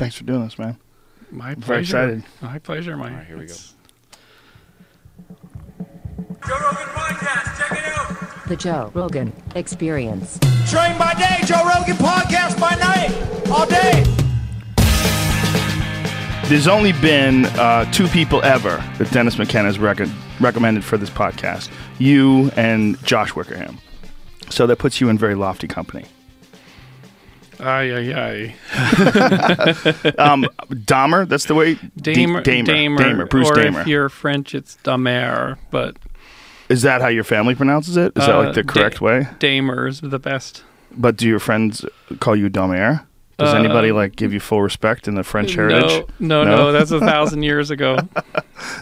thanks for doing this, man. My pleasure. Very excited. My pleasure, Mike. All right, here we go. Joe Rogan Podcast, check it out. The Joe Rogan Experience. Train by day, Joe Rogan Podcast by night, all day. There's only been 2 people ever that Dennis McKenna has recommended for this podcast. You and Josh Wickerham. So that puts you in very lofty company. Aye. Dahmer, that's the way? Damer. Bruce or Damer. If you're French, it's Damer, but... Is that how your family pronounces it? Is that like the correct way? Damer is the best. But do your friends call you Damer? Does anybody like give you full respect in the French heritage? No, that's 1,000 years ago.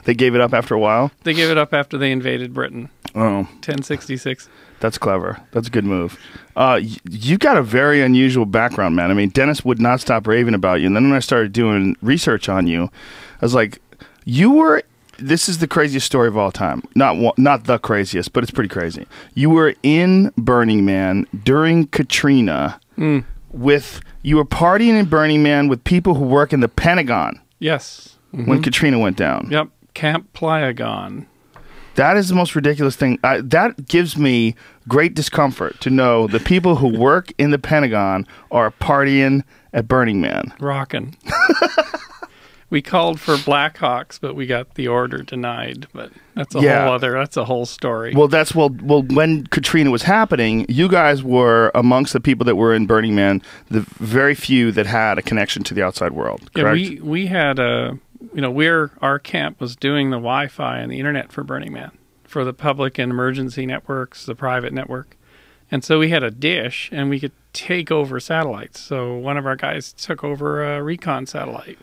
They gave it up after a while? They gave it up after they invaded Britain. Oh. 1066. That's clever. That's a good move. You got a very unusual background, man. I mean, Dennis would not stop raving about you. And then when I started doing research on you, I was like, this is the craziest story of all time. Not the craziest, but it's pretty crazy. You were in Burning Man during Katrina you were partying in Burning Man with people who work in the Pentagon. Yes. When Katrina went down. Yep. Camp Plyagon. That is the most ridiculous thing. That gives me great discomfort to know the people who work in the Pentagon are partying at Burning Man. Rockin'. We called for Blackhawks, but we got the order denied. But that's a whole story. Well, when Katrina was happening, you guys were amongst the people that were in Burning Man, the very few that had a connection to the outside world. Correct? Yeah, we had our camp was doing the Wi-Fi and the internet for Burning Man, for the public and emergency networks, the private network. And so we had a dish and we could take over satellites. So one of our guys took over a recon satellite.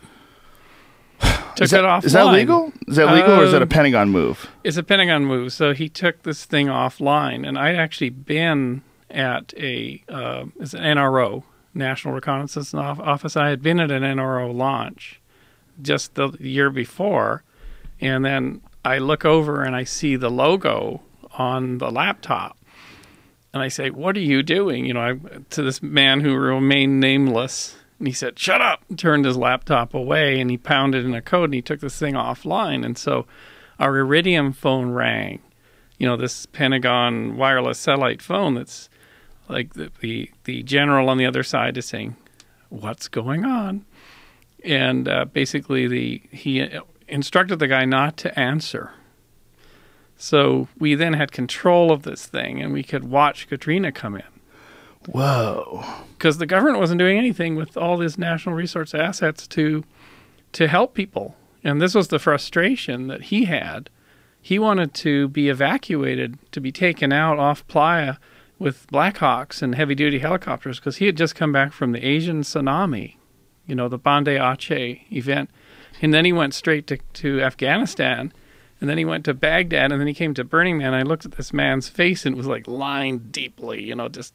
Took it offline. Is that legal? Is that legal or is that a Pentagon move? It's a Pentagon move. So he took this thing offline, and I'd actually been at it's an NRO, National Reconnaissance Office. I had been at an NRO launch just the year before, and then I look over and I see the logo on the laptop, and I say, "What are you doing?" To this man who remained nameless. And he said, "Shut up," and turned his laptop away, and he pounded in a code, and he took this thing offline. And so our Iridium phone rang, this Pentagon wireless satellite phone that's like the general on the other side is saying, "What's going on?" And basically he instructed the guy not to answer. So we then had control of this thing, and we could watch Katrina come in. Whoa. Because the government wasn't doing anything with all these national resource assets to help people. And this was the frustration that he had. He wanted to be evacuated, to be taken out off Playa with Blackhawks and heavy-duty helicopters, because he had just come back from the Asian tsunami, the Bande Aceh event. And then he went straight to Afghanistan, and then he went to Baghdad, and then he came to Burning Man. I looked at this man's face, and it was like lined deeply, just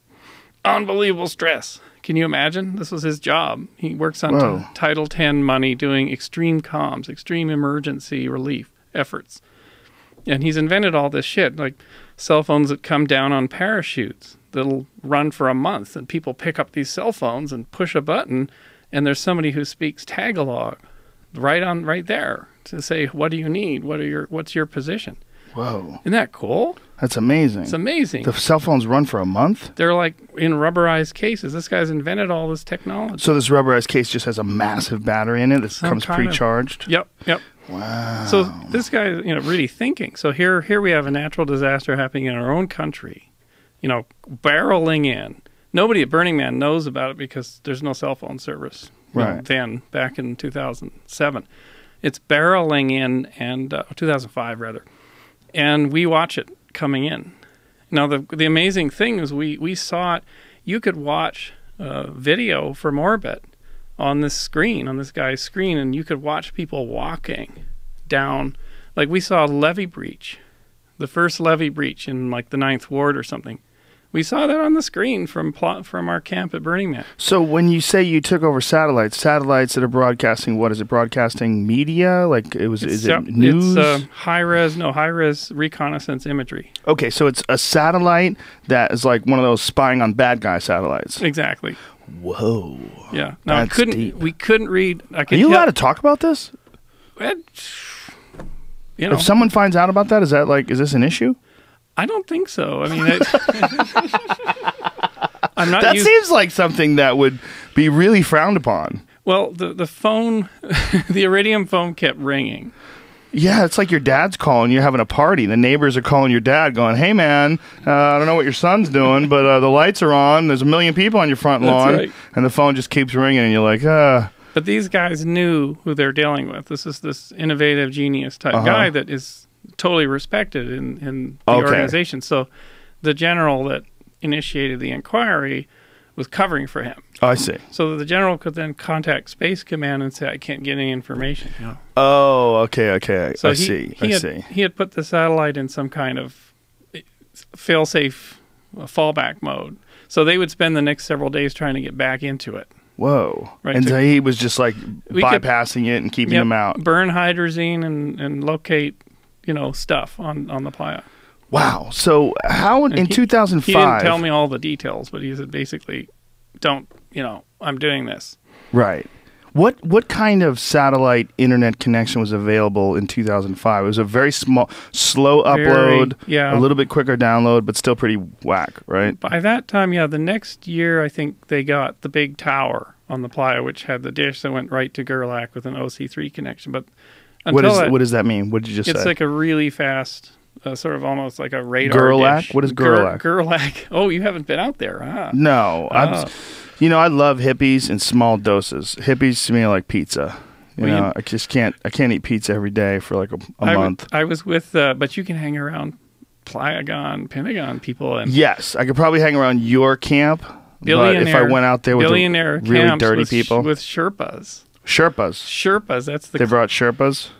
unbelievable stress. Can you imagine? This was his job. He works on Title 10 money doing extreme comms, extreme emergency relief efforts. And he's invented all this shit, like cell phones that come down on parachutes that'll run for a month, and people pick up these cell phones and push a button, and there's somebody who speaks Tagalog right there to say, "What do you need? What's your position?" Whoa. Isn't that cool? That's amazing. It's amazing. The cell phones run for a month? They're like in rubberized cases. This guy's invented all this technology. So this rubberized case just has a massive battery in it that comes pre-charged? Yep. Wow. So this guy is, really thinking. So here we have a natural disaster happening in our own country, barreling in. Nobody at Burning Man knows about it because there's no cell phone service. Right. Then, back in 2007. It's barreling in, and 2005 rather. And we watch it coming in. Now, the amazing thing is we saw it. You could watch video from orbit on this screen, on this guy's screen, and you could watch people walking down. Like we saw a levee breach, the first levee breach in like the 9th Ward or something. We saw that on the screen from our camp at Burning Man. So when you say you took over satellites that are broadcasting, what is it? Broadcasting media? Like is it news? It's high-res reconnaissance imagery. Okay, so it's a satellite that is like one of those spying on bad guy satellites. Exactly. Whoa. Yeah. Now That's deep. we couldn't read. I could Are you allowed tell- to talk about this? You know, If someone finds out about that, is this an issue? I don't think so. I mean, I'm not. That seems like something that would be really frowned upon. Well, the phone, the Iridium phone kept ringing. Yeah, it's like your dad's calling. You're having a party. The neighbors are calling your dad, going, "Hey, man, I don't know what your son's doing, but the lights are on. There's a million people on your front lawn," right. and the phone just keeps ringing, and you're like, But these guys knew who they're dealing with. This is this innovative genius type guy that is totally respected in the organization. So the general that initiated the inquiry was covering for him. Oh, I see. So that the general could then contact Space Command and say, I can't get any information. You know? Oh, okay. So I see. He had put the satellite in some kind of fail-safe fallback mode. So they would spend the next several days trying to get back into it. Whoa. Right, And so so he was just like bypassing it and keeping them out. Burn hydrazine and locate, stuff on the playa. Wow. So how in 2005? He didn't tell me all the details, but he said basically, I'm doing this. Right. What kind of satellite internet connection was available in 2005? It was a very slow upload, a little bit quicker download, but still pretty whack, right? By that time, the next year, I think they got the big tower on the playa, which had the dish that went right to Gerlach with an OC3 connection. But what does that mean? What did you just say? It's like a really fast, sort of almost like a radar Gerlach? dish. What is Gerlach? Gerlach. Oh, you haven't been out there, huh? No. I love hippies in small doses. Hippies to me are like pizza. I just can't eat pizza every day for like a month. I was with, but you can hang around Pentagon people. And yes, I could probably hang around your camp. But if I went out there with the really dirty people. With Sherpas. Sherpas, they brought Sherpas?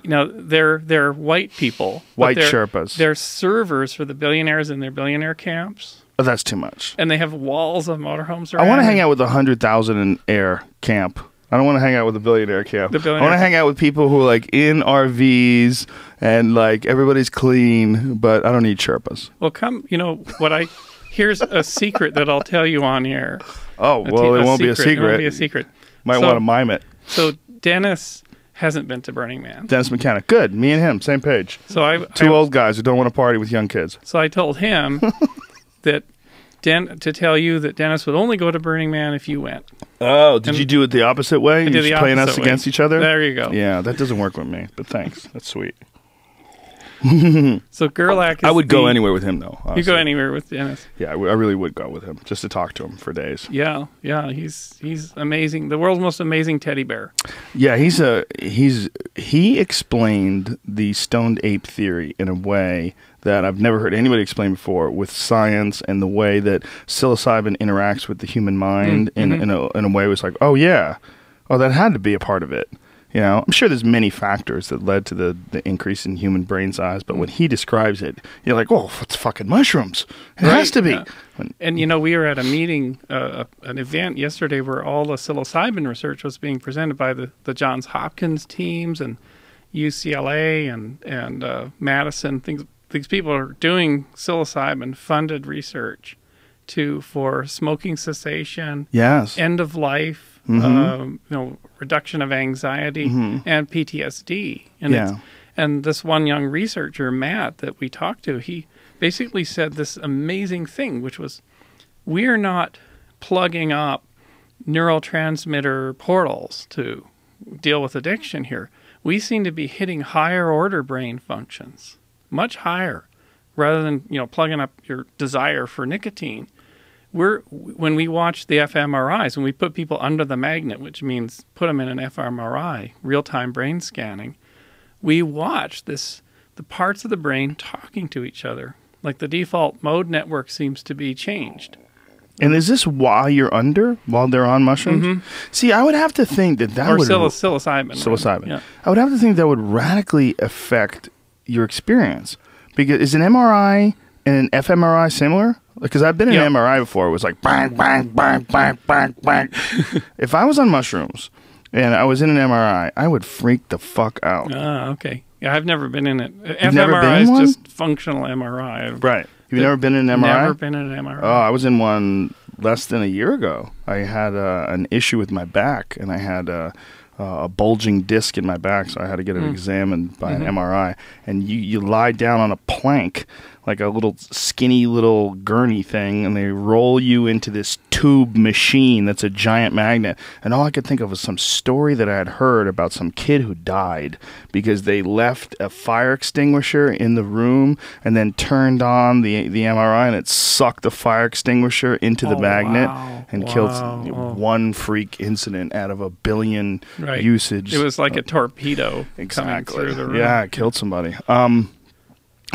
They're white people. White Sherpas. They're servers for the billionaires in their billionaire camps. Oh, that's too much. And they have walls of motorhomes around. I want to hang out with 100,000 in air camp. I don't want to hang out with the billionaire camp. I want to hang out with people who are like in RVs and like everybody's clean, but I don't need Sherpas. Well, here's a secret that I'll tell you on air. Oh, well, it won't be a secret. It won't be a secret. Might want to mime it. So Dennis hasn't been to Burning Man. Dennis McKenna. Good. Me and him, same page. So Two old guys who don't want to party with young kids. So I told him to tell you that Dennis would only go to Burning Man if you went. Oh, did you do it the opposite way? You're just playing us against each other? There you go. Yeah, that doesn't work with me, but thanks. That's sweet. So Gerlach is I would go anywhere with him, though. Honestly. You go anywhere with Dennis. Yeah, I really would go with him, just to talk to him for days. Yeah, he's amazing. The world's most amazing teddy bear. Yeah, he explained the stoned ape theory in a way that I've never heard anybody explain before, with science and the way that psilocybin interacts with the human mind in a way it was like, oh yeah, that had to be a part of it. I'm sure there's many factors that led to the increase in human brain size, but when he describes it, you're like, oh, it's fucking mushrooms. It has to be. Yeah. And, we were at a meeting, an event yesterday where all the psilocybin research was being presented by the Johns Hopkins teams and UCLA and Madison. These people are doing psilocybin-funded research for smoking cessation, end of life, reduction of anxiety and PTSD. And this one young researcher, Matt, that we talked to, he basically said this amazing thing, which was, we're not plugging up neurotransmitter portals to deal with addiction here. We seem to be hitting higher order brain functions, much higher, rather than plugging up your desire for nicotine. When we watch the fMRIs, when we put people under the magnet, which means put them in an fMRI, real-time brain scanning, we watch the parts of the brain talking to each other. Like the default mode network seems to be changed. And is this while they're on mushrooms? See, I would have to think that would... Psilocybin. Psilocybin. Right? Yeah. I would have to think that would radically affect your experience. Because is an MRI and an fMRI similar? Because I've been in an MRI before. It was like bang, bang, bang, bang, bang, bang. If I was on mushrooms and I was in an MRI, I would freak the fuck out. Okay. Yeah, I've never been in it. fMRI is just functional MRI. Right. You've never been in an MRI? Never been in an MRI. Oh, I was in one less than a year ago. I had an issue with my back, and I had a bulging disc in my back, so I had to get it examined by an MRI. And you lie down on a plank, like a little skinny little gurney thing, and they roll you into this tube machine that's a giant magnet. And all I could think of was some story that I had heard about some kid who died because they left a fire extinguisher in the room and then turned on the MRI, and it sucked the fire extinguisher into the magnet and killed one freak incident out of a billion usage. It was like a torpedo coming through the room. Yeah, it killed somebody.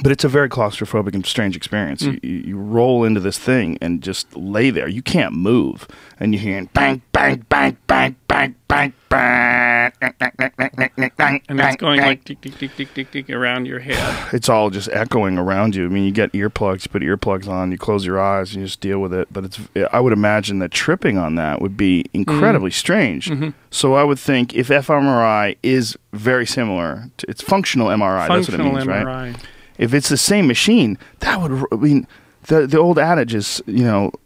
But it's a very claustrophobic and strange experience. You roll into this thing and just lay there. You can't move. And you're hearing bang, bang, bang, bang, bang, bang, bang. And it's going like tick, tick, tick, tick, tick, tick around your head. It's all just echoing around you. I mean, you get earplugs, you put earplugs on, you close your eyes, and you just deal with it. But I would imagine that tripping on that would be incredibly strange. So I would think if fMRI is very similar, it's functional MRI, that's what it means, MRI. right? If it's the same machine, that would, I mean, the old adage is,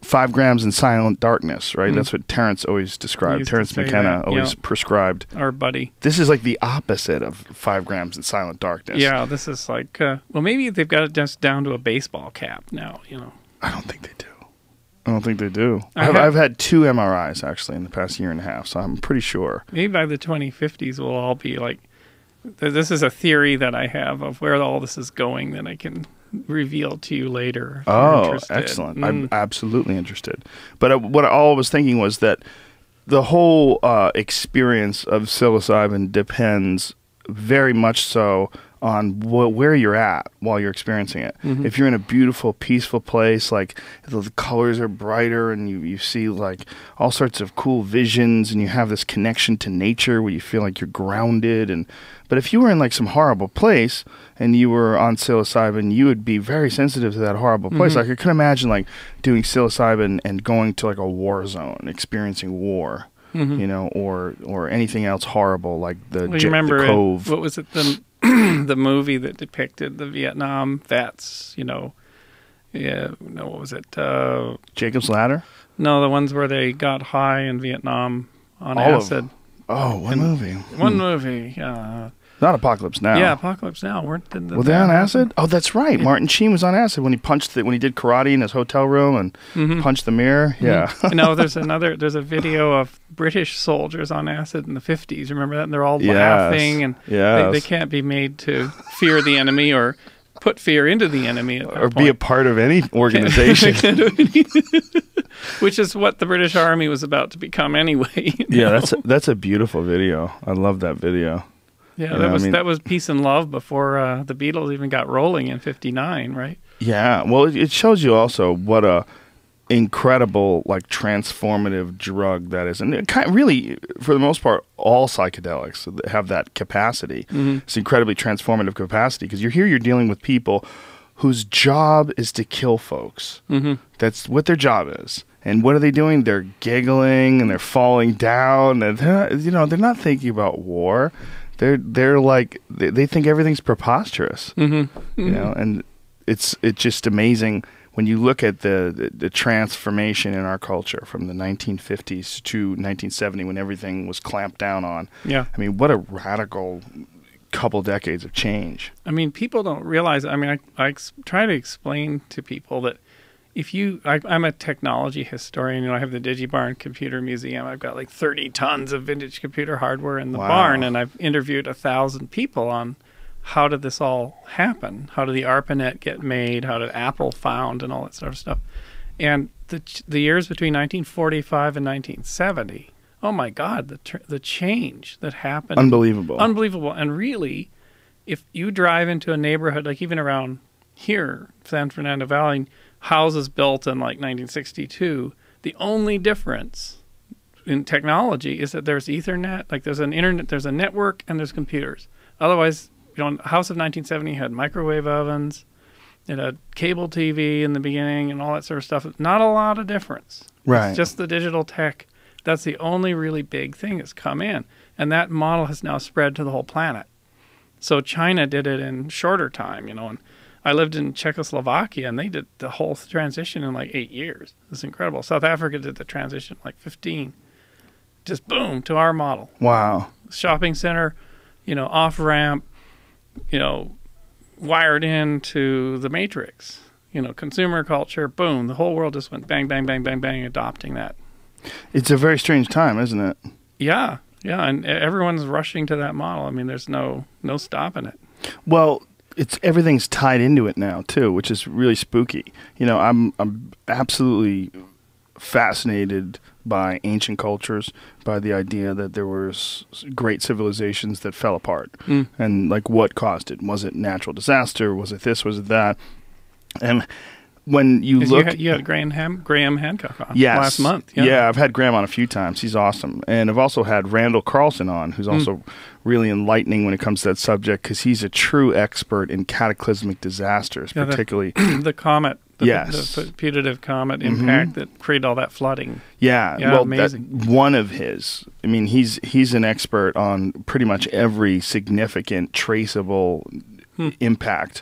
5 grams in silent darkness, right? That's what Terrence always described. Terrence McKenna always prescribed. Our buddy. This is like the opposite of 5 grams in silent darkness. Yeah, this is like, well, maybe they've got it just down to a baseball cap now, I don't think they do. I've had 2 MRIs, actually, in the past year and a half, so I'm pretty sure. Maybe by the 2050s, we'll all be like, this is a theory that I have of where all this is going that I can reveal to you later. Oh, excellent. I'm absolutely interested. But what I was thinking was that the whole experience of psilocybin depends very much so on where you're at while you're experiencing it. If you're in a beautiful, peaceful place, like the colors are brighter and you see like all sorts of cool visions and you have this connection to nature where you feel like you're grounded. But if you were in like some horrible place and you were on psilocybin, you would be very sensitive to that horrible place. Like I could imagine like doing psilocybin and going to like a war zone, experiencing war. Or anything else horrible like the Cove. What was it? The movie that depicted the Vietnam vets, what was it? Jacob's Ladder? No, the ones where they got high in Vietnam on acid. One movie. One movie. Not Apocalypse Now. Yeah, Apocalypse Now. Were they on acid? Oh, that's right. Yeah. Martin Sheen was on acid when he when he did karate in his hotel room and punched the mirror. Yeah. There's a video of British soldiers on acid in the 50s. Remember that? And they're all laughing and they can't be made to fear the enemy or put fear into the enemy or be a part of any organization. Which is what the British Army was about to become anyway. Yeah, that's a beautiful video. I love that video. Yeah, that was Peace and Love before the Beatles even got rolling in '59, right? Yeah, well, it shows you also what a incredible, like, transformative drug that is, and it really, for the most part, all psychedelics have that capacity. It's incredibly transformative capacity because you're dealing with people whose job is to kill folks. That's what their job is. And what are they doing? They're giggling and they're falling down, and they're not thinking about war. They're like they think everything's preposterous, and it's just amazing when you look at the transformation in our culture from the 1950s to 1970 when everything was clamped down on. Yeah, I mean, what a radical couple decades of change. I mean, people don't realize. I mean, I try to explain to people that I'm a technology historian. I have the DigiBarn Computer Museum. I've got like 30 tons of vintage computer hardware in the barn, and I've interviewed 1,000 people on how did this all happen? How did the ARPANET get made? How did Apple found and all that sort of stuff? And the years between 1945 and 1970, oh my God, the change that happened. Unbelievable. And really, if you drive into a neighborhood, like even around here, San Fernando Valley, houses built in like 1962, the only difference in technology is that there's Ethernet, like there's an internet, there's a network, and there's computers. Otherwise, a house of 1970 had microwave ovens, it had cable TV in the beginning, and all that sort of stuff. Not a lot of difference. Right. It's just the digital tech. That's the only really big thing that's come in, and that model has now spread to the whole planet. So China did it in shorter time, and I lived in Czechoslovakia, and they did the whole transition in like 8 years. It's incredible. South Africa did the transition in like 15. Just boom, to our model. Wow. Shopping center, off-ramp, wired into the matrix. Consumer culture, boom, the whole world just went bang, bang, bang, bang, bang, adopting that. It's a very strange time, isn't it? Yeah, and everyone's rushing to that model. I mean, there's no stopping it. Well, everything's tied into it now too, which is really spooky. I'm absolutely fascinated by ancient cultures, by the idea that there were great civilizations that fell apart, and like what caused it. Was it natural disaster? Was it this? Was it that? And when you look, you had Graham Hancock on last month. Yeah, I've had Graham on a few times. He's awesome. And I've also had Randall Carlson on, who's also really enlightening when it comes to that subject, because he's a true expert in cataclysmic disasters, particularly the comet. The putative comet impact that created all that flooding. Yeah, well, amazing. One of his. I mean, he's an expert on pretty much every significant traceable impact.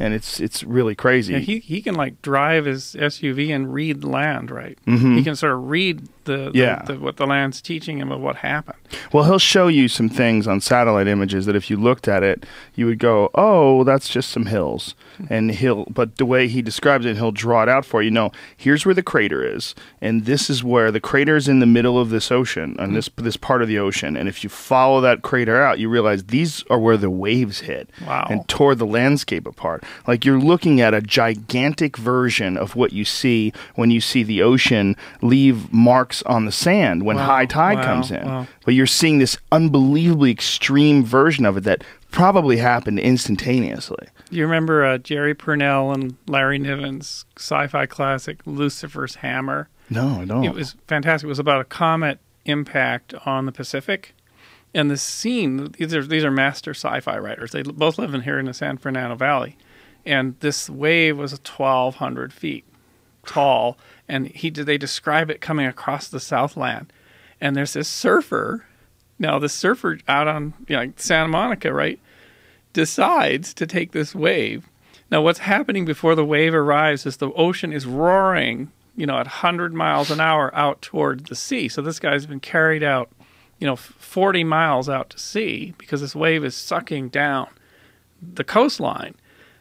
And it's really crazy. Yeah, he can like drive his SUV and read land, right? He can sort of read what the land's teaching him of what happened. Well, he'll show you some things on satellite images that if you looked at it, you would go, "Oh, that's just some hills." And but the way he describes it, he'll draw it out for you. No, here's where the crater is, and this is where the crater is in the middle of this ocean, and this part of the ocean. And if you follow that crater out, you realize these are where the waves hit and tore the landscape apart. Like you're looking at a gigantic version of what you see when you see the ocean leave marks on the sand when high tide comes in. But you're seeing this unbelievably extreme version of it that probably happened instantaneously. You remember Jerry Purnell and Larry Niven's sci-fi classic Lucifer's Hammer? No, I don't. It was fantastic. It was about a comet impact on the Pacific. And the scene, these are master sci-fi writers. They both live here in the San Fernando Valley. And this wave was 1,200 feet tall. And they describe it coming across the Southland. And there's this surfer. Now, the surfer out on Santa Monica, right, decides to take this wave. Now, what's happening before the wave arrives is the ocean is roaring, at 100 miles an hour out toward the sea. So this guy's been carried out, 40 miles out to sea because this wave is sucking down the coastline.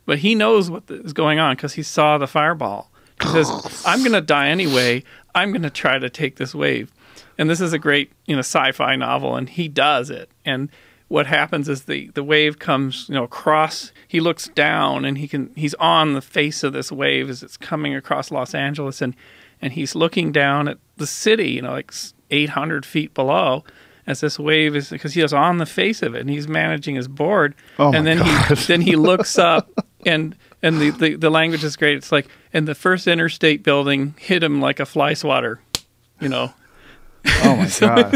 But he knows what is going on because he saw the fireball. He says, I'm going to die anyway. I'm going to try to take this wave. And this is a great, sci-fi novel, and he does it. And what happens is the wave comes, across. He looks down, and he's on the face of this wave as it's coming across Los Angeles, and he's looking down at the city, like 800 feet below, as this wave is, because he was on the face of it, and he's managing his board. Oh my and then God. then he looks up, and the language is great. It's like, and the first interstate building hit him like a fly swatter, Oh my God.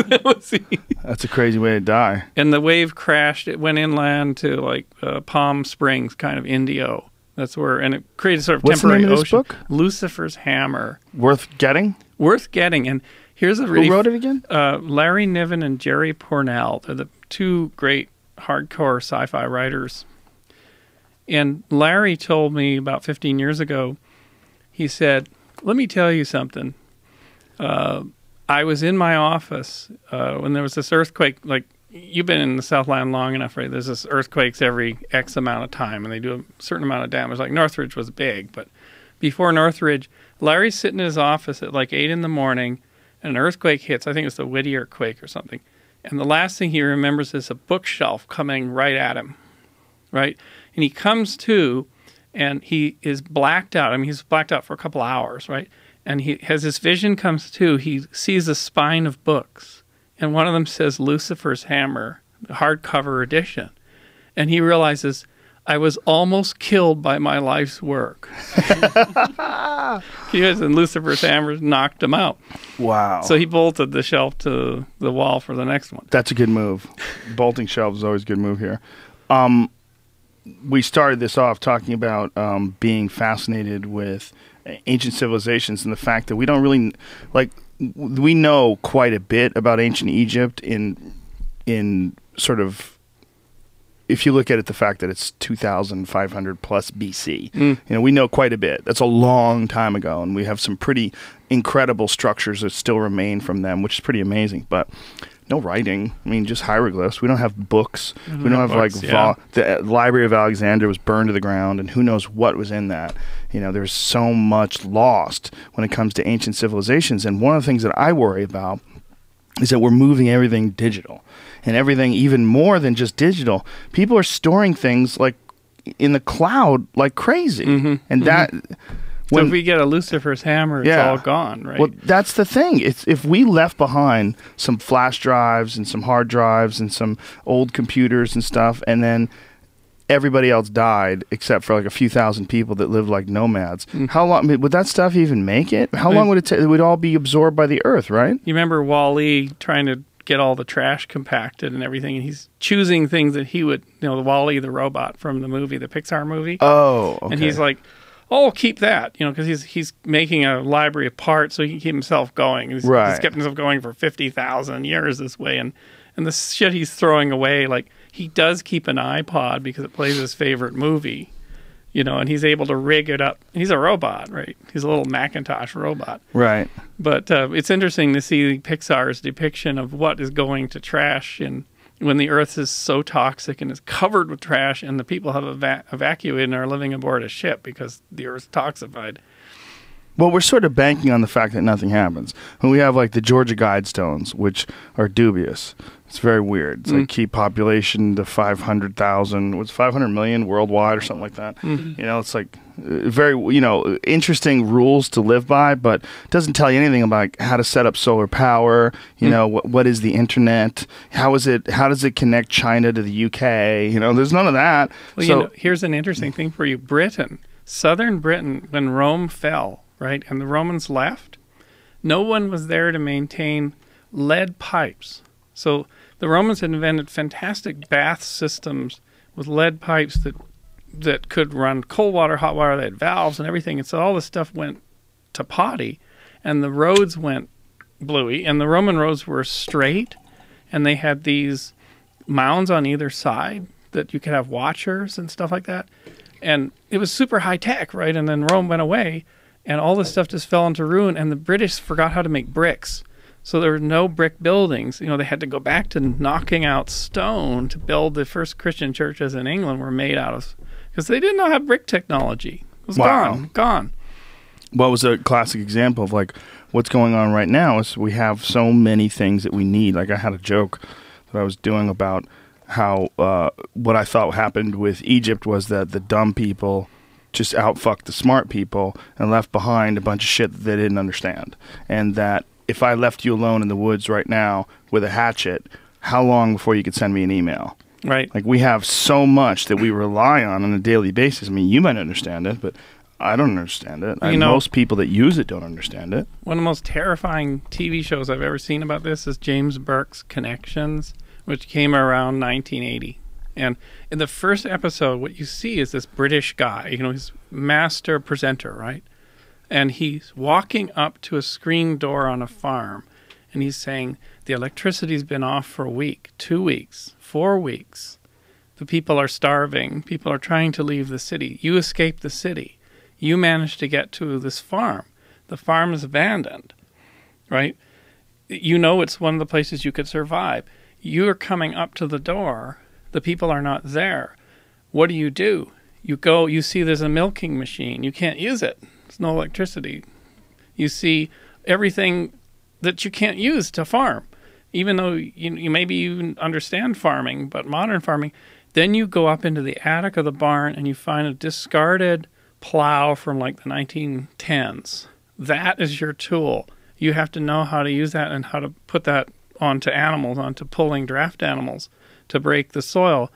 That's a crazy way to die. And the wave crashed. It went inland to Palm Springs, kind of Indio. That's where, and it created sort of What's temporary the name of this ocean. book? Lucifer's Hammer. Worth getting? Worth getting. And here's a really... Who wrote it again? Larry Niven and Jerry Purnell. They're the two great hardcore sci-fi writers. And Larry told me about 15 years ago, he said, let me tell you something. I was in my office when there was this earthquake. Like, you've been in the Southland long enough, right? There's this earthquakes every X amount of time, and they do a certain amount of damage. Like Northridge was big, but before Northridge, Larry's sitting in his office at like 8 in the morning, and an earthquake hits. I think it's the Whittier quake or something. And the last thing he remembers is a bookshelf coming right at him, right? And he comes to, and he is blacked out. I mean, he's blacked out for a couple hours, right? And as his vision comes to, he sees a spine of books. And one of them says Lucifer's Hammer, the hardcover edition. And he realizes, I was almost killed by my life's work. And Lucifer's Hammer knocked him out. Wow. So he bolted the shelf to the wall for the next one. That's a good move. Bolting shelves is always a good move here. We started this off talking about being fascinated with ancient civilizations and the fact that we don't really we know quite a bit about ancient Egypt in sort of if you look at it, the fact that it's 2,500 plus BC, you know, we know quite a bit. That's a long time ago, and we have some pretty incredible structures that still remain from them, which is pretty amazing. But no writing. I mean, just hieroglyphs. We don't have books. We don't have books, the Library of Alexandria was burned to the ground, and who knows what was in that. You know, there's so much lost when it comes to ancient civilizations. And one of the things that I worry about is that we're moving everything digital, and everything even more than just digital. People are storing things like in the cloud like crazy, and that. So if we get a Lucifer's hammer, it's all gone, right? Well, that's the thing. If we left behind some flash drives and some hard drives and some old computers and stuff, and then everybody else died except for like a few thousand people that lived like nomads, how long would that stuff even make it? How long would it take? It would all be absorbed by the earth, right? You remember Wall-E trying to get all the trash compacted and everything, and he's choosing things that he would, you know, the Wall-E, the robot from the movie, the Pixar movie. Oh, okay. And he's like, oh, keep that, you know, because he's making a library of parts so he can keep himself going. He's kept himself going for 50,000 years this way, and the shit he's throwing away, like, he does keep an iPod because it plays his favorite movie, you know, and he's able to rig it up. He's a robot, right? He's a little Macintosh robot. Right. But it's interesting to see Pixar's depiction of what is going to trash and when the Earth is so toxic and is covered with trash, and the people have evacuated and are living aboard a ship because the Earth's toxified. Well, we're sort of banking on the fact that nothing happens. When we have like the Georgia Guidestones, which are dubious. It's very weird. It's like keep population to 500,000. What's 500 million worldwide or something like that? You know, it's like very, you know, interesting rules to live by, but it doesn't tell you anything about like, how to set up solar power. You know, what is the internet? How does it connect China to the UK? You know, there's none of that. Well, so, you know, here's an interesting thing for you. Britain, southern Britain, when Rome fell, right, and the Romans left, no one was there to maintain lead pipes. So the Romans had invented fantastic bath systems with lead pipes that could run cold water, hot water. They had valves and everything. And so all this stuff went to potty, and the roads went bluey. And the Roman roads were straight, and they had these mounds on either side that you could have watchers and stuff like that. And it was super high tech, right? And then Rome went away, and all this stuff just fell into ruin. And the British forgot how to make bricks. So there were no brick buildings. You know, they had to go back to knocking out stone to build the first Christian churches in England were made out of, because they did not have brick technology. It was gone. What was a classic example of like what's going on right now is we have so many things that we need. Like I had a joke that I was doing about how what I thought happened with Egypt was that the dumb people just outfucked the smart people and left behind a bunch of shit that they didn't understand. And that if I left you alone in the woods right now with a hatchet, how long before you could send me an email? Right. Like we have so much that we rely on a daily basis. I mean, you might understand it, but I don't understand it. Most people that use it don't understand it. One of the most terrifying TV shows I've ever seen about this is James Burke's Connections, which came around 1980. And in the first episode, what you see is this British guy, you know, he's master presenter, right? And he's walking up to a screen door on a farm, and he's saying, the electricity's been off for a week, 2 weeks, 4 weeks. The people are starving. People are trying to leave the city. You escaped the city. You managed to get to this farm. The farm is abandoned, right? You know it's one of the places you could survive. You are coming up to the door. The people are not there. What do? You go, you see there's a milking machine. You can't use it. There's no electricity. You see everything that you can't use to farm, even though you maybe you understand farming, but modern farming. Then you go up into the attic of the barn and you find a discarded plow from like the 1910s. That is your tool. You have to know how to use that and how to put that onto animals, onto pulling draft animals to break the soil.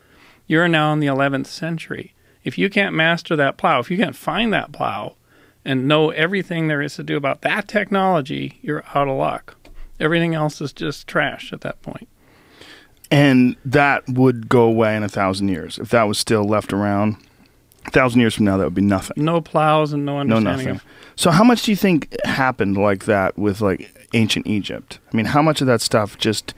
You're now in the 11th century. If you can't master that plow, if you can't find that plow and know everything there is to do about that technology, you're out of luck. Everything else is just trash at that point. And that would go away in 1,000 years. If that was still left around, 1,000 years from now, that would be nothing. No plows and no understanding. No nothing. So how much do you think happened like that with like ancient Egypt? I mean, how much of that stuff just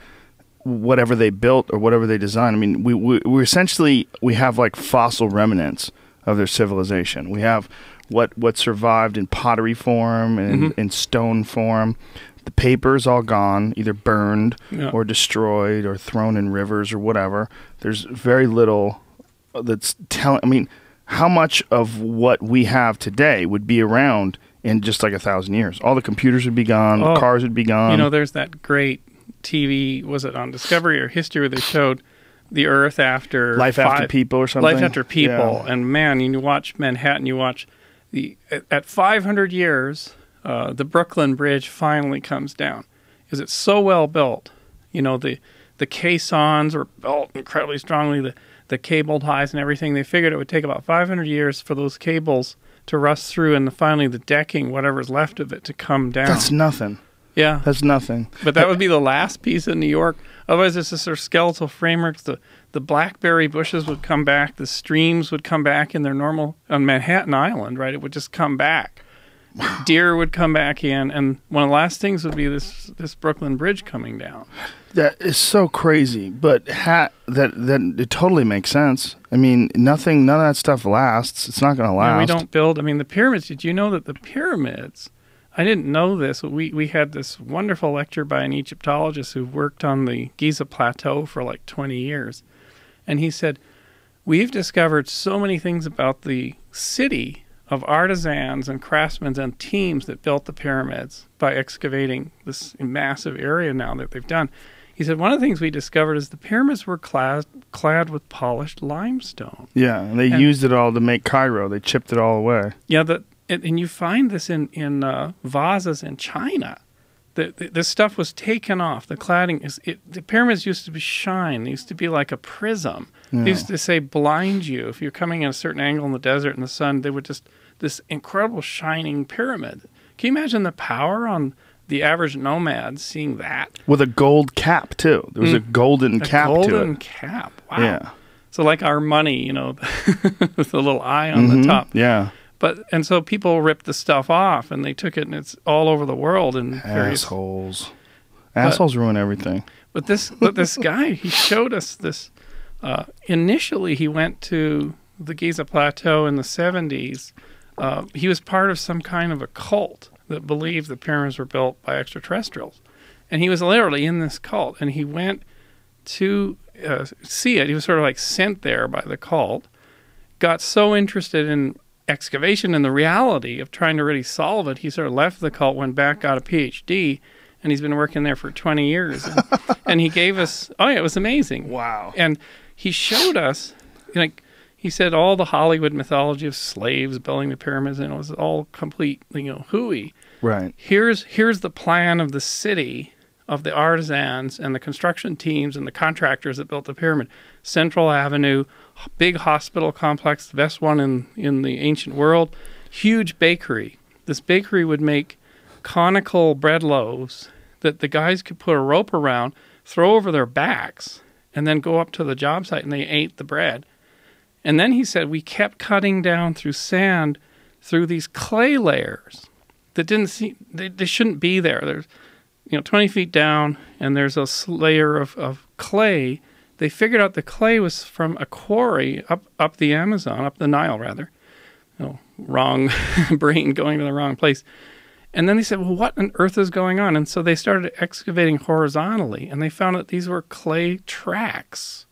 whatever they built or whatever they designed. I mean, we essentially we have like fossil remnants of their civilization. We have what survived in pottery form and in stone form. The paper's all gone, either burned or destroyed or thrown in rivers or whatever. There's very little that's telling. I mean, how much of what we have today would be around in just like 1,000 years? All the computers would be gone. The cars would be gone. You know, there's that great TV, was it on Discovery or History, where they showed the Earth after Life After People or something. Life After People, and man, you watch Manhattan, you watch at 500 years, the Brooklyn Bridge finally comes down. Because it's so well built. You know, the caissons were built incredibly strongly, the cable ties and everything. They figured it would take about 500 years for those cables to rust through, and finally the decking, whatever's left of it, to come down. That's nothing. Yeah. That's nothing. But that would be the last piece in New York. Otherwise, it's just their skeletal frameworks. The blackberry bushes would come back. The streams would come back in their normal, on Manhattan Island, right? It would just come back. Deer would come back in. And one of the last things would be this Brooklyn Bridge coming down. That is so crazy. But that it totally makes sense. I mean, none of that stuff lasts. It's not going to last. Yeah, we don't build. I mean, the pyramids, did you know that the pyramids, I didn't know this. We had this wonderful lecture by an Egyptologist who worked on the Giza Plateau for like 20 years. And he said, we've discovered so many things about the city of artisans and craftsmen and teams that built the pyramids by excavating this massive area now that they've done. He said, one of the things we discovered is the pyramids were clad with polished limestone. Yeah, and they used it all to make Cairo. They chipped it all away. Yeah, and you find this in vases in China. This stuff was taken off. The cladding the pyramids used to be shine. They used to be like a prism. Yeah. They used to say blind you. If you're coming at a certain angle in the desert in the sun, they would just, this incredible shining pyramid. Can you imagine the power on the average nomad seeing that? With a gold cap, too. There was a golden cap to it. A golden cap. Wow. Yeah. So like our money, you know, with the little eye on the top. Yeah. And so people ripped the stuff off, and they took it, and it's all over the world in various. Assholes ruin everything. But this guy, he showed us this. Initially, he went to the Giza Plateau in the 70s. He was part of some kind of a cult that believed the pyramids were built by extraterrestrials, and he was literally in this cult. And he went to see it. He was sort of like sent there by the cult. Got so interested in excavation and the reality of trying to really solve it, he sort of left the cult, went back, got a PhD, and he's been working there for 20 years. And he gave us, it was amazing. Wow. And he showed us, like, he said all the Hollywood mythology of slaves building the pyramids, and it was all complete, hooey. Right. Here's the plan of the city, of the artisans and the construction teams and the contractors that built the pyramid. Central Avenue, big hospital complex, the best one in the ancient world, huge bakery. This bakery would make conical bread loaves that the guys could put a rope around, throw over their backs, and then go up to the job site, and they ate the bread. And then he said we kept cutting down through sand through these clay layers that they shouldn't be there. There's 20 feet down, and there's a layer of clay. They figured out the clay was from a quarry up the Amazon, up the Nile, rather. Wrong brain going to the wrong place. And then they said, well, what on earth is going on? And so they started excavating horizontally, and they found that these were clay tracks.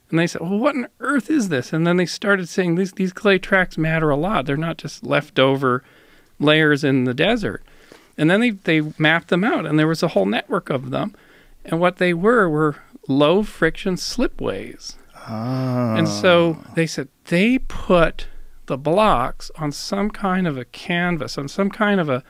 And they said, well, what on earth is this? And then they started saying these clay tracks matter a lot. They're not just leftover layers in the desert. And then they mapped them out, and there was a whole network of them. And what they were low-friction slipways. Oh. And so they said they put the blocks on some kind of a canvas, on some kind of a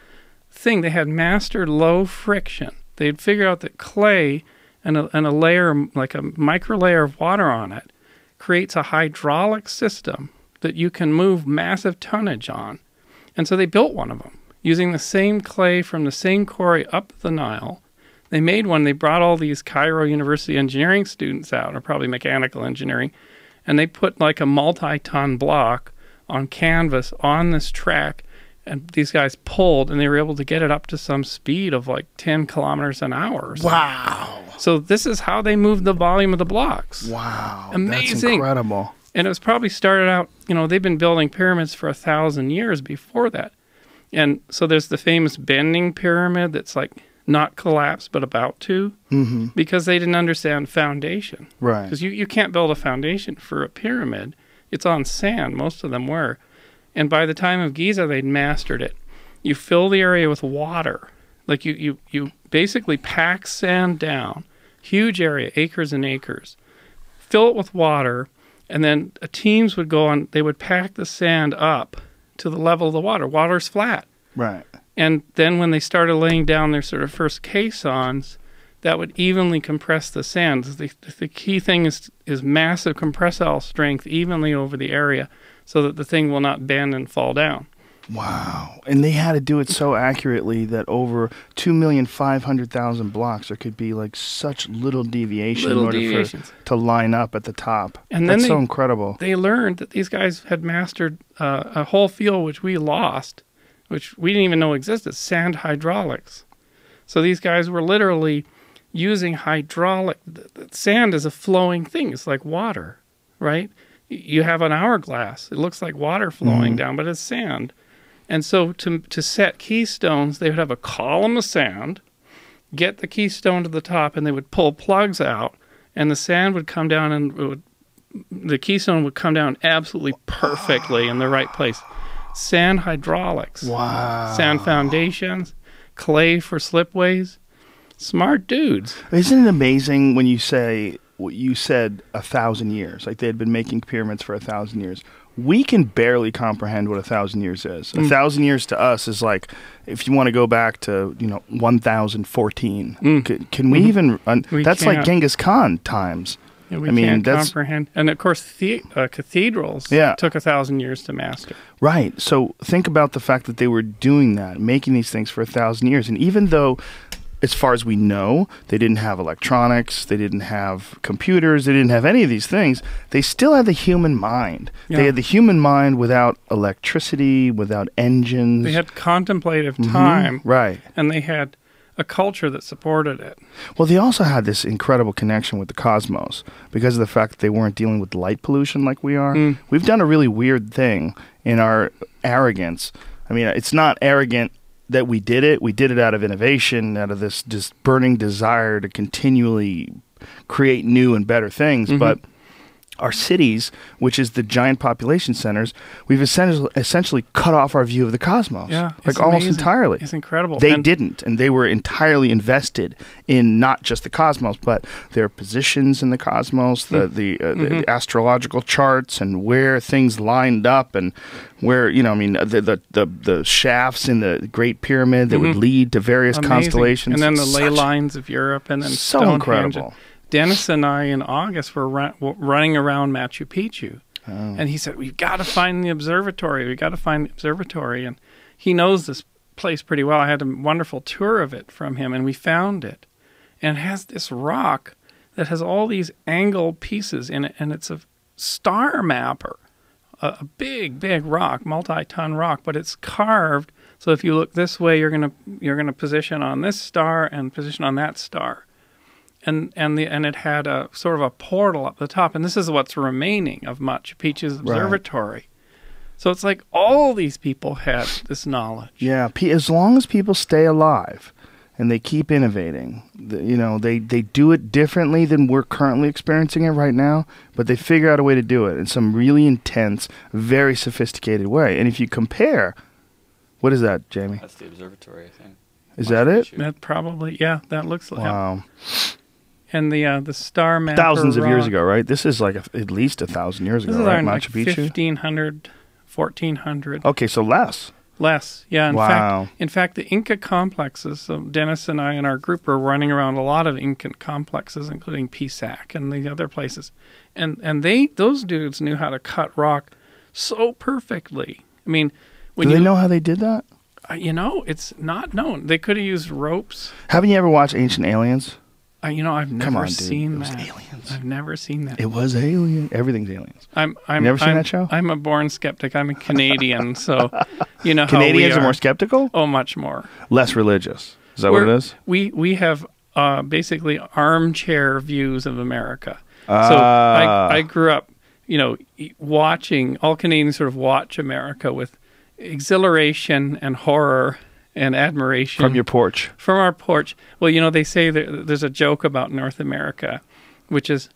thing. They had mastered low friction. They'd figured out that clay and a layer, like a micro layer of water on it, creates a hydraulic system that you can move massive tonnage on. And so they built one of them using the same clay from the same quarry up the Nile. They made one. They brought all these Cairo University engineering students out, or probably mechanical engineering, and they put like a multi-ton block on canvas on this track, and these guys pulled, and they were able to get it up to some speed of like 10 kilometers an hour. Wow. So this is how they moved the volume of the blocks. Wow. That's Amazing. incredible. And it was probably started out, they've been building pyramids for 1,000 years before that. And so there's the famous bending pyramid that's like not collapsed but about to, because they didn't understand foundation. Right. Because you can't build a foundation for a pyramid. It's on sand. Most of them were. And by the time of Giza, they'd mastered it. You fill the area with water. Like you basically pack sand down, huge area, acres and acres, fill it with water, and then teams would go on, they would pack the sand up to the level of the water. Water's flat. Right. And then when they started laying down their sort of first caissons, that would evenly compress the sand. The key thing is massive compressile strength evenly over the area so that the thing will not bend and fall down. Wow. And they had to do it so accurately that over 2,500,000 blocks, there could be like such little deviation in order to line up at the top. And that's then so incredible. They learned that these guys had mastered a whole field which we lost, which we didn't even know existed, sand hydraulics. So these guys were literally using hydraulic. Sand is a flowing thing. It's like water, right? You have an hourglass. It looks like water flowing down, but it's sand. And so to set keystones, they would have a column of sand, get the keystone to the top, and they would pull plugs out, and the sand would come down, and the keystone would come down absolutely perfectly in the right place. Sand hydraulics. Wow. Sand foundations, clay for slipways. Smart dudes. Isn't it amazing when you said 1,000 years, like they had been making pyramids for 1,000 years. We can barely comprehend what 1,000 years is. 1,000 years to us is like, if you want to go back to 1014. Can we even? That's like Genghis Khan times. Yeah, we can't comprehend. And of course, cathedrals took 1,000 years to master. Right. So think about the fact that they were doing that, making these things for 1,000 years, and even though, as far as we know, they didn't have electronics, they didn't have computers, they didn't have any of these things, they still had the human mind. Yeah. They had the human mind without electricity, without engines. They had contemplative time. Right. And they had a culture that supported it. Well, they also had this incredible connection with the cosmos because of the fact that they weren't dealing with light pollution like we are. We've done a really weird thing in our arrogance. I mean, it's not arrogant that we did it out of innovation, out of this just burning desire to continually create new and better things. But our cities, which is the giant population centers, we've essentially cut off our view of the cosmos. Yeah, like almost entirely. It's incredible. They didn't, and they were entirely invested in not just the cosmos, but their positions in the cosmos, the astrological charts, and where things lined up, and where the shafts in the Great Pyramid that would lead to various constellations, and then the ley lines of Europe, and then so Stonehenge. incredible. Dennis and I in August were running around Machu Picchu, and he said, "We've got to find the observatory. We've got to find the observatory." And he knows this place pretty well. I had a wonderful tour of it from him, and we found it. And it has this rock that has all these angled pieces in it, and it's a star mapper, a big rock, multi-ton rock, but it's carved. So if you look this way, you're gonna position on this star and position on that star. And it had a sort of a portal up the top, and this is what's remaining of Machu Picchu's observatory. Right. So it's like all these people had this knowledge. Yeah, as long as people stay alive and they keep innovating, they do it differently than we're currently experiencing it right now, but they figure out a way to do it in some really intense, very sophisticated way. And if you compare, what is that, Jamie? That's the observatory, I think. Is that it? That probably, that looks like. Wow. And the star mapper thousands of rock, years ago, right? This is like at least 1,000 years ago, right? Machu Picchu? 1,500, 1,400. Okay, so less. Less, yeah. Wow. In fact, the Inca complexes, so Dennis and I and our group are running around a lot of Incan complexes, including Pisac and the other places. And those dudes knew how to cut rock so perfectly. I mean, do they know how they did that? It's not known. They could have used ropes. Haven't you ever watched Ancient Aliens? I've never seen that. It was aliens. I've never seen that. It was alien. Everything's aliens. I'm never seen that show? I'm a born skeptic. I'm a Canadian, so how Canadians are more skeptical? Oh, much more. Less religious. Is that what it is? We have basically armchair views of America. So I grew up, watching, all Canadians sort of watch America with exhilaration and horror and admiration. From your porch. From our porch. Well, they say there's a joke about North America, which is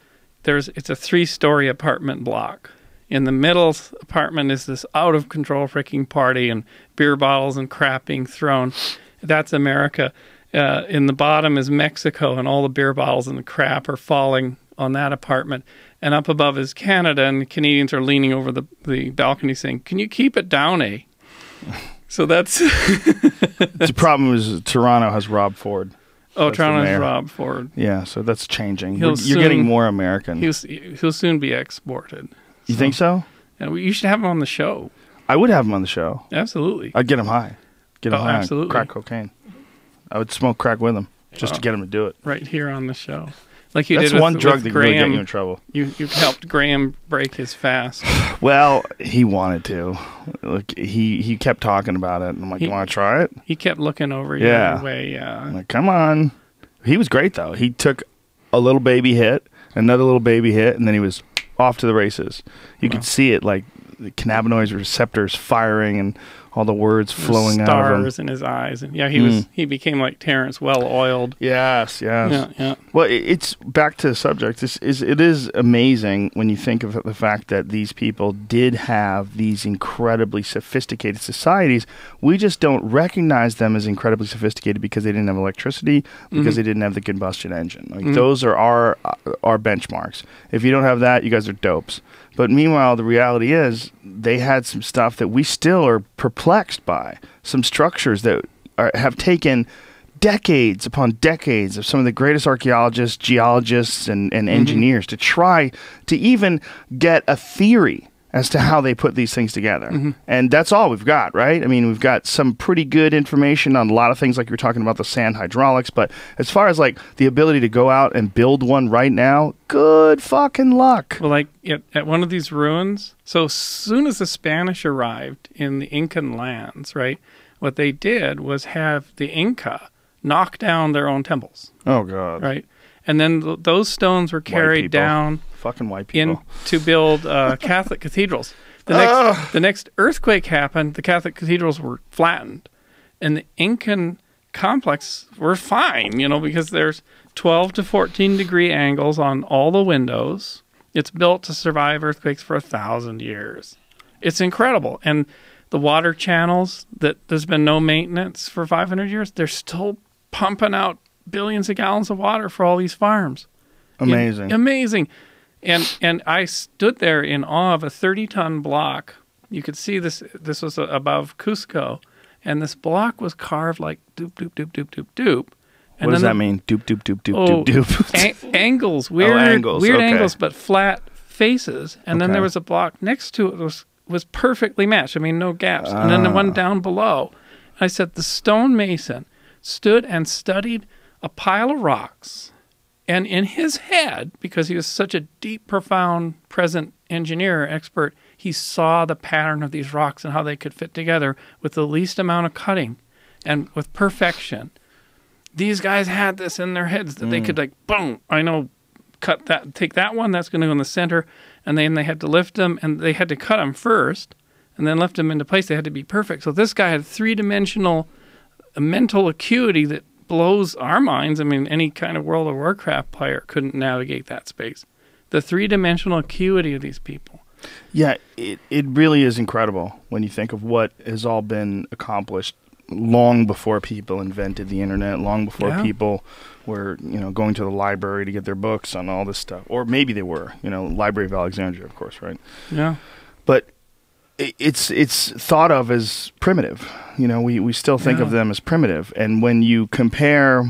it's a 3-story apartment block. In the middle apartment is this out-of-control freaking party and beer bottles and crap being thrown. That's America. In the bottom is Mexico, and all the beer bottles and the crap are falling on that apartment. And up above is Canada, and the Canadians are leaning over the balcony saying, "Can you keep it down, eh?" So that's... The problem is Toronto has Rob Ford. Oh, That's Toronto has Rob Ford. Yeah, so that's changing. You're getting more American. He'll soon be exported. You think so? And you should have him on the show. I would have him on the show. Absolutely. I'd get him high. Get him high absolutely. on crack cocaine. I would smoke crack with him just to get him to do it. Right here on the show. Like you That's did one with, drug with that Graham. can really get you in trouble. You helped Graham break his fast. Well, he wanted to. Look, he kept talking about it. And I'm like, you want to try it? He kept looking over Yeah. your way. Yeah. I'm like, come on. He was great, though. He took a little baby hit, another little baby hit, and then he was off to the races. You could see it, like the cannabinoid receptors firing and all the words flowing out of him. Stars in his eyes. And yeah, he became like Terrence, well-oiled. Yes. Yeah. Well, it's back to the subject. It is amazing when you think of the fact that these people did have these incredibly sophisticated societies. We just don't recognize them as incredibly sophisticated because they didn't have electricity, because they didn't have the combustion engine. Like those are our benchmarks. If you don't have that, you guys are dopes. But meanwhile, the reality is they had some stuff that we still are perplexed by, some structures that have taken decades upon decades of some of the greatest archaeologists, geologists, and engineers to try to even get a theory as to how they put these things together. And that's all we've got, right? I mean, we've got some pretty good information on a lot of things, like you were talking about the sand hydraulics, but as far as like the ability to go out and build one right now, good fucking luck. Well, like at one of these ruins, so as soon as the Spanish arrived in the Incan lands, right, what they did was have the Inca knock down their own temples. Oh, God. Right? And then those stones were carried down fucking white people to build Catholic cathedrals. The next earthquake happened, the Catholic cathedrals were flattened. And the Incan complex were fine, because there's 12 to 14 degree angles on all the windows. It's built to survive earthquakes for 1,000 years. It's incredible. And the water channels that there's been no maintenance for 500 years, they're still pumping out billions of gallons of water for all these farms. Amazing. Amazing. And I stood there in awe of a 30-ton block. You could see this was above Cusco, and this block was carved like doop, doop, doop, doop, doop, doop. And what does that mean? Doop, doop, doop, doop, doop, doop. Angles, weird angles, but flat faces. And then there was a block next to it that was perfectly matched. I mean, no gaps. And then the one down below. I said, the stonemason stood and studied a pile of rocks. And in his head, because he was such a deep, profound, present engineer, expert, he saw the pattern of these rocks and how they could fit together with the least amount of cutting and with perfection. These guys had this in their heads that they could, like, boom, I know, cut that, take that one, that's going to go in the center. And then they had to lift them, and they had to cut them first and then lift them into place. They had to be perfect. So this guy had three-dimensional mental acuity that blows our minds. I mean, any kind of World of Warcraft player couldn't navigate that space. The three-dimensional acuity of these people. Yeah, it really is incredible when you think of what has all been accomplished long before people invented the internet, long before people were, going to the library to get their books on all this stuff. Or maybe they were, Library of Alexandria, of course, right? Yeah. But it's thought of as primitive. We still think of them as primitive. And when you compare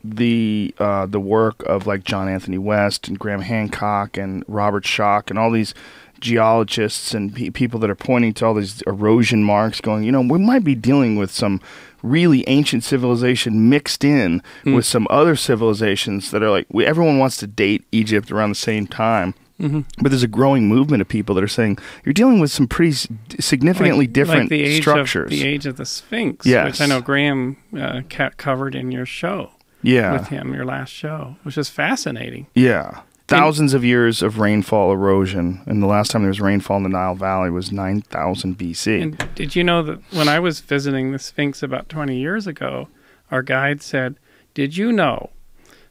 the work of like John Anthony West and Graham Hancock and Robert Schoch and all these geologists and people that are pointing to all these erosion marks going, we might be dealing with some really ancient civilization mixed in with some other civilizations that are like, everyone wants to date Egypt around the same time. But there's a growing movement of people that are saying you're dealing with some pretty significantly different structures. The age of the Sphinx, yes. which I know Graham covered in your show. Yeah. with him, your last show, which is fascinating. Yeah. Thousands of years of rainfall erosion, and the last time there was rainfall in the Nile Valley was 9,000 BC. And did you know that when I was visiting the Sphinx about 20 years ago, our guide said, did you know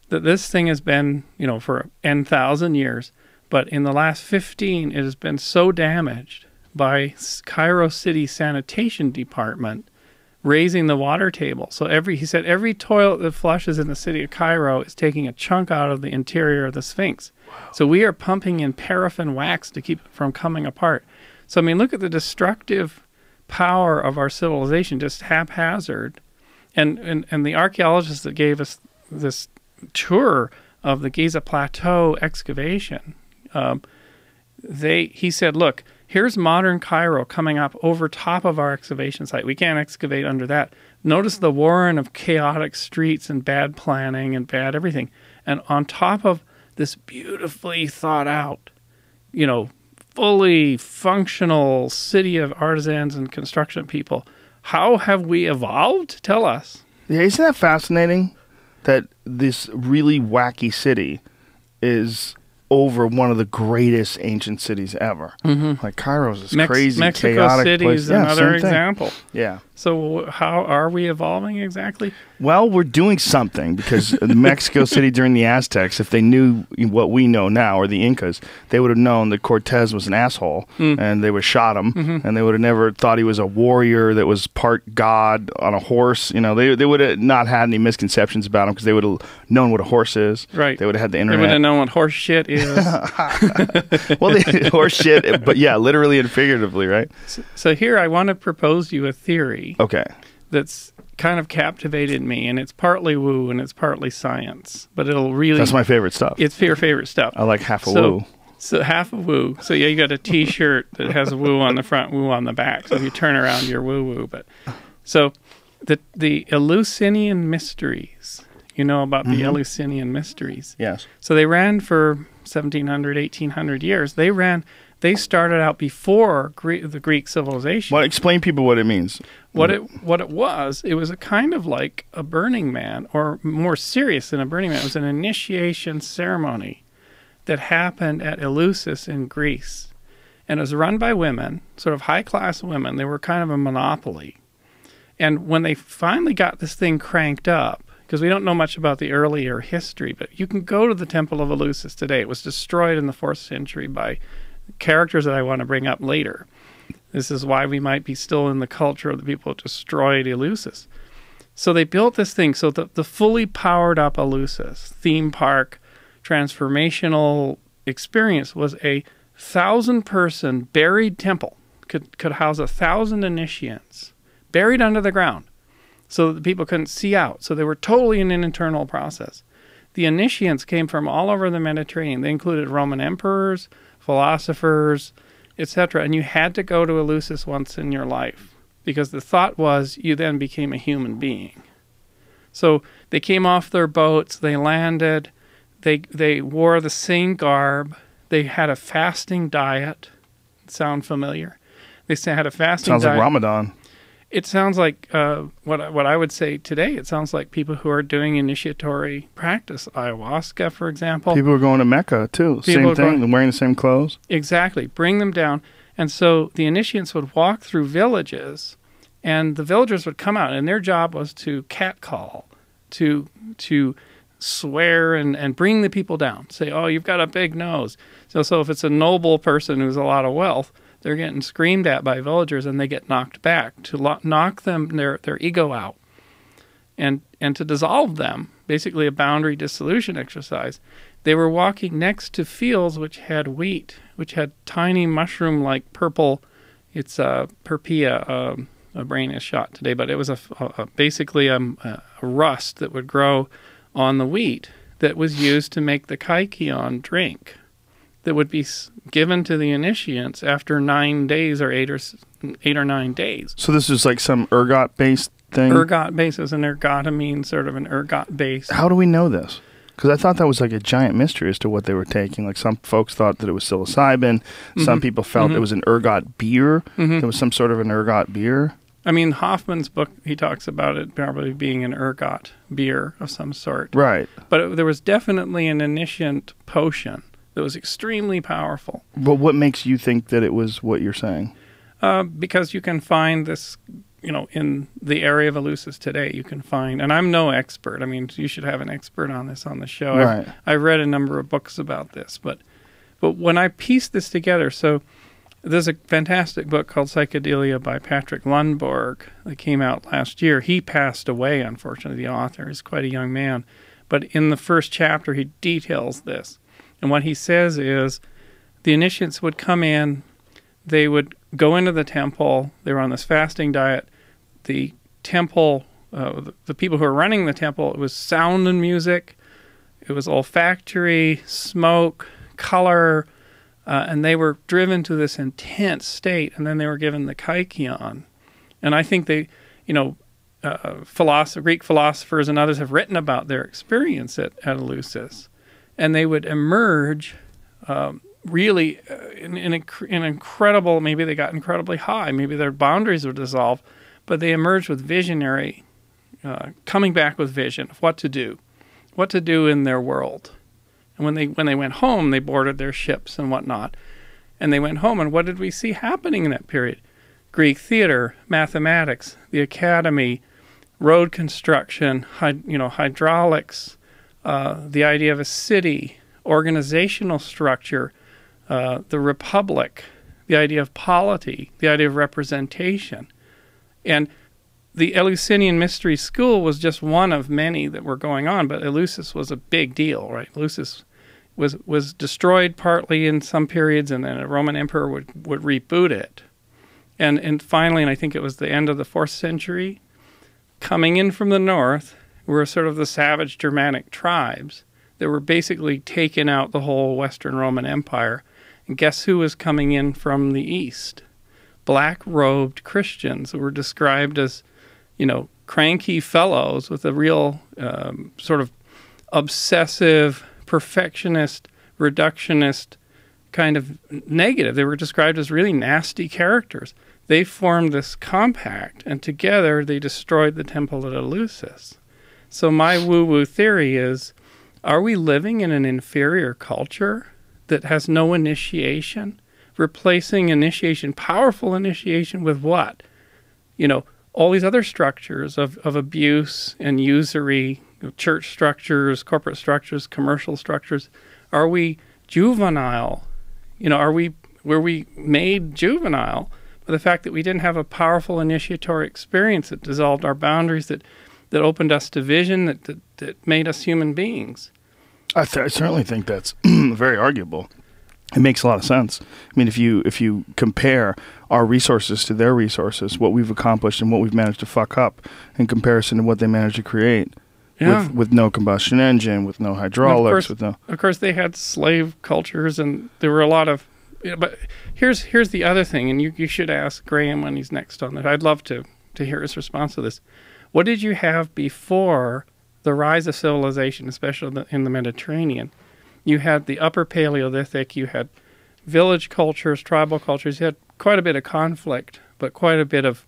that this thing has been, for N thousand years, but in the last 15, it has been so damaged by Cairo City Sanitation Department raising the water table. So he said every toilet that flushes in the city of Cairo is taking a chunk out of the interior of the Sphinx. Wow. So we are pumping in paraffin wax to keep it from coming apart. So, I mean, look at the destructive power of our civilization, just haphazard. And the archaeologists that gave us this tour of the Giza Plateau excavation, he said, look, here's modern Cairo coming up over top of our excavation site. We can't excavate under that. Notice the warren of chaotic streets and bad planning and bad everything. And on top of this beautifully thought out, fully functional city of artisans and construction people, how have we evolved? Tell us. Yeah, isn't that fascinating that this really wacky city is over one of the greatest ancient cities ever? Mm-hmm. Like Cairo's this crazy, Mexico chaotic City place. is another example. Yeah. So how are we evolving exactly? Well, we're doing something because Mexico City during the Aztecs, if they knew what we know now, or the Incas, they would have known that Cortez was an asshole, and they would have shot him, and they would have never thought he was a warrior that was part god on a horse. They would have not had any misconceptions about him because they would have known what a horse is. Right. They would have had the internet. They would have known what horse shit is. Well, horse shit, but yeah, literally and figuratively, right? So here I want to propose you a theory. Okay. That's kind of captivated me, and it's partly woo and it's partly science, but it'll really... That's my favorite stuff. It's your favorite stuff. I like half a woo. So half a woo. So yeah, you got a T-shirt that has a woo on the front, woo on the back. So if you turn around, you're woo-woo. But so the Eleusinian Mysteries, you know about the Eleusinian Mysteries? Yes. So they ran for 1,700, 1,800 years. They started out before the Greek civilization. Well, explain people what it means. What it was a kind of like a Burning Man, or more serious than a Burning Man. It was an initiation ceremony that happened at Eleusis in Greece. And it was run by women, sort of high-class women. They were kind of a monopoly. And when they finally got this thing cranked up, because we don't know much about the earlier history, but you can go to the Temple of Eleusis today. It was destroyed in the 4th century by characters that I want to bring up later. This is why we might be still in the culture of the people who destroyed Eleusis. So they built this thing, so the fully powered up Eleusis theme park transformational experience was a 1,000-person buried temple, could house 1,000 initiates buried under the ground so that the people couldn't see out. So they were totally in an internal process. The initiates came from all over the Mediterranean. They included Roman emperors, philosophers, etc. And you had to go to Eleusis once in your life because the thought was you then became a human being. So they came off their boats, they landed, they wore the same garb, they had a fasting diet. Sound familiar? They had a fasting diet. Sounds like Ramadan. It sounds like what I would say today. It sounds like people who are doing initiatory practice, ayahuasca, for example. People are going to Mecca too. Same thing, wearing the same clothes. Exactly. Bring them down. And so the initiates would walk through villages, and the villagers would come out, and their job was to catcall, to swear and bring the people down. Say, oh, you've got a big nose. So if it's a noble person who's a lot of wealth, they're getting screamed at by villagers, and they get knocked back to knock them their ego out, and to dissolve them. Basically, a boundary dissolution exercise. They were walking next to fields which had wheat, which had tiny mushroom-like purple. It's perpea. My brain is shot today, but it was basically a rust that would grow on the wheat that was used to make the kaikion drink, that would be given to the initiates after 9 days or 8 or 9 days. So this is like some ergot-based thing? Ergot base is an ergotamine, sort of an ergot base. How do we know this? Because I thought that was like a giant mystery as to what they were taking. Like some folks thought that it was psilocybin. Some people felt it was an ergot beer. There was some sort of an ergot beer. I mean, Hoffman's book, he talks about it probably being an ergot beer of some sort. Right. But there was definitely an initiant potion that was extremely powerful. But what makes you think that it was what you're saying? Because you can find this, in the area of Eleusis today, you can find, and I'm no expert. I mean, you should have an expert on this on the show. Right. I've read a number of books about this, but when I pieced this together, so there's a fantastic book called Psychedelia by Patrick Lundborg that came out last year. He passed away, unfortunately, the author. He's quite a young man. But in the first chapter, he details this. And what he says is the initiates would come in, they would go into the temple, they were on this fasting diet. The temple, the people who were running the temple, it was sound and music, it was olfactory, smoke, color, and they were driven to this intense state, and then they were given the kykeon. And I think they, Greek philosophers and others have written about their experience at Eleusis. And they would emerge really in incredible, maybe they got incredibly high, maybe their boundaries would dissolve, but they emerged with visionary, coming back with vision of what to do in their world. And when they went home, they boarded their ships and whatnot. And they went home, and what did we see happening in that period? Greek theater, mathematics, the academy, road construction, hydraulics, the idea of a city, organizational structure, the republic, the idea of polity, the idea of representation. And the Eleusinian Mystery School was just one of many that were going on, but Eleusis was a big deal, right? Eleusis was destroyed partly in some periods, and then a Roman emperor would reboot it. And finally, and I think it was the end of the 4th century, coming in from the north were sort of the savage Germanic tribes that were basically taking out the whole Western Roman Empire. And guess who was coming in from the east? Black-robed Christians who were described as, cranky fellows with a real sort of obsessive, perfectionist, reductionist kind of negative. They were described as really nasty characters. They formed this compact, and together they destroyed the temple at Eleusis. So my woo-woo theory is, are we living in an inferior culture that has no initiation, replacing initiation, powerful initiation, with what? All these other structures of abuse and usury, church structures, corporate structures, commercial structures. Are we juvenile? Were we made juvenile by the fact that we didn't have a powerful initiatory experience that dissolved our boundaries, that opened us to vision, that made us human beings? I certainly think that's very arguable. It makes a lot of sense. I mean, if you compare our resources to their resources, what we've accomplished and what we've managed to fuck up in comparison to what they managed to create, with no combustion engine, with no hydraulics, Of course, they had slave cultures, and there were a lot of. But here's the other thing, and you should ask Graham when he's next on that. I'd love to hear his response to this. What did you have before the rise of civilization, especially in the Mediterranean? You had the Upper Paleolithic, you had village cultures, tribal cultures, you had quite a bit of conflict, but quite a bit of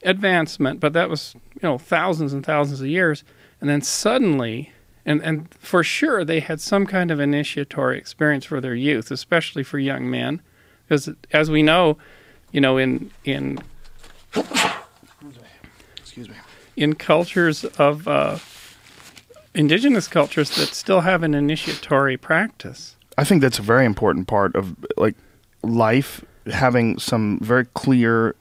advancement, but that was, thousands and thousands of years. And then suddenly, and for sure, they had some kind of initiatory experience for their youth, especially for young men, because as we know, in excuse me, in cultures of indigenous cultures that still have an initiatory practice. I think that's a very important part of life, having some very clear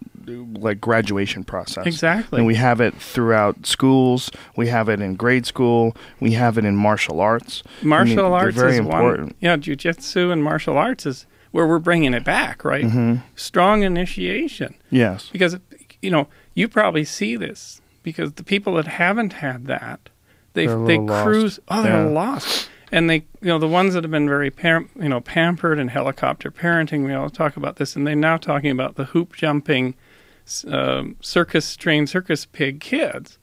graduation process. Exactly. And we have it throughout schools, we have it in grade school, we have it in martial arts. Martial arts very is important. one. Yeah, jiu-jitsu and martial arts is where we're bringing it back, right? Mm-hmm. Strong initiation. Yes. Because, you probably see this, because the people that haven't had that, they cruise. Lost. They're lost. And they, the ones that have been very, pampered and helicopter parenting, we all talk about this, and they're now talking about the hoop jumping, trained circus pig kids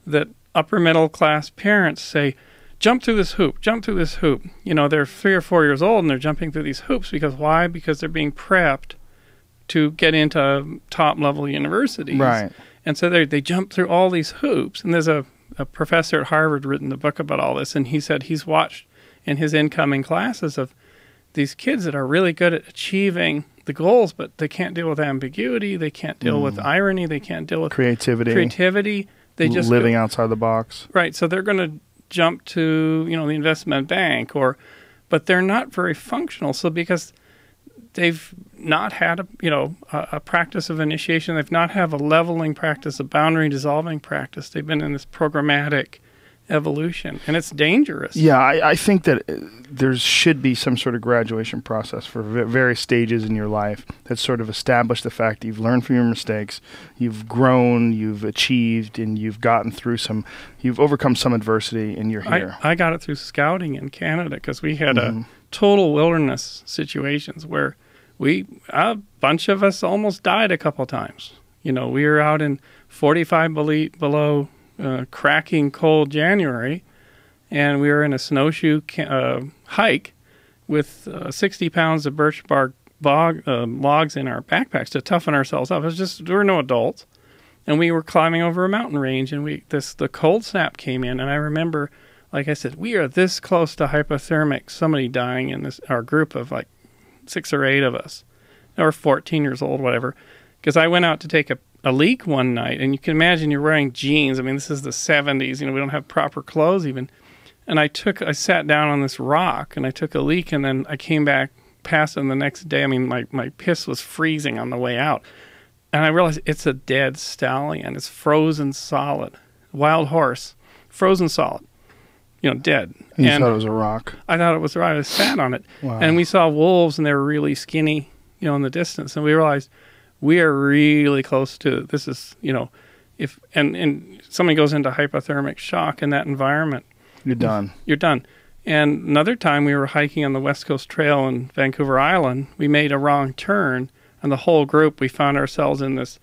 that upper middle class parents say, jump through this hoop, jump through this hoop. They're 3 or 4 years old and they're jumping through these hoops because why? Because they're being prepped to get into top level universities. Right. And so they jump through all these hoops. And there's a professor at Harvard written a book about all this, and he said he's watched in his incoming classes of these kids that are really good at achieving the goals, but they can't deal with ambiguity, they can't deal with irony, they can't deal with creativity. They just living outside the box. Right. So they're going to jump to, the investment bank, but they're not very functional. So because they've not had a practice of initiation, they've not have a leveling practice, a boundary dissolving practice. They've been in this programmatic evolution, and it's dangerous. Yeah, I think that there should be some sort of graduation process for various stages in your life that sort of establish the fact that you've learned from your mistakes, you've grown, you've achieved, and you've overcome some adversity, and you're here. I got it through scouting in Canada because we had a total wilderness situations where a bunch of us almost died a couple times. We were out in 45 below cracking cold January, and we were in a snowshoe hike with 60 pounds of birch bark logs in our backpacks to toughen ourselves up. We were no adults, and we were climbing over a mountain range, and the cold snap came in, and I remember, like I said, we are this close to hypothermic, somebody dying in our group of like 6 or 8 of us, or 14 years old, whatever, because I went out to take a leak one night, and you can imagine you're wearing jeans. I mean, this is the 70s. We don't have proper clothes even. And I sat down on this rock, and I took a leak, and then I came back past it the next day. I mean, my piss was freezing on the way out. And I realized it's a dead stallion. It's frozen solid. Wild horse, frozen solid, dead. And you thought it was a rock? I thought it was a rock. I sat on it. Wow. And we saw wolves, and they were really skinny, in the distance. And we realized we are really close to this. Is if somebody goes into hypothermic shock in that environment, you're done. You're done. And another time we were hiking on the West Coast Trail in Vancouver Island. We made a wrong turn, and the whole group, we found ourselves in this,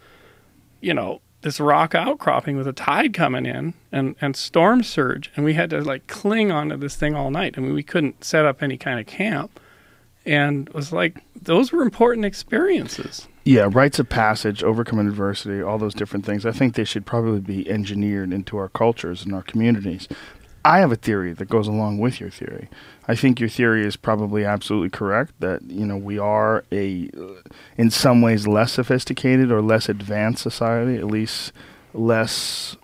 this rock outcropping with a tide coming in and storm surge, and we had to cling onto this thing all night. I mean, we couldn't set up any kind of camp, and it was those were important experiences. Yeah, rites of passage, overcoming adversity, all those different things. I think they should probably be engineered into our cultures and our communities. I have a theory that goes along with your theory. I think your theory is probably absolutely correct, that we are in some ways less sophisticated or less advanced society, at least less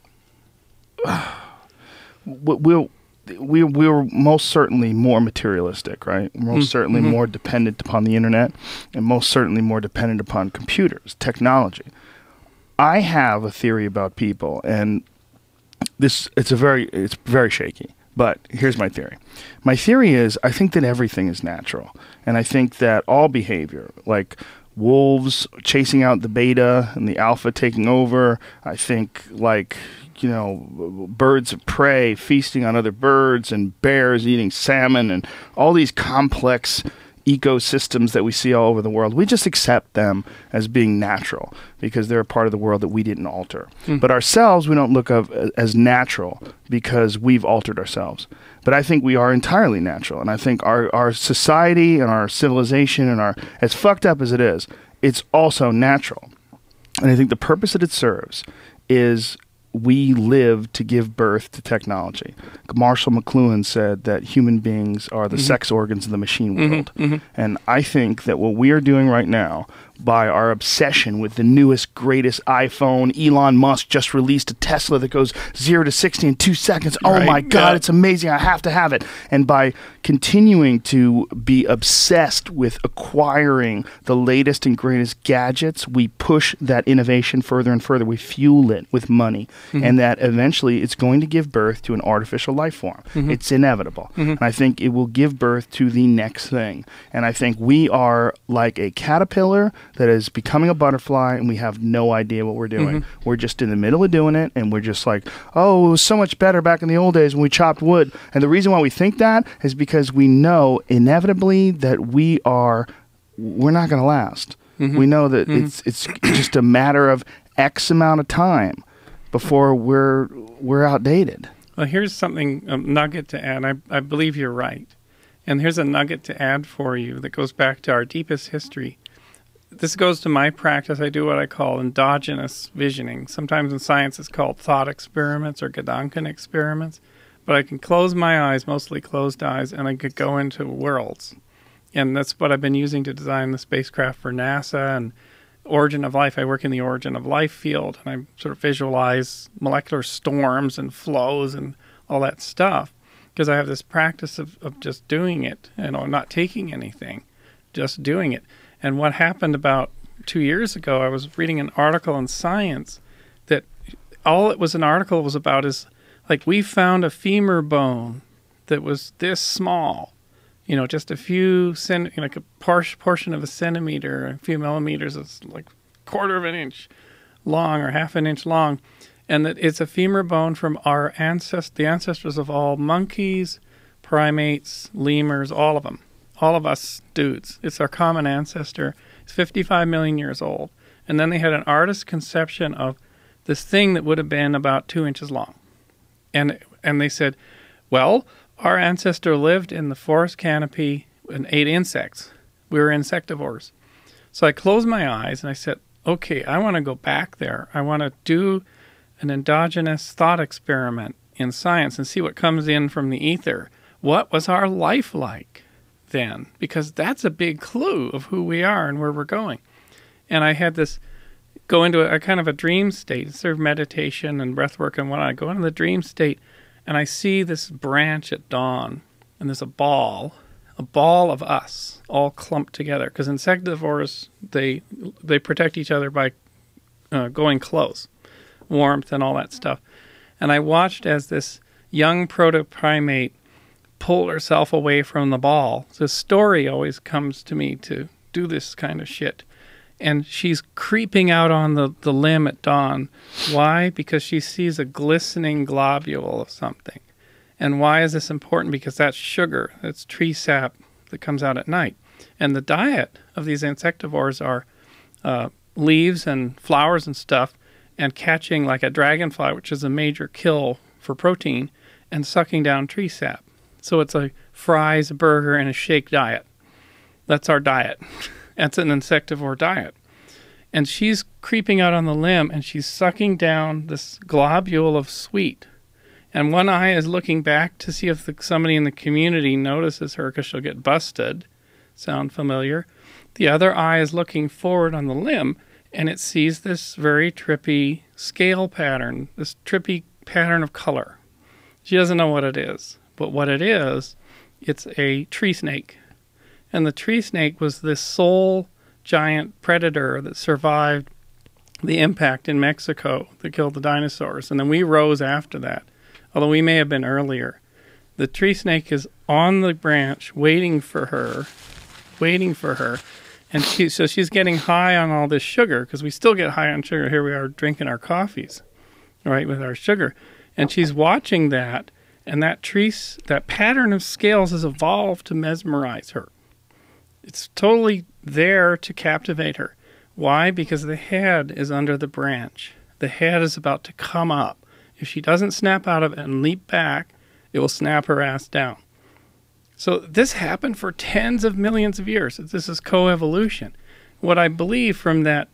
we're most certainly more materialistic, right? Most certainly more dependent upon the internet, and most certainly more dependent upon computers, technology. I have a theory about people, and it's very shaky, but here's my theory. My theory is, I think that everything is natural, and I think that all behavior, like wolves chasing out the beta and the alpha taking over, I think birds of prey feasting on other birds, and bears eating salmon, and all these complex ecosystems that we see all over the world, we just accept them as being natural because they're a part of the world that we didn't alter. But ourselves, we don't look up as natural because we've altered ourselves. But I think we are entirely natural, and I think our society and our civilization and as fucked up as it is, it's also natural. And I think the purpose that it serves is we live to give birth to technology. Marshall McLuhan said that human beings are the sex organs of the machine world. And I think that what we are doing right now, by our obsession with the newest, greatest iPhone, Elon Musk just released a Tesla that goes 0 to 60 in 2 seconds. Oh my God, it's amazing. I have to have it. And by continuing to be obsessed with acquiring the latest and greatest gadgets, we push that innovation further and further. We fuel it with money. And that eventually it's going to give birth to an artificial life form. It's inevitable. And I think it will give birth to the next thing. And I think we are like a caterpillar that is becoming a butterfly, and we have no idea what we're doing. We're just in the middle of doing it, and we're just like, oh, it was so much better back in the old days when we chopped wood. And the reason why we think that is because we know inevitably that we're not going to last. We know that it's just a matter of X amount of time before we're outdated. Well, here's something, a nugget to add. I believe you're right. And here's a nugget to add for you that goes back to our deepest history. this goes to my practice. I do what I call endogenous visioning. Sometimes in science it's called thought experiments or Gedanken experiments. But I can close my eyes, mostly closed eyes, and I could go into worlds. And that's what I've been using to design the spacecraft for NASA and origin of life. I work in the origin of life field, and I sort of visualize molecular storms and flows and all that stuff because I have this practice of just doing it, not taking anything, just doing it. And what happened about 2 years ago, I was reading an article in Science that all it was an article was about is, like, we found a femur bone that was this small, just a few, like a portion of a centimeter, a few millimeters, it's like a quarter of an inch long or half an inch long. And that it's a femur bone from our the ancestors of all monkeys, primates, lemurs, all of them, all of us dudes. It's our common ancestor. It's 55 million years old. And then they had an artist's conception of this thing that would have been about 2 inches long. And they said, well, our ancestor lived in the forest canopy and ate insects. We were insectivores. So I closed my eyes and I said, okay, I want to go back there. I want to do an endogenous thought experiment in science and see what comes in from the ether. What was our life like then? Because that's a big clue of who we are and where we're going. And I had this go into a kind of a dream state, sort of meditation and breath work and whatnot. I go into the dream state and I see this branch at dawn, and there's a ball of us all clumped together. Because insectivores, they protect each other by going close, warmth and all that stuff. And I watched as this young protoprimate pulled herself away from the ball. This story always comes to me to do this kind of shit. And she's creeping out on the limb at dawn. Why? Because she sees a glistening globule of something. And why is this important? Because that's sugar. That's tree sap that comes out at night. And the diet of these insectivores are leaves and flowers and stuff, and catching like a dragonfly, which is a major kill for protein, and sucking down tree sap. So it's a fries, a burger, and a shake diet. That's our diet. That's an insectivore diet. And she's creeping out on the limb, and she's sucking down this globule of sweet. And one eye is looking back to see if somebody in the community notices her, because she'll get busted. Sound familiar? The other eye is looking forward on the limb, and it sees this very trippy scale pattern, this trippy pattern of color. She doesn't know what it is. But what it is, it's a tree snake. And the tree snake was this sole giant predator that survived the impact in Mexico that killed the dinosaurs. And then we rose after that, although we may have been earlier. The tree snake is on the branch waiting for her. And so she's getting high on all this sugar, because we still get high on sugar. Here we are drinking our coffees, right, with our sugar. And she's watching that, and that pattern of scales has evolved to mesmerize her. It's totally there to captivate her. Why? Because the head is under the branch. The head is about to come up. If she doesn't snap out of it and leap back, it will snap her ass down. So this happened for tens of millions of years. This is coevolution. What I believe from that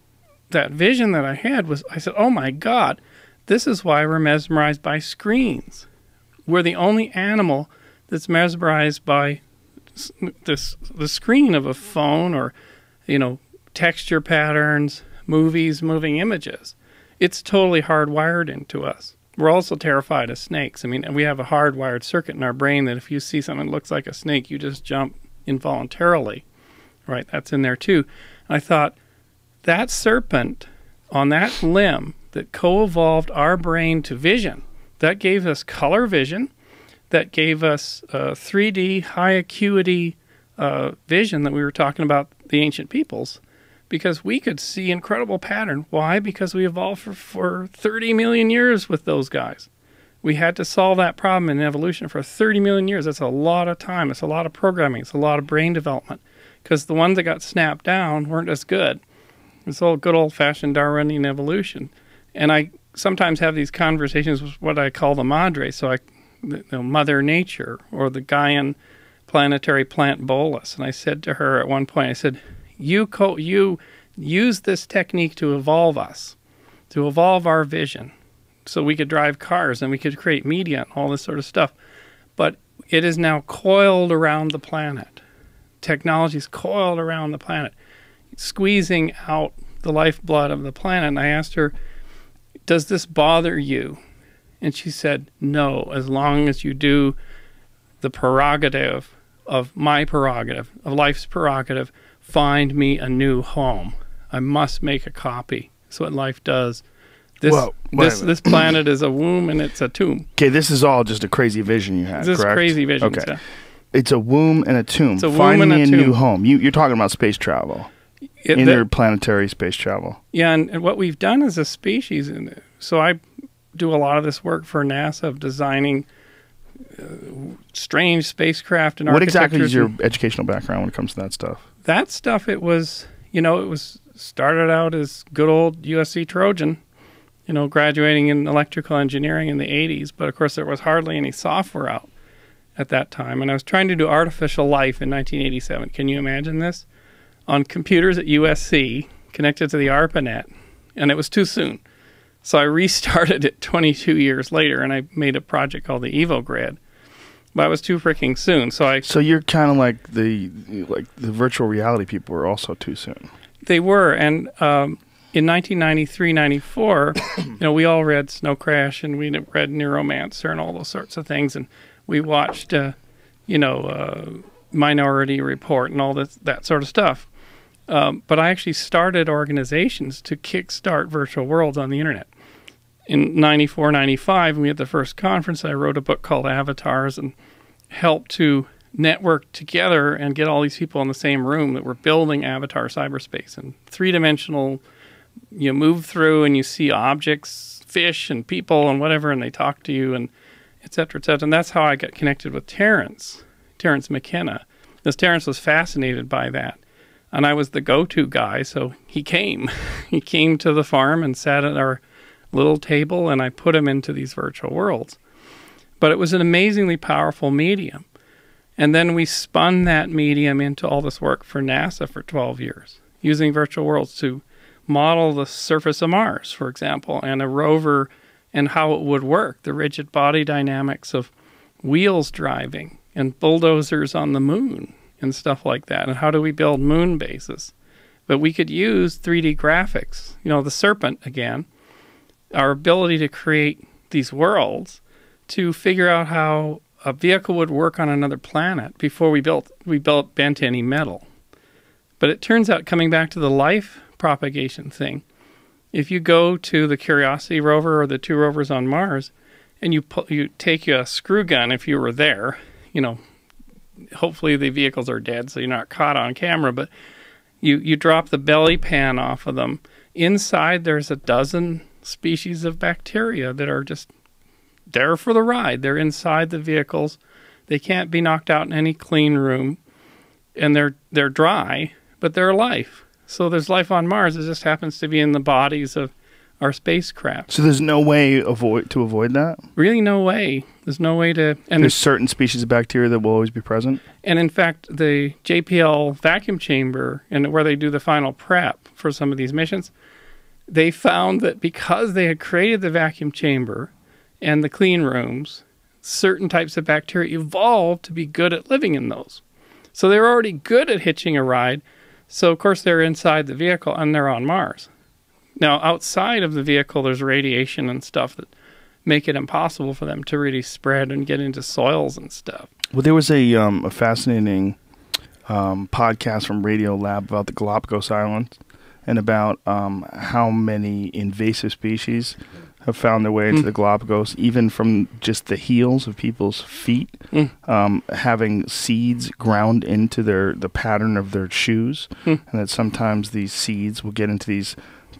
vision that I had was, I said, oh my God, this is why we're mesmerized by screens. We're the only animal that's mesmerized by the screen of a phone, or texture patterns, movies, moving images. It's totally hardwired into us. We're also terrified of snakes. I mean, we have a hardwired circuit in our brain that if you see something that looks like a snake, you just jump involuntarily, right? That's in there too. And I thought, that serpent on that limb that co-evolved our brain to vision, that gave us color vision, that gave us 3D high acuity vision that we were talking about the ancient peoples, because we could see incredible pattern. Why? Because we evolved for 30 million years with those guys. We had to solve that problem in evolution for 30 million years. That's a lot of time. It's a lot of programming. It's a lot of brain development, because the ones that got snapped down weren't as good. It's all good old-fashioned Darwinian evolution. And I sometimes have these conversations with what I call the madre, so Mother Nature, or the Gaian planetary plant bolus. And I said to her at one point, I said, you use this technique to evolve us, to evolve our vision, so we could drive cars and we could create media and all this sort of stuff. But it is now coiled around the planet. Technology is coiled around the planet, squeezing out the lifeblood of the planet. And I asked her, does this bother you? And she said, no, as long as you do the prerogative of my prerogative, of life's prerogative, find me a new home. I must make a copy. That's what life does. This planet is a womb and it's a tomb. Okay, this is all just a crazy vision you had, This correct? crazy vision Okay. stuff. It's a womb and a tomb. It's a womb Find and me a a tomb. new home. You're talking about space travel. Interplanetary space travel. Yeah, and what we've done as a species, so I do a lot of this work for NASA of designing strange spacecraft and What exactly is architectures. your educational background when it comes to that stuff? That stuff, it was started out as good old USC Trojan, graduating in electrical engineering in the 80s. But of course, there was hardly any software out at that time. And I was trying to do artificial life in 1987. Can you imagine this? On computers at USC, connected to the ARPANET, and it was too soon. So I restarted it 22 years later, and I made a project called the EvoGrid. But it was too freaking soon. So you're kind of like the virtual reality people were also too soon. They were, and in 1993, 94, we all read Snow Crash, and we read Neuromancer and all those sorts of things, and we watched, Minority Report and all that sort of stuff. But I actually started organizations to kickstart virtual worlds on the internet. In 94, 95, when we had the first conference, I wrote a book called Avatars and helped to network together and get all these people in the same room that were building avatar cyberspace. And three-dimensional, you move through and you see objects, fish and people and whatever, and they talk to you and et cetera, et cetera. And that's how I got connected with Terrence McKenna, because Terrence was fascinated by that. And I was the go-to guy, so he came. He came to the farm and sat at our little table, and I put him into these virtual worlds. But it was an amazingly powerful medium. And then we spun that medium into all this work for NASA for 12 years, using virtual worlds to model the surface of Mars, for example, and a rover and how it would work, the rigid body dynamics of wheels driving and bulldozers on the moon and stuff like that, and how do we build moon bases. But we could use 3D graphics, the serpent again, our ability to create these worlds to figure out how a vehicle would work on another planet before we built bent any metal. But it turns out, coming back to the life propagation thing, if you go to the Curiosity rover or the 2 rovers on Mars, and you take a screw gun, if you were there, hopefully the vehicles are dead so you're not caught on camera, but you drop the belly pan off of them. Inside there's a dozen species of bacteria that are just there for the ride. They're inside the vehicles. They can't be knocked out in any clean room, and they're dry, but they're life. So there's life on Mars. It just happens to be in the bodies of our spacecraft. So there's no way to avoid that? Really no way. There's no way to... And there's certain species of bacteria that will always be present? And in fact, the JPL vacuum chamber, and where they do the final prep for some of these missions, they found that because they had created the vacuum chamber and the clean rooms, certain types of bacteria evolved to be good at living in those. So they were already good at hitching a ride. So, of course, they're inside the vehicle and they're on Mars. Now, outside of the vehicle, there's radiation and stuff that make it impossible for them to really spread and get into soils and stuff. Well, there was a fascinating podcast from Radio Lab about the Galapagos Islands and about how many invasive species have found their way into the Galapagos, even from just the heels of people's feet, having seeds ground into the pattern of their shoes, and that sometimes these seeds will get into these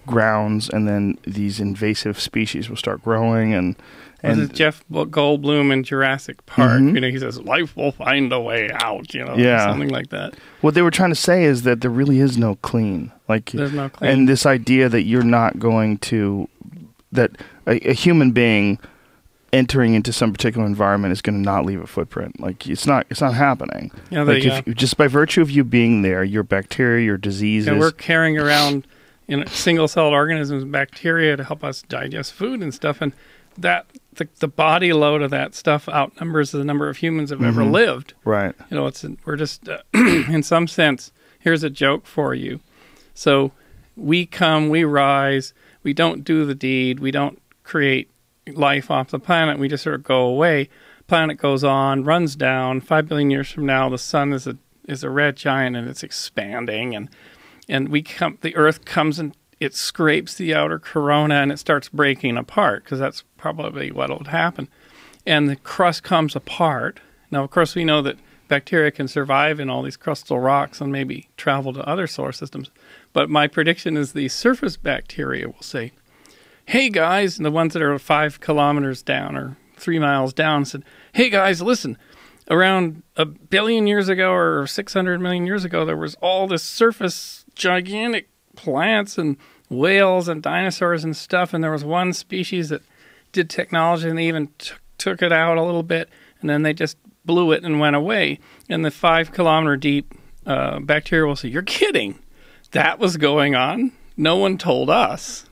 grounds, and then these invasive species will start growing. And this is Jeff Goldblum in Jurassic Park. He says, life will find a way out, something like that. What they were trying to say is that there really is no clean. There's no clean. And this idea that you're not going to... that a human being entering into some particular environment is going to not leave a footprint. Like it's not happening. Yeah, like if, just by virtue of you being there, your bacteria, your diseases. And we're carrying around single-celled organisms, bacteria to help us digest food and stuff, and that the body load of that stuff outnumbers the number of humans that have ever lived. Right. You know, we're just in some sense. Here's a joke for you. So we come, we rise, we don't do the deed, we don't create life off the planet, we just sort of go away. Planet goes on, runs down. 5 billion years from now, the sun is a red giant and it's expanding, and we come. The Earth comes and it scrapes the outer corona and it starts breaking apart, because that's probably what would happen. And the crust comes apart. Now, of course, we know that bacteria can survive in all these crustal rocks and maybe travel to other solar systems. But my prediction is the surface bacteria will say, hey guys, and the ones that are 5 kilometers down or 3 miles down said, hey guys, listen, around 1 billion years ago or 600 million years ago, there was all this surface gigantic plants and whales and dinosaurs and stuff, and there was one species that did technology, and they even took it out a little bit, and then they just blew it and went away. And the 5 kilometer deep bacteria will say, you're kidding, that was going on, no one told us.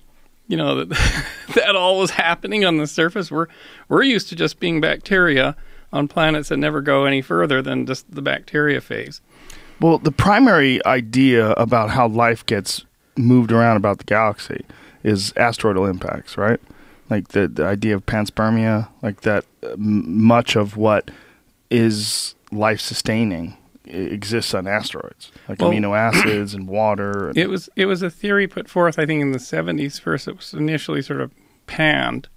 You know, that all was happening on the surface. We're used to just being bacteria on planets that never go any further than just the bacteria phase. Well, the primary idea about how life gets moved around about the galaxy is asteroidal impacts, right? Like the idea of panspermia, like that much of what is life-sustaining exists on asteroids, like amino acids and water. It was a theory put forth, I think, in the 70s. First, it was initially sort of panned,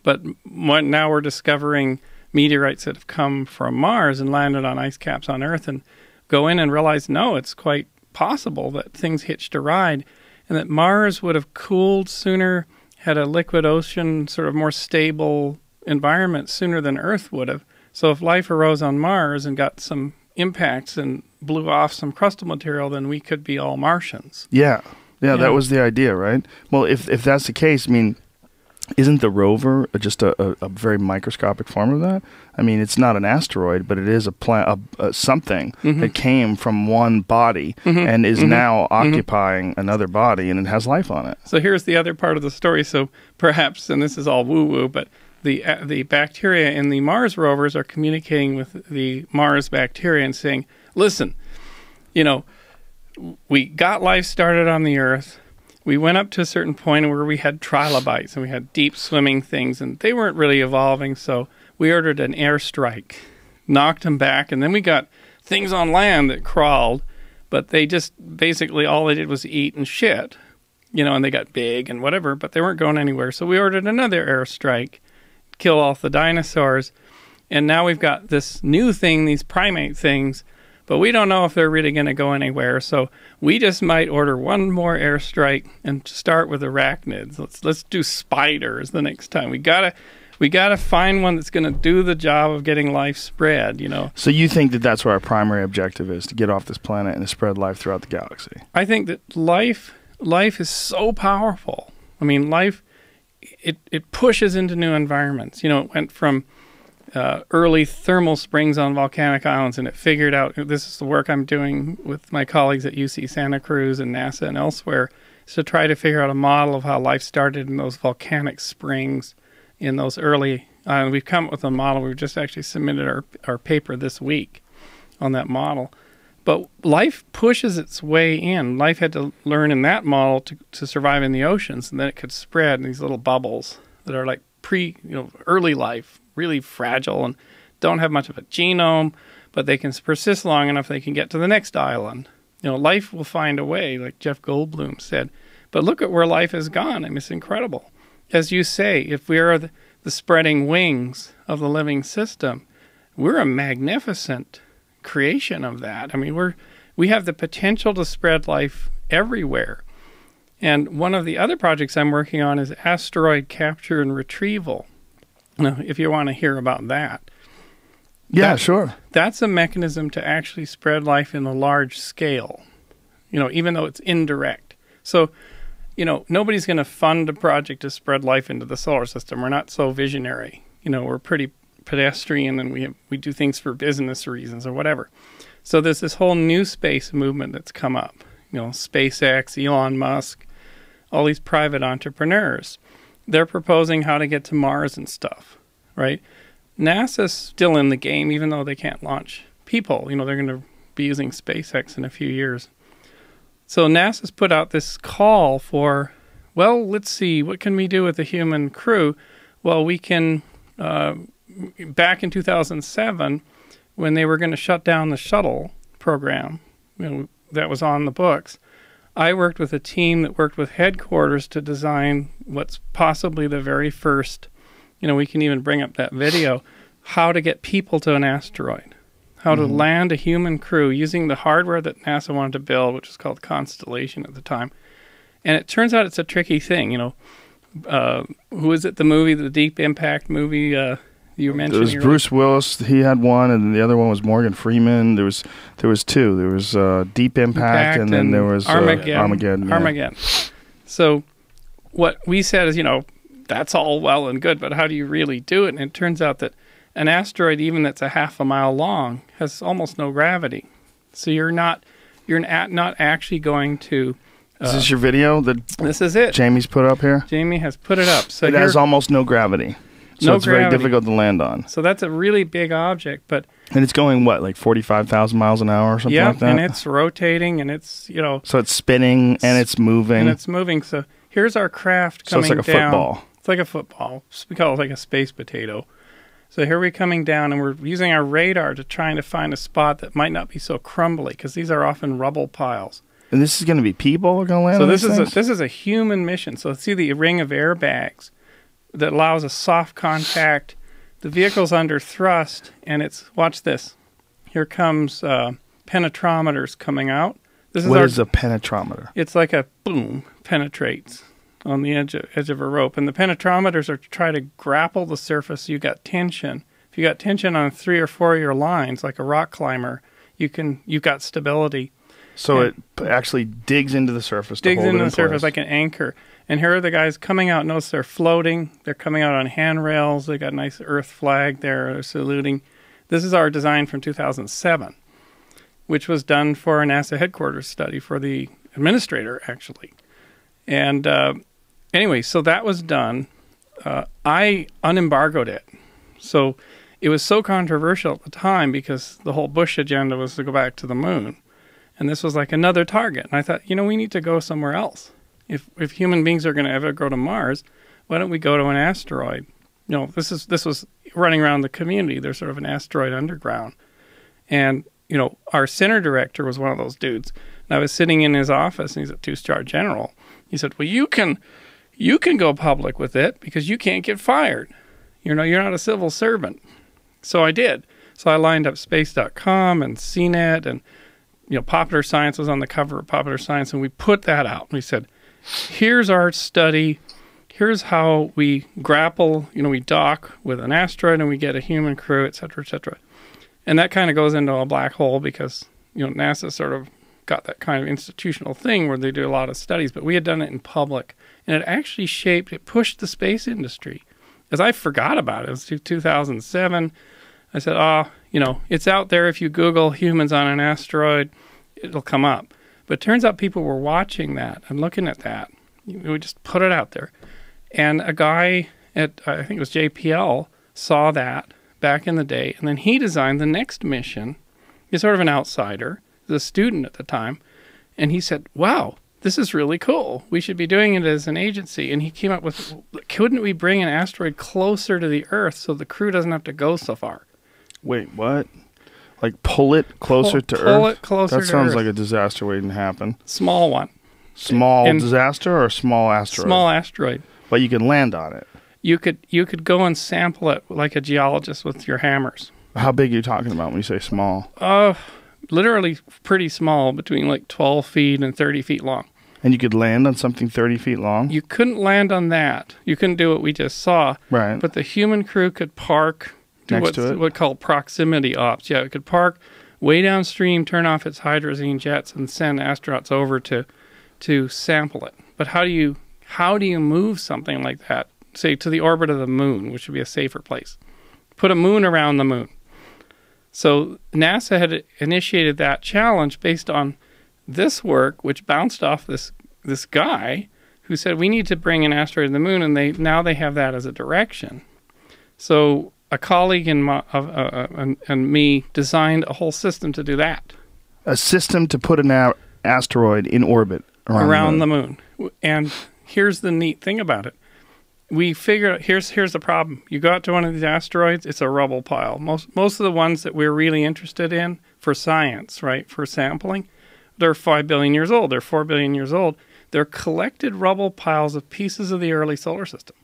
but now we're discovering meteorites that have come from Mars and landed on ice caps on Earth, and go in and realize, no, it's quite possible that things hitched a ride, and that Mars would have cooled sooner, had a liquid ocean, sort of more stable environment sooner than Earth would have. So if life arose on Mars and got some impacts and blew off some crustal material, then we could be all Martians. Yeah, that was the idea, right? Well, if that's the case, I mean, isn't the rover just a very microscopic form of that? I mean, it's not an asteroid, but it is something that came from one body and is now occupying another body, and it has life on it. So here's the other part of the story. So perhaps, and this is all woo-woo, but the bacteria in the Mars rovers are communicating with the Mars bacteria and saying, listen, you know, we got life started on the Earth. We went up to a certain point where we had trilobites and we had deep swimming things, and they weren't really evolving, so we ordered an airstrike, knocked them back, and then we got things on land that crawled, but they just basically all they did was eat and shit, you know, and they got big and whatever, but they weren't going anywhere. So we ordered another airstrike, kill off the dinosaurs, and now we've got this new thing, these primate things, but we don't know if they're really going to go anywhere. So we just might order one more airstrike and start with arachnids. Let's do spiders the next time. We gotta find one that's going to do the job of getting life spread. You know. So you think that that's what our primary objective is, to get off this planet and to spread life throughout the galaxy? I think that life is so powerful. I mean, life it pushes into new environments. You know, it went from early thermal springs on volcanic islands, and it figured out, this is the work I'm doing with my colleagues at UC Santa Cruz and NASA and elsewhere, is to try to figure out a model of how life started in those volcanic springs in those early, we've come up with a model. We've just actually submitted our paper this week on that model. But life pushes its way in. Life had to learn in that model to survive in the oceans, and then it could spread in these little bubbles that are like early life, really fragile and don't have much of a genome, but they can persist long enough they can get to the next island. You know, life will find a way, like Jeff Goldblum said. But look at where life has gone. I mean, it's incredible. As you say, if we are the spreading wings of the living system, we're a magnificent creation of that. I mean, we have the potential to spread life everywhere. And one of the other projects I'm working on is asteroid capture and retrieval. Now, if you want to hear about that. Yeah, sure. That's a mechanism to actually spread life in a large scale, you know, even though it's indirect. So, you know, nobody's going to fund a project to spread life into the solar system. We're not so visionary. we're pretty pedestrian and we do things for business reasons or whatever. So there's this whole new space movement that's come up. SpaceX, Elon Musk, all these private entrepreneurs. They're proposing how to get to Mars and stuff, right? NASA's still in the game, even though they can't launch people. They're going to be using SpaceX in a few years. So NASA's put out this call for, well, let's see, what can we do with a human crew? Well, we can, back in 2007, when they were going to shut down the shuttle program, that was on the books, I worked with a team that worked with headquarters to design what's possibly the very first, we can even bring up that video, how to get people to an asteroid, how to land a human crew using the hardware that NASA wanted to build, which was called Constellation at the time. And it turns out it's a tricky thing, who is it, the Deep Impact movie you mentioned? There was Bruce Willis, he had one, and the other one was Morgan Freeman. There was two. There was Deep Impact, and then there was Armageddon. Armageddon. So what we said is, that's all well and good, but how do you really do it? And it turns out that an asteroid, even that's a half a mile long, has almost no gravity. So you're not actually going to... is this your video that this is it. Jamie's put up here? Jamie has put it up. So it has almost no gravity. So it's very difficult to land on. So that's a really big object, but... And it's going, what, like 45,000 miles an hour or something like that? Yeah, and it's rotating, and it's, So it's spinning, and it's moving. So here's our craft coming down. So it's like a football. It's like a football. We call it like a space potato. So here we're coming down, and we're using our radar to try to find a spot that might not be so crumbly, because these are often rubble piles. And this is going to be people who are going to land on these things? This is a human mission. So see the ring of airbags that allows a soft contact. The vehicle's under thrust, and it's, watch this. Here comes penetrometers coming out. What is a penetrometer? It's like a boom, penetrates on the edge of a rope. And the penetrometers are to try to grapple the surface so you got tension. If you got tension on 3 or 4 of your lines, like a rock climber, you've got stability. So it actually digs into the surface to hold it in place. Digs into the surface like an anchor. And here are the guys coming out. Notice they're floating. They're coming out on handrails. They got a nice Earth flag there. They're saluting. This is our design from 2007, which was done for a NASA headquarters study for the administrator, actually. And anyway, so that was done. I unembargoed it. So it was so controversial at the time because the whole Bush agenda was to go back to the moon. And this was like another target. And I thought, we need to go somewhere else. If human beings are going to ever go to Mars, why don't we go to an asteroid? This was running around the community. There's sort of an asteroid underground. And, our center director was one of those dudes. And I was sitting in his office, and he's a 2-star general. He said, well, you can go public with it because you can't get fired. You're not a civil servant. So I did. So I lined up space.com and CNET, and Popular Science was on the cover of Popular Science, and we put that out. We said, here's our study. Here's how we grapple. We dock with an asteroid, and we get a human crew, et cetera, et cetera. And that kind of goes into a black hole because, NASA sort of got that kind of institutional thing where they do a lot of studies, but we had done it in public, and it actually pushed the space industry. As I forgot about it. It was 2007. I said, it's out there. If you Google humans on an asteroid, it'll come up. But it turns out people were watching that and looking at that. We just put it out there. And a guy at, I think it was JPL, saw that back in the day. And then he designed the next mission. He's sort of an outsider. He was a student at the time. And he said, wow, this is really cool. We should be doing it as an agency. And he came up with, couldn't we bring an asteroid closer to the Earth so the crew doesn't have to go so far? Wait, what? Like pull it closer to Earth? Pull it closer to Earth. That sounds like a disaster waiting to happen. Small one. Small disaster or small asteroid? Small asteroid. But you can land on it. You could go and sample it like a geologist with your hammers. How big are you talking about when you say small? Literally pretty small, between like 12 feet and 30 feet long. And you could land on something 30 feet long? You couldn't land on that. You couldn't do what we just saw. Right. But the human crew could park... Next to it? What's called proximity ops. Yeah, it could park way downstream, turn off its hydrazine jets, and send astronauts over to sample it. But how do you move something like that say, to the orbit of the moon, which would be a safer place. Put a moon around the moon. So NASA had initiated that challenge based on this work, which bounced off this guy who said, we need to bring an asteroid to the moon, and now they have that as a direction. So a colleague and me designed a whole system to do that. A system to put an asteroid in orbit around the moon. And here's the neat thing about it. We figure out, here's the problem. You go out to one of these asteroids, it's a rubble pile. Most of the ones that we're really interested in for science, right, for sampling, they're 5 billion years old. They're 4 billion years old. They're collected rubble piles of pieces of the early solar system.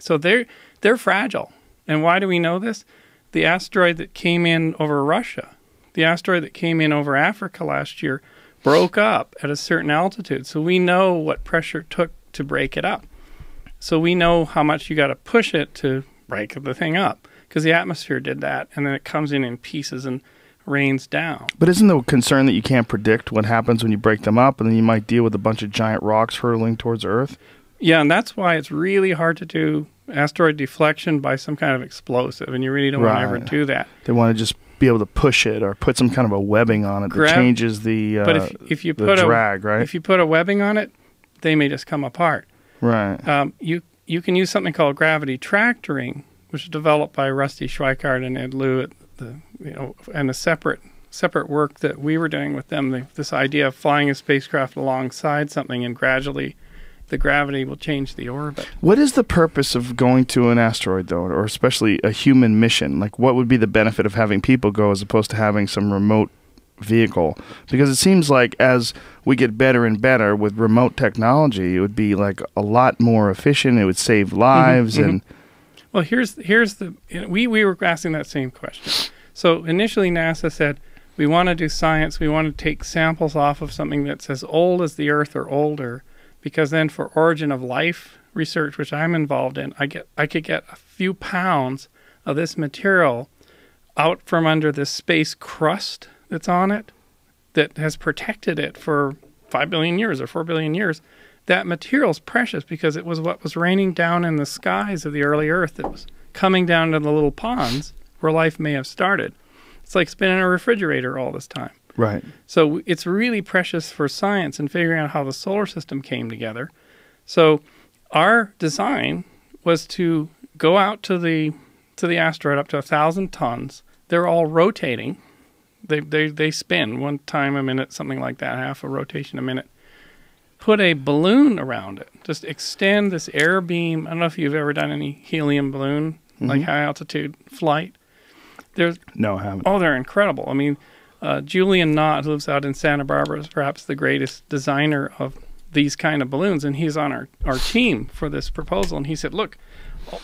So they're fragile. And why do we know this? The asteroid that came in over Russia, the asteroid that came in over Africa last year, broke up at a certain altitude. So we know what pressure it took to break it up. So we know how much you got to push it to break the thing up, because the atmosphere did that, and then it comes in pieces and rains down. But isn't the concern that you can't predict what happens when you break them up, and then you might deal with a bunch of giant rocks hurtling towards Earth? Yeah, and that's why it's really hard to do asteroid deflection by some kind of explosive, and you really don't want to ever do that. They want to just be able to push it or put some kind of a webbing on it that changes the but if you put drag, right? If you put a webbing on it, they may just come apart. Right. You can use something called gravity tractoring, which is developed by Rusty Schweikart and Ed Liu at and a separate work that we were doing with them. This idea of flying a spacecraft alongside something, and gradually the gravity will change the orbit. What is the purpose of going to an asteroid, though, or especially a human mission? Like, what would be the benefit of having people go as opposed to having some remote vehicle? Because it seems like as we get better and better with remote technology, it would be like a lot more efficient. It would save lives. And well, here's the we were asking that same question. So initially NASA said, we want to do science. We want to take samples off of something that's as old as the Earth or older, because then for origin of life research, which I'm involved in, I could get a few pounds of this material out from under this space crust that's on it, that has protected it for 5 billion years or 4 billion years. That material is precious because it was what was raining down in the skies of the early Earth that was coming down to the little ponds where life may have started. It's like spinning a refrigerator all this time. right. So it's really precious for science and figuring out how the solar system came together. So our design was to go out to the asteroid up to 1,000 tons. They're all rotating. They spin one time a minute, something like that, half a rotation a minute. Put a balloon around it. Just extend this air beam. I don't know if you've ever done any helium balloon, like high altitude flight. No, I haven't. Oh, they're incredible. I mean, Julian Knott, who lives out in Santa Barbara, is perhaps the greatest designer of these kind of balloons, and he's on our team for this proposal. And he said, look,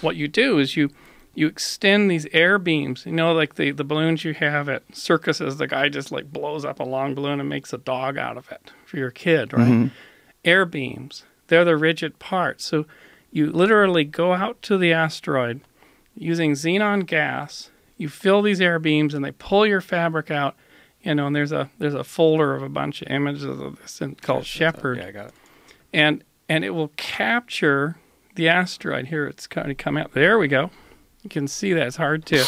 what you do is you extend these air beams, like the balloons you have at circuses. The guy just like blows up a long balloon and makes a dog out of it for your kid, right? Air beams, they're the rigid parts. So you literally go out to the asteroid using xenon gas. You fill these air beams and they pull your fabric out, and there's a folder of a bunch of images of this called Shepherd. Yeah, I got it. And it will capture the asteroid. Here it's kind of come out. There we go. You can see that. It's hard to.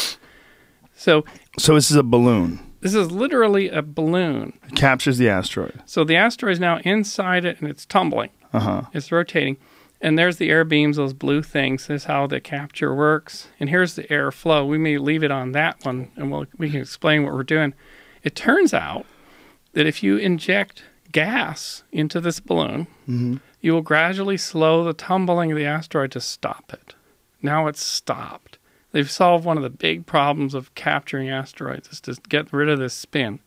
So this is a balloon. This is literally a balloon. It captures the asteroid. So the asteroid is now inside it, and it's tumbling. It's rotating. And there's the air beams, those blue things. This is how the capture works. And here's the air flow. We may leave it on that one, and we can explain what we're doing. It turns out that if you inject gas into this balloon, you will gradually slow the tumbling of the asteroid to stop it. Now it's stopped. They've solved one of the big problems of capturing asteroids, is to get rid of this spin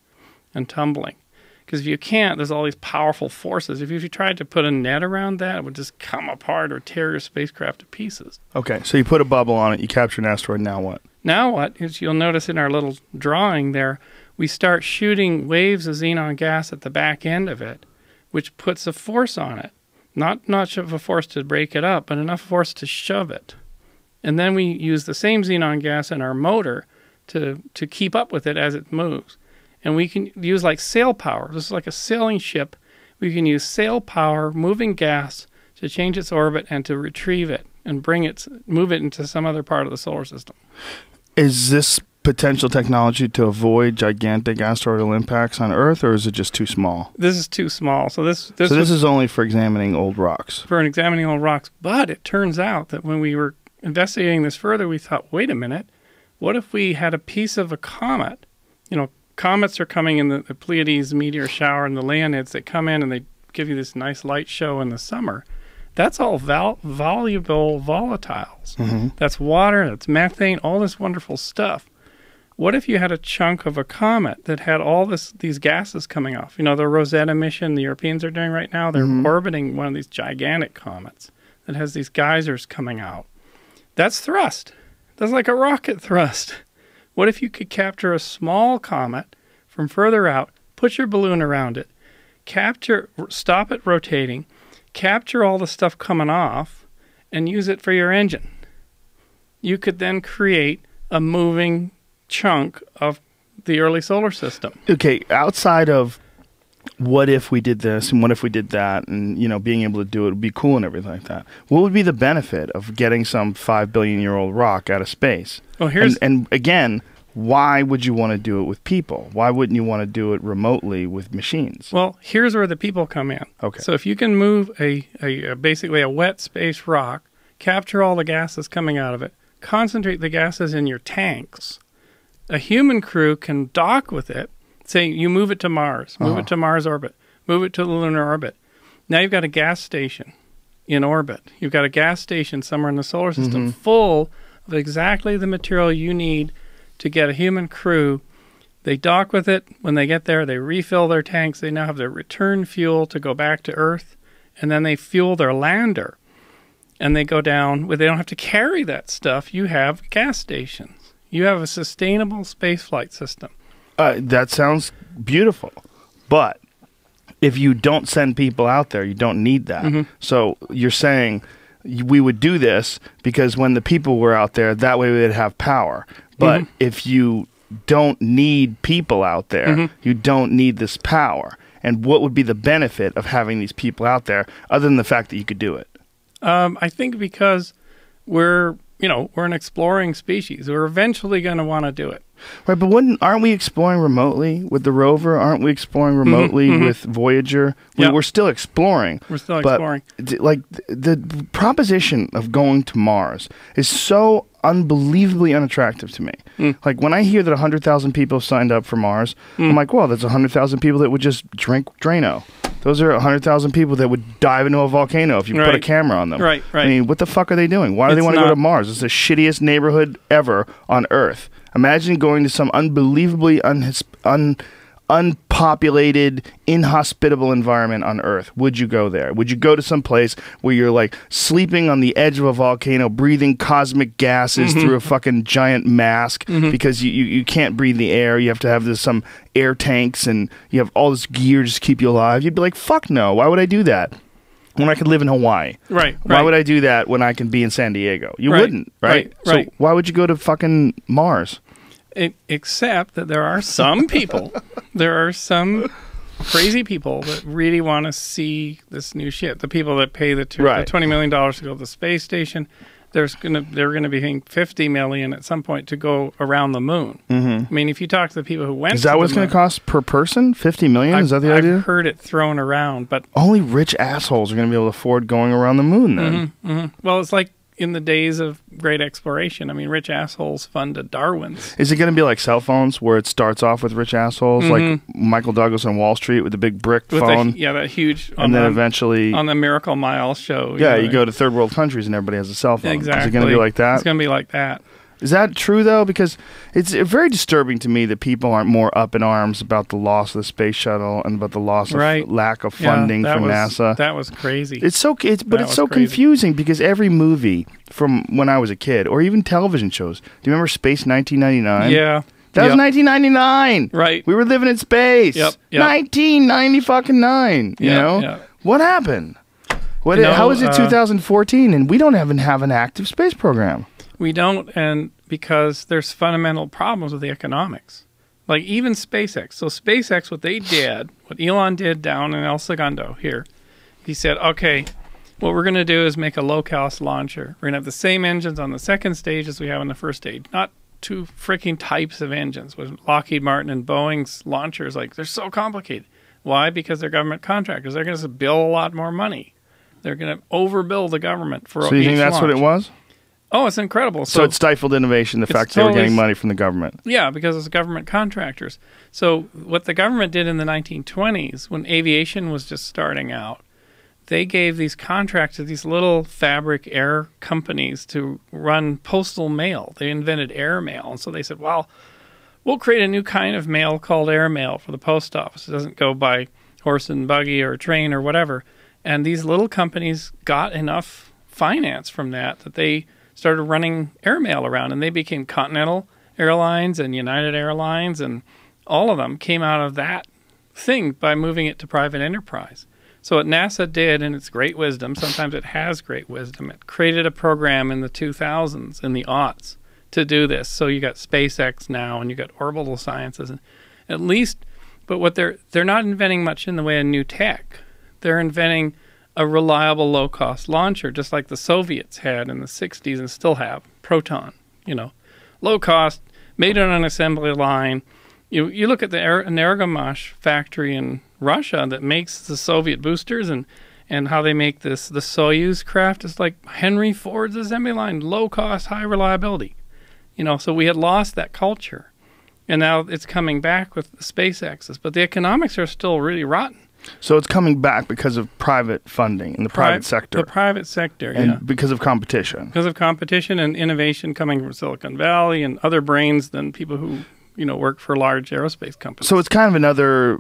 and tumbling. Because if you can't, there's all these powerful forces. If you tried to put a net around that, it would just come apart or tear your spacecraft to pieces. Okay, so you put a bubble on it, you capture an asteroid, now what? Now what is, you'll notice in our little drawing there, we start shooting waves of xenon gas at the back end of it, which puts a force on it. Not much of a force to break it up, but enough force to shove it. And then we use the same xenon gas in our motor to keep up with it as it moves. And we can use like sail power. This is like a sailing ship. We can use sail power, moving gas, to change its orbit and to retrieve it and move it into some other part of the solar system. Is this potential technology to avoid gigantic asteroidal impacts on Earth, or is it just too small? This is too small. So this is only for examining old rocks. For examining old rocks. But it turns out that when we were investigating this further, we thought, wait a minute, what if we had a piece of a comet? You know, comets are coming in the Pleiades meteor shower and the Leonids. They come in and they give you this nice light show in the summer. That's all valuable volatiles. Mm-hmm. That's water, that's methane, all this wonderful stuff. What if you had a chunk of a comet that had all these gases coming off? You know, the Rosetta mission the Europeans are doing right now, they're orbiting one of these gigantic comets that has these geysers coming out. That's thrust. That's like a rocket thrust. What if you could capture a small comet from further out, put your balloon around it, stop it rotating, capture all the stuff coming off, and use it for your engine? You could then create a moving chunk of the early solar system. Okay, outside of what if we did this and what if we did that, and you know, being able to do it would be cool and everything like that, what would be the benefit of getting some 5 billion year old rock out of space? Well, and again, why would you want to do it with people? Why wouldn't you want to do it remotely with machines? Well, here's where the people come in. Okay. So if you can move basically a wet space rock, capture all the gases coming out of it, concentrate the gases in your tanks, a human crew can dock with it. Say you move it to Mars, move it to Mars orbit, move it to the lunar orbit. Now you've got a gas station in orbit. You've got a gas station somewhere in the solar system full of exactly the material you need to get a human crew. They dock with it. When they get there, they refill their tanks. They now have their return fuel to go back to Earth, and then they fuel their lander. And they go down where they don't have to carry that stuff. You have gas stations. You have a sustainable spaceflight system. That sounds beautiful, but if you don't send people out there, you don't need that. So you're saying we would do this because when the people were out there, that way we'd have power. But if you don't need people out there, you don't need this power. And what would be the benefit of having these people out there other than the fact that you could do it? I think because we're an exploring species. We're eventually going to want to do it. Right, but aren't we exploring remotely with the rover? Aren't we exploring remotely with Voyager? We're still exploring. We're still exploring. Like the proposition of going to Mars is so unbelievably unattractive to me. Like when I hear that 100,000 people have signed up for Mars, I'm like, well, that's 100,000 people that would just drink Drano. Those are 100,000 people that would dive into a volcano if you put a camera on them. Right. I mean, what the fuck are they doing? Why do they want to go to Mars? It's the shittiest neighborhood ever on Earth. Imagine going to some unbelievably unpopulated, inhospitable environment on Earth. Would you go there? Would you go to some place where you're like sleeping on the edge of a volcano, breathing cosmic gases through a fucking giant mask because you can't breathe the air? You have to have some air tanks and you have all this gear just to keep you alive. You'd be like, fuck no. Why would I do that when I could live in Hawaii? Right. Why would I do that when I can be in San Diego? You wouldn't, right? So why would you go to fucking Mars? Except that there are some people, there are some crazy people that really want to see this new shit. The people that pay the $20 million to go to the space station, they're going to be paying $50 million at some point to go around the moon. I mean, if you talk to the people who went, is that what it's going to cost per person? $50 million? Is that the idea? I've heard it thrown around, but only rich assholes are going to be able to afford going around the moon. Then, well, it's like in the days of great exploration. I mean, rich assholes funded Darwin's. Is it going to be like cell phones where it starts off with rich assholes, like Michael Douglas on Wall Street with the big brick phone? That huge. And then eventually on the Miracle Mile show. You go to third world countries and everybody has a cell phone. Exactly. Is it going to be like that? It's going to be like that. Is that true, though? Because it's very disturbing to me that people aren't more up in arms about the loss of the space shuttle and about the loss of lack of funding from NASA. That was crazy. It's so confusing because every movie from when I was a kid, or even television shows. Do you remember Space 1999? Yeah. That was 1999. Right. We were living in space. Yep. 1990 you know? Yep. What happened? How is it 2014 and we don't even have an active space program? We don't, and because there's fundamental problems with the economics. Like even SpaceX. So SpaceX, what Elon did down in El Segundo here, he said, okay, what we're going to do is make a low-cost launcher. We're going to have the same engines on the second stage as we have on the first stage. Not two freaking types of engines. With Lockheed Martin and Boeing's launchers, like, they're so complicated. Why? Because they're government contractors. They're going to bill a lot more money. They're going to overbill the government for So you think that's launch. what it was? Oh, it's incredible. So it stifled innovation, the fact they were getting money from the government. Yeah, because it's government contractors. So what the government did in the 1920s, when aviation was just starting out, they gave these contracts to these little fabric air companies to run postal mail. They invented air mail. And so they said, well, we'll create a new kind of mail called air mail for the post office. It doesn't go by horse and buggy or train or whatever. And these little companies got enough finance from that they started running airmail around, and they became Continental Airlines and United Airlines, and all of them came out of that thing by moving it to private enterprise. So what NASA did, in its great wisdom, sometimes it has great wisdom, it created a program in the 2000s, in the aughts, to do this. So you got SpaceX now, and you got orbital sciences, and at least, but what they're not inventing much in the way of new tech. They're inventing a reliable low-cost launcher, just like the Soviets had in the 60s and still have, Proton, low cost, made on an assembly line. You look at the Energomash factory in Russia that makes the Soviet boosters and how they make the Soyuz craft. It's like Henry Ford's assembly line, low cost, high reliability. So we had lost that culture. And now it's coming back with the SpaceXs, but the economics are still really rotten. So it's coming back because of private funding in the private sector. The private sector, and because of competition. Because of competition and innovation coming from Silicon Valley and other brains than people who, work for large aerospace companies. So it's kind of another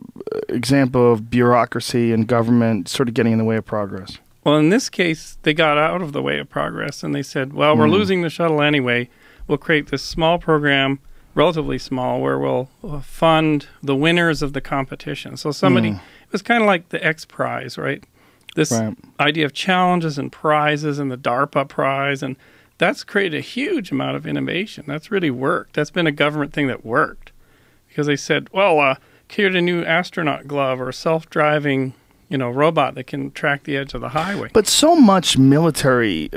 example of bureaucracy and government sort of getting in the way of progress. Well, in this case, they got out of the way of progress, and they said, well, we're losing the shuttle anyway. We'll create this small program, relatively small, where we'll fund the winners of the competition. So somebody... It was kind of like the X Prize, right? This idea of challenges and prizes and the DARPA prize, and that's created a huge amount of innovation. That's really worked. That's been a government thing that worked because they said, well, here's a new astronaut glove or self-driving, robot that can track the edge of the highway. But so much military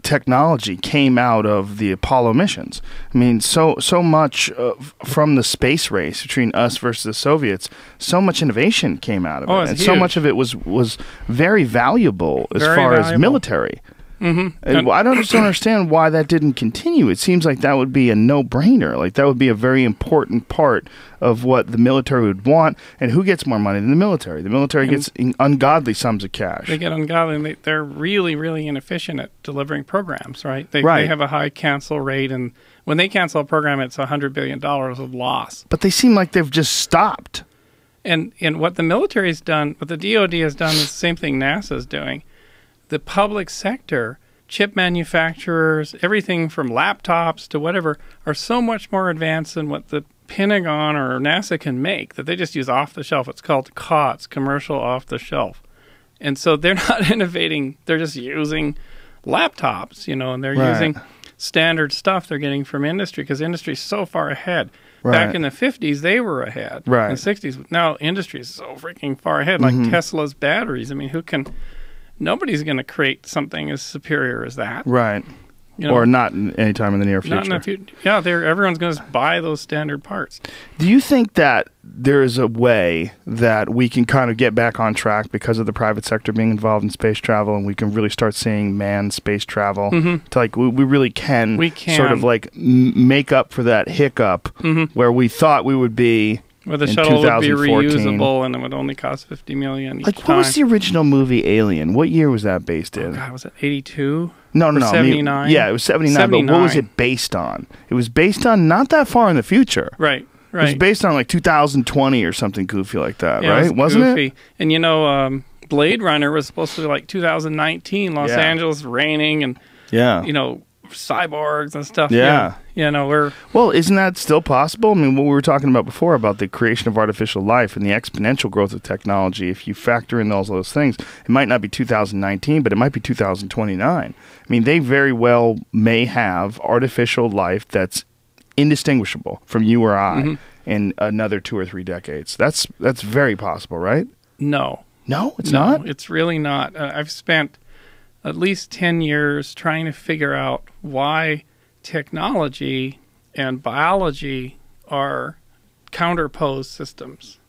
technology came out of the Apollo missions. I mean, so much from the space race between us versus the Soviets, so much innovation came out of it. And so much of it was very valuable as far as military. Mm-hmm. I don't understand why that didn't continue. It seems like that would be a no-brainer. Like that would be a very important part of what the military would want. And who gets more money than the military? The military gets ungodly sums of cash. They get ungodly, and they're really, really inefficient at delivering programs, right? They have a high cancel rate, and when they cancel a program, it's $100 billion of loss. But they seem like they've just stopped. And what the military has done, what the DoD has done, is the same thing NASA is doing. The public sector, chip manufacturers, everything from laptops to whatever, are so much more advanced than what the Pentagon or NASA can make that they just use off the shelf. It's called COTS, commercial off the shelf. And so they're not innovating. They're just using laptops, and they're using standard stuff they're getting from industry because industry is so far ahead. Back in the 50s, they were ahead. In the 60s, now industry is so freaking far ahead, like Tesla's batteries. I mean, nobody's going to create something as superior as that. Right. Or not anytime in the near future. Not in the future. Yeah, everyone's going to buy those standard parts. Do you think that there is a way that we can kind of get back on track because of the private sector being involved in space travel, and we can really start seeing manned space travel? To we really can sort of make up for that hiccup where we thought we would be. Where the shuttle would be reusable and it would only cost $50 million each time. What was the original movie Alien? What year was that based in? Oh, God, was it 82? No. 79? Yeah, it was 79, but what was it based on? It was based on not that far in the future. Right. It was based on 2020 or something goofy like that, yeah, right? Wasn't goofy. It? And Blade Runner was supposed to be 2019, Los Angeles raining and, cyborgs and stuff. Well, isn't that still possible? I mean, what we were talking about before about the creation of artificial life and the exponential growth of technology, if you factor in all those things, it might not be 2019, but it might be 2029. I mean, they very well may have artificial life that's indistinguishable from you or I in another 2 or 3 decades. That's very possible, right? No. No, it's No, not? it's really not. I've spent at least 10 years trying to figure out why technology and biology are counterposed systems,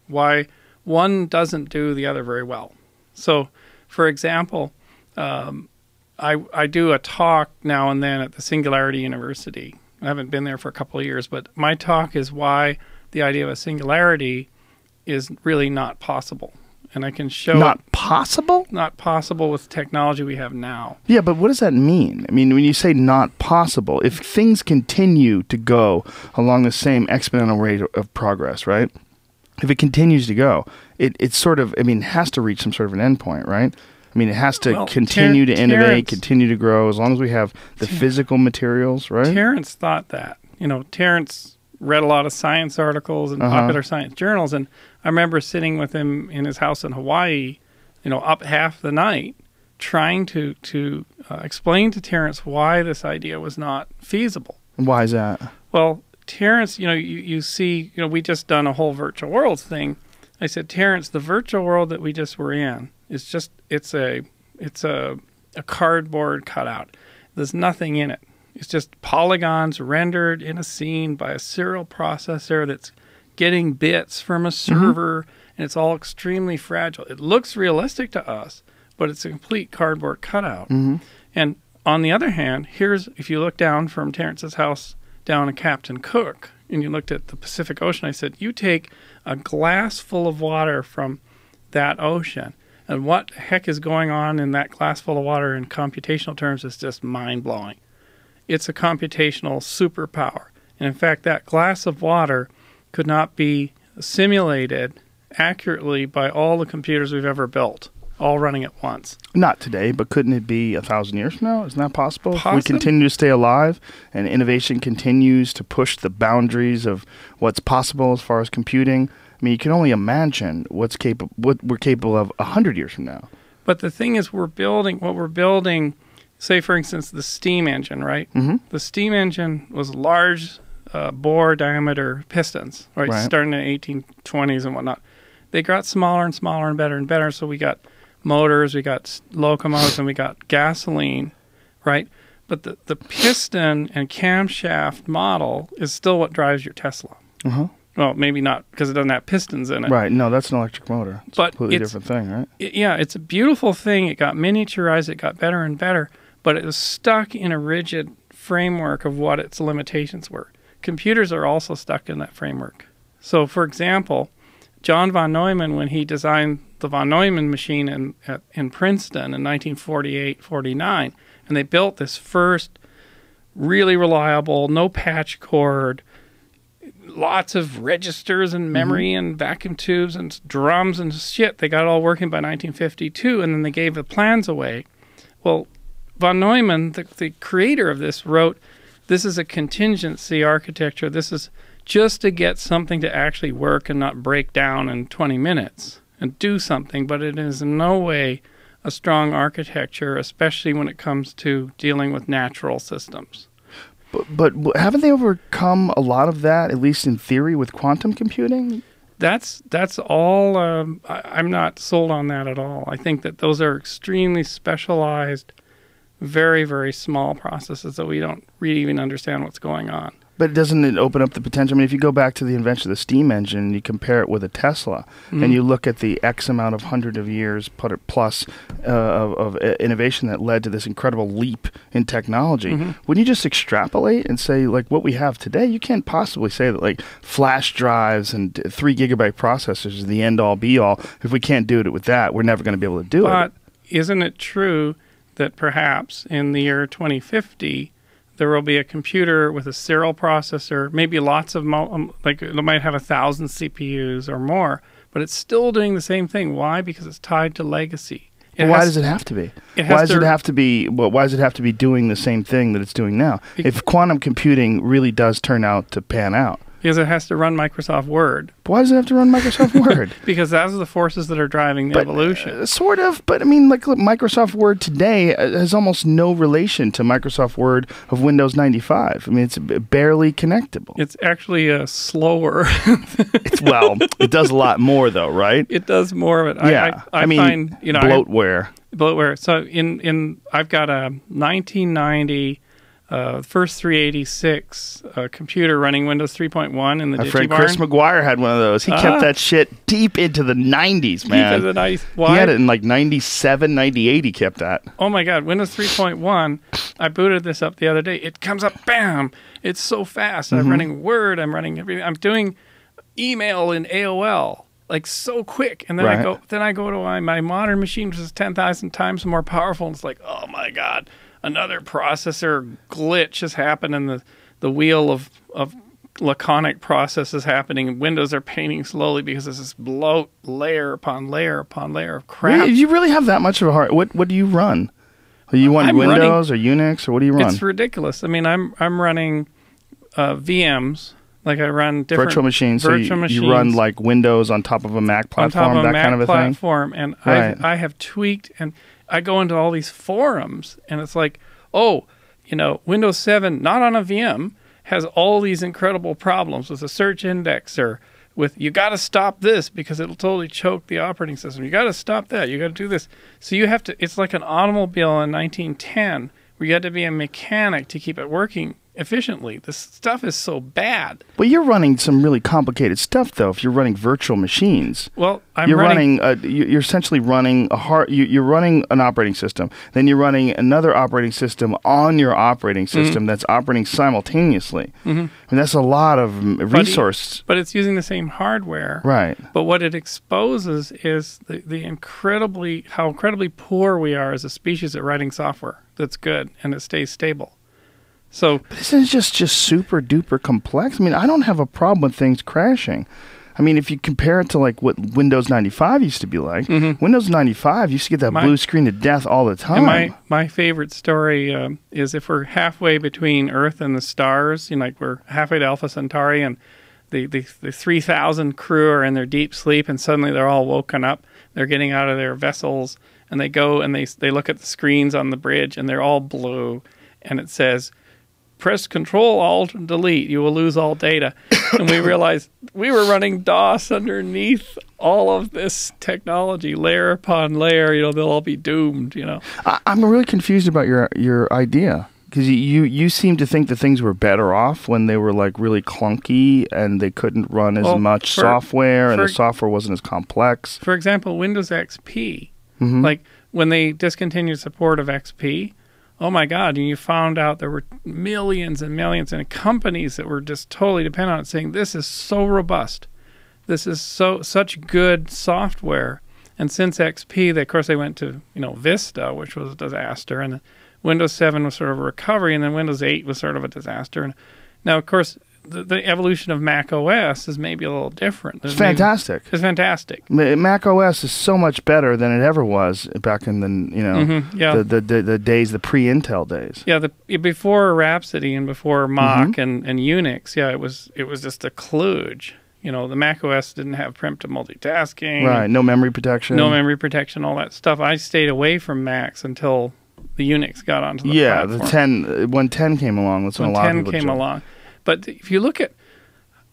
why one doesn't do the other very well. So, for example, I do a talk now and then at the Singularity University. I haven't been there for a couple of years, but my talk is why the idea of a singularity is really not possible. And I can show Not possible? not possible with the technology we have now. Yeah, but what does that mean? I mean, when you say not possible, if things continue to go along the same exponential rate of progress, right? If it continues to go, it's sort of, I mean, it has to reach some sort of an endpoint, right? I mean, it has to continue to innovate, continue to grow, as long as we have the physical materials, right? Terrence thought that. You know, Terrence read a lot of science articles and popular science journals, and I remember sitting with him in his house in Hawaii, you know, up half the night, trying to explain to Terrence why this idea was not feasible. Why is that? Well, Terrence, you know, you see, you know, we just done a whole virtual worlds thing. I said, Terrence, the virtual world that we just were in is just, it's a cardboard cutout. There's nothing in it. It's just polygons rendered in a scene by a serial processor that's getting bits from a server, and it's all extremely fragile. It looks realistic to us, but it's a complete cardboard cutout. And on the other hand, if you look down from Terrence's house down at Captain Cook, and you looked at the Pacific Ocean, I said, you take a glass full of water from that ocean, and what the heck is going on in that glass full of water in computational terms is just mind-blowing. It's a computational superpower. And in fact, that glass of water could not be simulated accurately by all the computers we've ever built, all running at once. Not today, but couldn't it be 1,000 years from now? Isn't that possible? If we Possible. continue to stay alive and innovation continues to push the boundaries of what's possible as far as computing, I mean, you can only imagine what we're capable of 100 years from now. But the thing is, what we're building, say, for instance, the steam engine, right? The steam engine was large bore diameter pistons, right? Starting in the 1820s and whatnot. They got smaller and smaller and better. So we got motors, we got locomotives, and we got gasoline, right? But the piston and camshaft model is still what drives your Tesla. Well, maybe not, because it doesn't have pistons in it. Right. No, that's an electric motor. It's But a completely it's- different thing, right? Yeah, it's a beautiful thing. It got miniaturized, it got better and better, but it was stuck in a rigid framework of what its limitations were. Computers are also stuck in that framework. So, for example, John von Neumann, when he designed the von Neumann machine in Princeton in 1948-49, and they built this first really reliable, no patch cord, lots of registers and memory and vacuum tubes and drums and shit. They got it all working by 1952, and then they gave the plans away. Well, von Neumann, the creator of this, wrote, this is a contingency architecture. This is just to get something to actually work and not break down in 20 minutes and do something, but it is in no way a strong architecture, especially when it comes to dealing with natural systems. But haven't they overcome a lot of that, at least in theory, with quantum computing? That's all. I'm not sold on that at all. I think that those are extremely specialized, very, very small processes that we don't really even understand what's going on. But doesn't it open up the potential? I mean, if you go back to the invention of the steam engine and you compare it with a Tesla, and you look at the X amount of hundred of years plus of innovation that led to this incredible leap in technology, wouldn't you just extrapolate and say, like, what we have today, you can't possibly say that, like, flash drives and 3 gigabyte processors is the end-all, be-all. If we can't do it with that, we're never going to be able to do it. But isn't it true that perhaps in the year 2050, there will be a computer with a serial processor, maybe lots of, like it might have 1,000 CPUs or more, but it's still doing the same thing. Why? Because it's tied to legacy. Why does it have to be? Why does it have to be? Well, why does it have to be doing the same thing that it's doing now? If quantum computing really does turn out to pan out, Because it has to run Microsoft Word. Why does it have to run Microsoft Word? Because those are the forces that are driving the evolution. Sort of, but I mean, like Microsoft Word today has almost no relation to Microsoft Word of Windows 95. I mean, it's barely connectable. It's actually slower. It does a lot more though, right? It does more of it. Yeah, I mean, find, bloatware. Bloatware. So I've got a 1990 first 386 computer running Windows 3.1 in the My friend DigiBarn. Chris McGuire had one of those. He kept that shit deep into the 90s, man. Deep into the 90s. He had it in like 97, 98. He kept that. Oh my God, Windows 3.1. I booted this up the other day. It comes up, bam! It's so fast. I'm running Word. I'm running everything. I'm doing email in AOL. Like so quick, and then I go to my modern machine, which is 10,000 times more powerful, and it's like, oh my God, another processor glitch has happened, and the wheel of laconic process is happening, and Windows are painting slowly because there's this bloat layer upon layer upon layer of crap. Really? You really have that much of a heart? What do you run? Are you on Windows or Unix, or what do you run? It's ridiculous. I mean, I'm running VMs. Like I run different virtual machines. Machines. You run like Windows on top of a Mac platform, on top of that Mac kind of a platform, thing. And right. I have tweaked, and I go into all these forums, and it's like, oh, Windows 7 not on a VM has all these incredible problems with the search indexer. With you got to stop this because it'll totally choke the operating system. You got to stop that. You got to do this. So you have to. It's like an automobile in 1910 where you had to be a mechanic to keep it working efficiently. This stuff is so bad. Well, you're running some really complicated stuff, though. If you're running virtual machines, well, you're essentially running you're running an operating system. Then you're running another operating system on your operating system that's operating simultaneously. I mean, that's a lot of resource. But it's using the same hardware, right? But what it exposes is the how incredibly poor we are as a species at writing software that's good and it stays stable. So, but isn't it just super duper complex? I mean, I don't have a problem with things crashing. I mean, if you compare it to like what Windows 95 used to be like, Windows 95 used to get that blue screen to death all the time. And my favorite story is if we're halfway between Earth and the stars, like we're halfway to Alpha Centauri, and the 3,000 crew are in their deep sleep, and suddenly they're all woken up. They're getting out of their vessels, and they go and they look at the screens on the bridge, and they're all blue, and it says, press Control Alt and Delete. You will lose all data. And we realized we were running DOS underneath all of this technology, layer upon layer. They'll all be doomed. I'm really confused about your idea, because you seem to think that things were better off when they were like really clunky and they couldn't run as much software, and the software wasn't as complex. For example, Windows XP, like when they discontinued support of XP. Oh my God, and you found out there were millions and millions of companies that were just totally dependent on it, saying this is so robust. This is such good software. And since XP, of course, they went to Vista, which was a disaster, and Windows 7 was sort of a recovery, and then Windows 8 was sort of a disaster. And now, of course, the evolution of Mac OS is maybe a little different. It's fantastic. It's fantastic. Mac OS is so much better than it ever was back in the days, the pre-Intel days. Yeah, before Rhapsody and before Mach and Unix, it was just a kludge. The Mac OS didn't have preemptive multitasking. Right, no memory protection. No memory protection, all that stuff. I stayed away from Macs until the Unix got onto the platform. When 10 came along, that's when a lot of people came along. But if you look at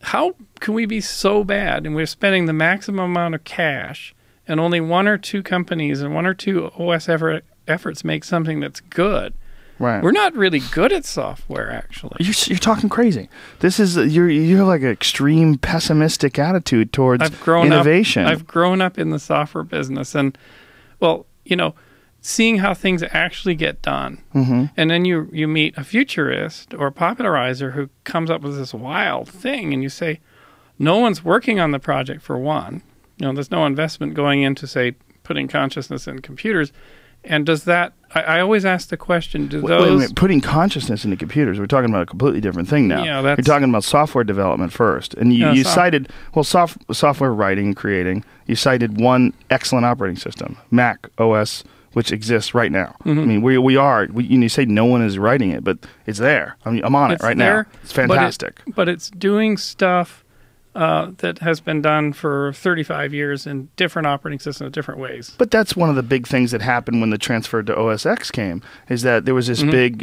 how can we be so bad, and we're spending the maximum amount of cash, and only one or two companies and one or two OS efforts make something that's good. Right. We're not really good at software, actually. You're talking crazy. This is you have like an extreme pessimistic attitude towards innovation. I've grown up in the software business, and seeing how things actually get done. And then you meet a futurist or a popularizer who comes up with this wild thing, and you say, no one's working on the project for one. There's no investment going into, say, putting consciousness in computers. And does that, I always ask the question, wait a minute, putting consciousness into computers, we're talking about a completely different thing now. Yeah, you're talking about software development first. And you cited, software writing and creating, you cited one excellent operating system, Mac OS which exists right now. I mean, you say no one is writing it, but it's there. I mean, I'm on it right now. It's fantastic. But it's doing stuff that has been done for 35 years in different operating systems, different ways. But that's one of the big things that happened when the transfer to OS X came, is that there was this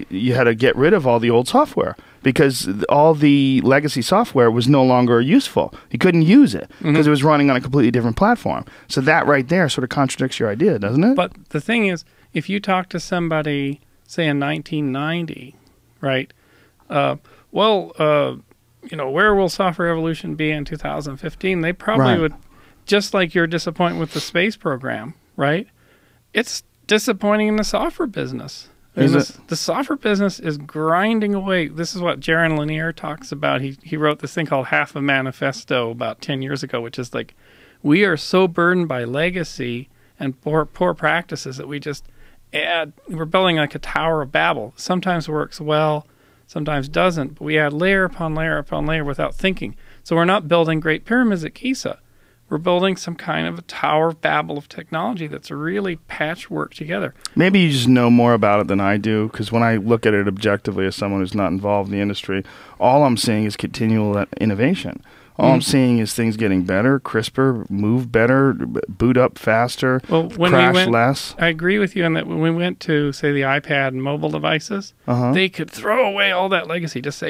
you had to get rid of all the old software because all the legacy software was no longer useful. You couldn't use it because it was running on a completely different platform. So that right there sort of contradicts your idea, doesn't it? But the thing is, if you talk to somebody, say in 1990, right, where will software evolution be in 2015? They probably would, just like your disappointment with the space program, right? It's disappointing in the software business. The software business is grinding away. This is what Jaron Lanier talks about. He wrote this thing called Half a Manifesto about 10 years ago, which is like, we are so burdened by legacy and poor practices that we just we're building like a Tower of Babel. Sometimes works well, sometimes doesn't, but we add layer upon layer upon layer without thinking. So we're not building great pyramids at Giza. We're building some kind of a Tower of Babel of technology that's really patchwork together. Maybe you just know more about it than I do, because when I look at it objectively as someone who's not involved in the industry, all I'm seeing is continual innovation. All I'm seeing is things getting better, crisper, move better, boot up faster, crash less. I agree with you in that when we went to, say, the iPad and mobile devices, they could throw away all that legacy. Just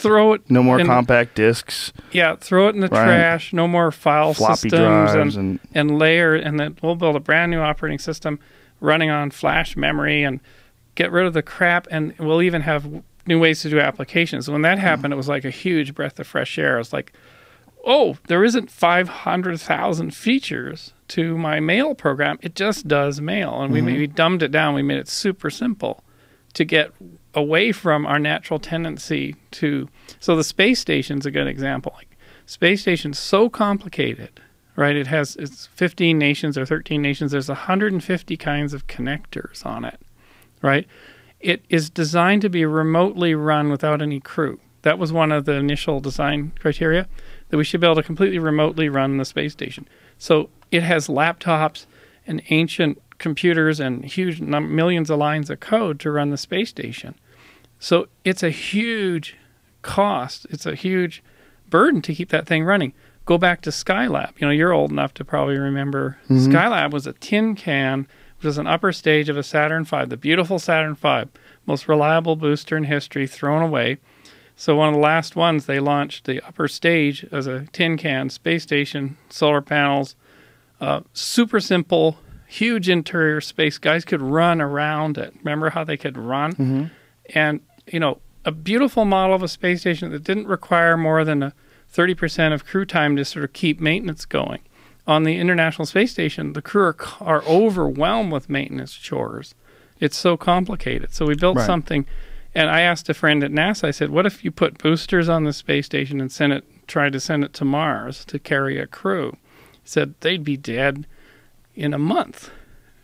throw it. No more compact discs. Yeah, throw it in the trash. No more file floppy systems drives and layer. And then we'll build a brand new operating system running on flash memory and get rid of the crap. And we'll even have new ways to do applications. When that happened, it was like a huge breath of fresh air. It was like, oh, there isn't 500,000 features to my mail program. It just does mail. And we dumbed it down. We made it super simple to get away from our natural tendency to... So the space station's a good example. Like, space station's so complicated, right? It's 15 nations or 13 nations. There's 150 kinds of connectors on it, right? It is designed to be remotely run without any crew. That was one of the initial design criteria, that we should be able to completely remotely run the space station. So it has laptops and ancient computers and huge millions of lines of code to run the space station. So it's a huge cost. It's a huge burden to keep that thing running. Go back to Skylab. You're old enough to probably remember Skylab was a tin can, which was an upper stage of a Saturn V, the beautiful Saturn V, most reliable booster in history, thrown away. So one of the last ones, they launched the upper stage as a tin can, space station, solar panels, super simple, huge interior space. Guys could run around it. Remember how they could run? And, a beautiful model of a space station that didn't require more than 30% of crew time to sort of keep maintenance going. On the International Space Station, the crew are overwhelmed with maintenance chores. It's so complicated. So we built something... And I asked a friend at NASA, I said, what if you put boosters on the space station and tried to send it to Mars to carry a crew? He said they'd be dead in a month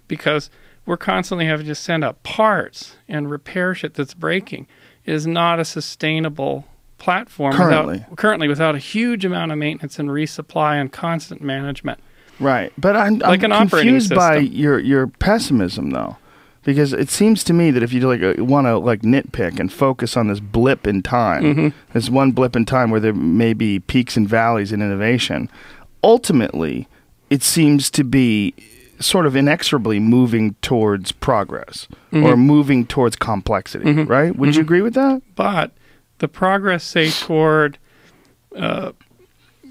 because we're constantly having to send up parts and repair shit that's breaking. It is not a sustainable platform currently without a huge amount of maintenance and resupply and constant management. Right. But I'm confused by your pessimism, though. Because it seems to me that if you want to nitpick and focus on this blip in time, this one blip in time where there may be peaks and valleys in innovation, ultimately it seems to be sort of inexorably moving towards progress or moving towards complexity, right? Would you agree with that? But the progress, say, toward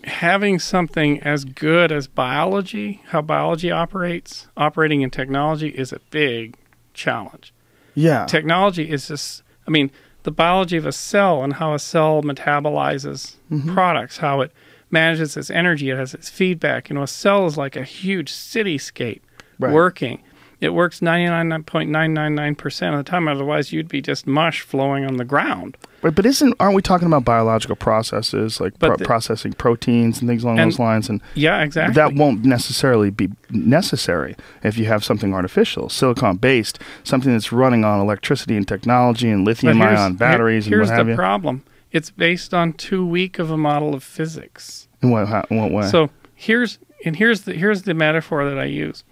having something as good as biology, how biology operating in technology is a big challenge. Yeah. Technology is just, the biology of a cell and how a cell metabolizes products, how it manages its energy, it has its feedback. A cell is like a huge cityscape working. It works 99.999% of the time, otherwise you'd be just mush flowing on the ground. Right, but aren't we talking about biological processes, like processing proteins and things along those lines? And yeah, exactly. That won't necessarily be necessary if you have something artificial, silicon-based, something that's running on electricity and technology and lithium-ion batteries and what have you. Here's the problem. It's based on too weak of a model of physics. In what way? So here's the metaphor that I use.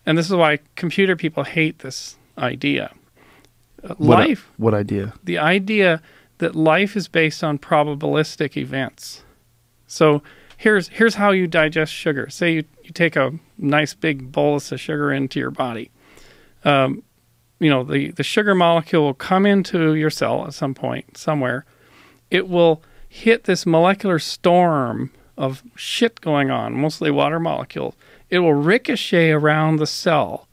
And this is why computer people hate this idea. What idea? The idea that life is based on probabilistic events. So here's how you digest sugar. Say you take a nice big bolus of sugar into your body. The sugar molecule will come into your cell at some point, somewhere. It will hit this molecular storm of shit going on, mostly water molecules. It will ricochet around the cell,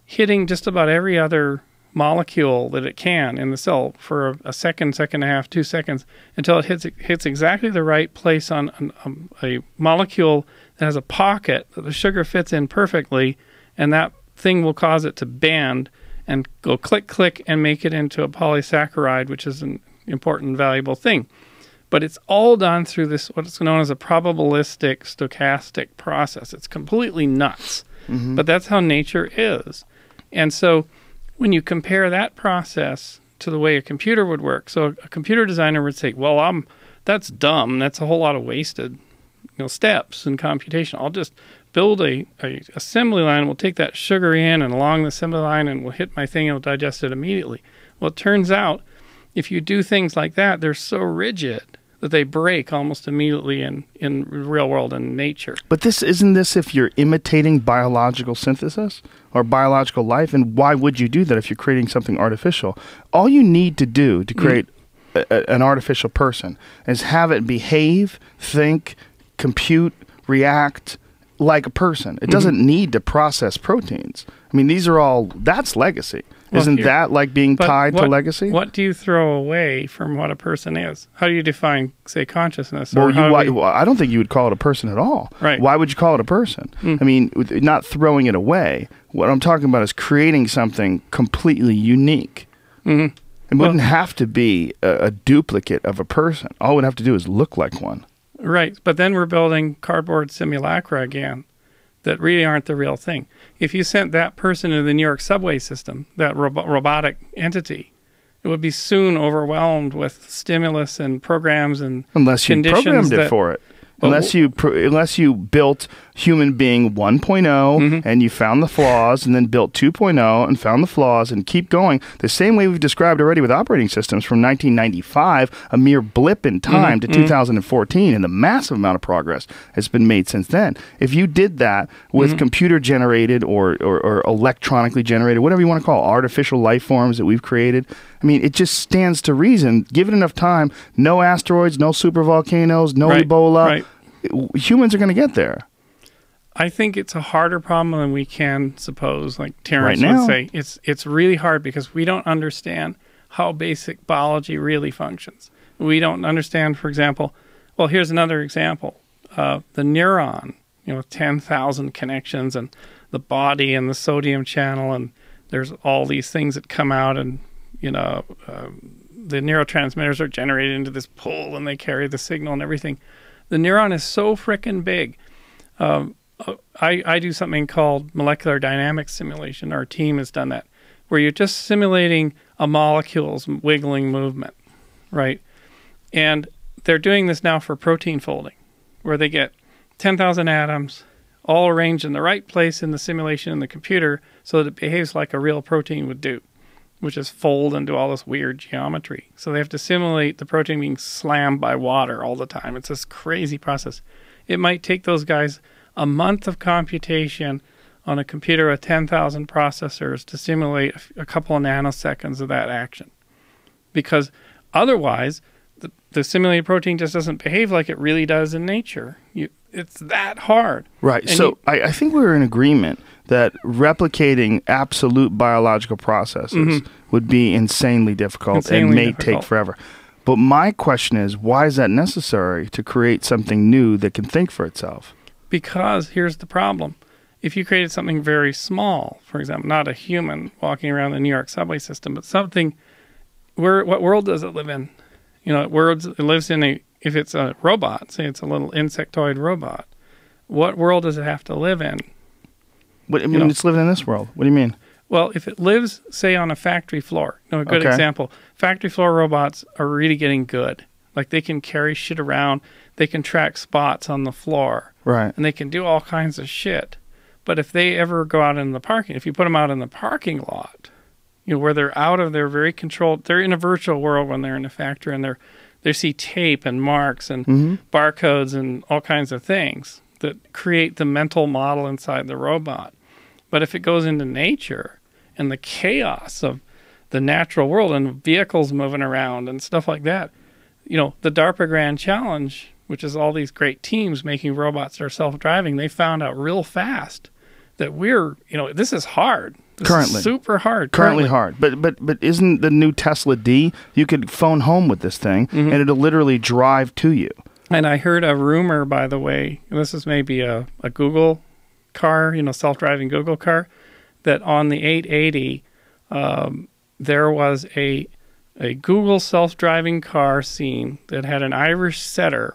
hitting just about every other molecule that it can in the cell for a second, second and a half, 2 seconds, until it hits exactly the right place on a molecule that has a pocket that the sugar fits in perfectly, and that thing will cause it to bend and go click, click, and make it into a polysaccharide, which is an important, valuable thing. But it's all done through this, what's known as a probabilistic stochastic process. It's completely nuts, but that's how nature is. And so when you compare that process to the way a computer would work, so a computer designer would say, well, that's dumb. That's a whole lot of wasted steps in computation. I'll just build a assembly line. We'll take that sugar in and along the assembly line, and we'll hit my thing and it'll digest it immediately. Well, it turns out if you do things like that, they're so rigid that they break almost immediately in the real world and nature. But isn't this if you're imitating biological synthesis or biological life? And why would you do that if you're creating something artificial? All you need to do to create an artificial person is have it behave, think, compute, react like a person. It doesn't need to process proteins. I mean, that's legacy. Isn't that like being tied to legacy? What do you throw away from what a person is? How do you define, say, consciousness? Well, I don't think you would call it a person at all. Right. Why would you call it a person? I mean, not throwing it away. What I'm talking about is creating something completely unique. It wouldn't have to be a duplicate of a person. All it would have to do is look like one. Right. But then we're building cardboard simulacra again that really aren't the real thing. If you sent that person to the New York subway system, that robotic entity, it would be soon overwhelmed with stimulus and programs and unless you programmed it for it. Unless you built human being 1.0 and you found the flaws, and then built 2.0 and found the flaws, and keep going the same way we've described already with operating systems from 1995, a mere blip in time, to 2014, and the massive amount of progress has been made since then. If you did that with computer generated or electronically generated, whatever you want to call it, artificial life forms that we've created, I mean, it just stands to reason, given enough time, no asteroids, no supervolcanoes, no Ebola. Right. Humans are going to get there. I think it's a harder problem than we can suppose. Like Terrence would say, it's really hard because we don't understand how basic biology really functions. We don't understand, for example, well, here's another example. The neuron, with 10,000 connections, and the body and the sodium channel, and there's all these things that come out, and the neurotransmitters are generated into this pull, and they carry the signal and everything. The neuron is so frickin' big. I do something called molecular dynamics simulation. Our team has done that, where you're just simulating a molecule's wiggling movement, right? And they're doing this now for protein folding, where they get 10,000 atoms all arranged in the right place in the simulation in the computer so that it behaves like a real protein would do, which is fold and do all this weird geometry. So they have to simulate the protein being slammed by water all the time. It's this crazy process. It might take those guys a month of computation on a computer with 10,000 processors to simulate a couple of nanoseconds of that action. Because otherwise, the simulated protein just doesn't behave like it really does in nature. It's that hard. Right. And so I think we're in agreement that replicating absolute biological processes would be insanely difficult and may take forever. But my question is, why is that necessary to create something new that can think for itself? Because here's the problem. If you created something very small, for example, not a human walking around the New York subway system, but something, what world does it live in? It lives in if it's a robot, say it's a little insectoid robot, what world does it have to live in? It's living in this world. What do you mean? Well, if it lives, say, on a factory floor, a good example, factory floor robots are really getting good. Like, they can carry shit around, they can track spots on the floor, right? And they can do all kinds of shit. But if they ever go out in the parking, if you put them out in the parking lot, where they're out of their very controlled, they're in a virtual world when they're in a factory, and they see tape and marks and barcodes and all kinds of things that create the mental model inside the robot. But if it goes into nature and the chaos of the natural world and vehicles moving around and stuff like that, the DARPA Grand Challenge, which is all these great teams making robots that are self-driving, they found out real fast that this is hard. This currently is super hard. Currently hard. But isn't the new Tesla D, you could phone home with this thing and it'll literally drive to you. And I heard a rumor, by the way, and this is maybe a Google car, self-driving Google car, that on the 880, there was a Google self-driving car scene that had an Irish setter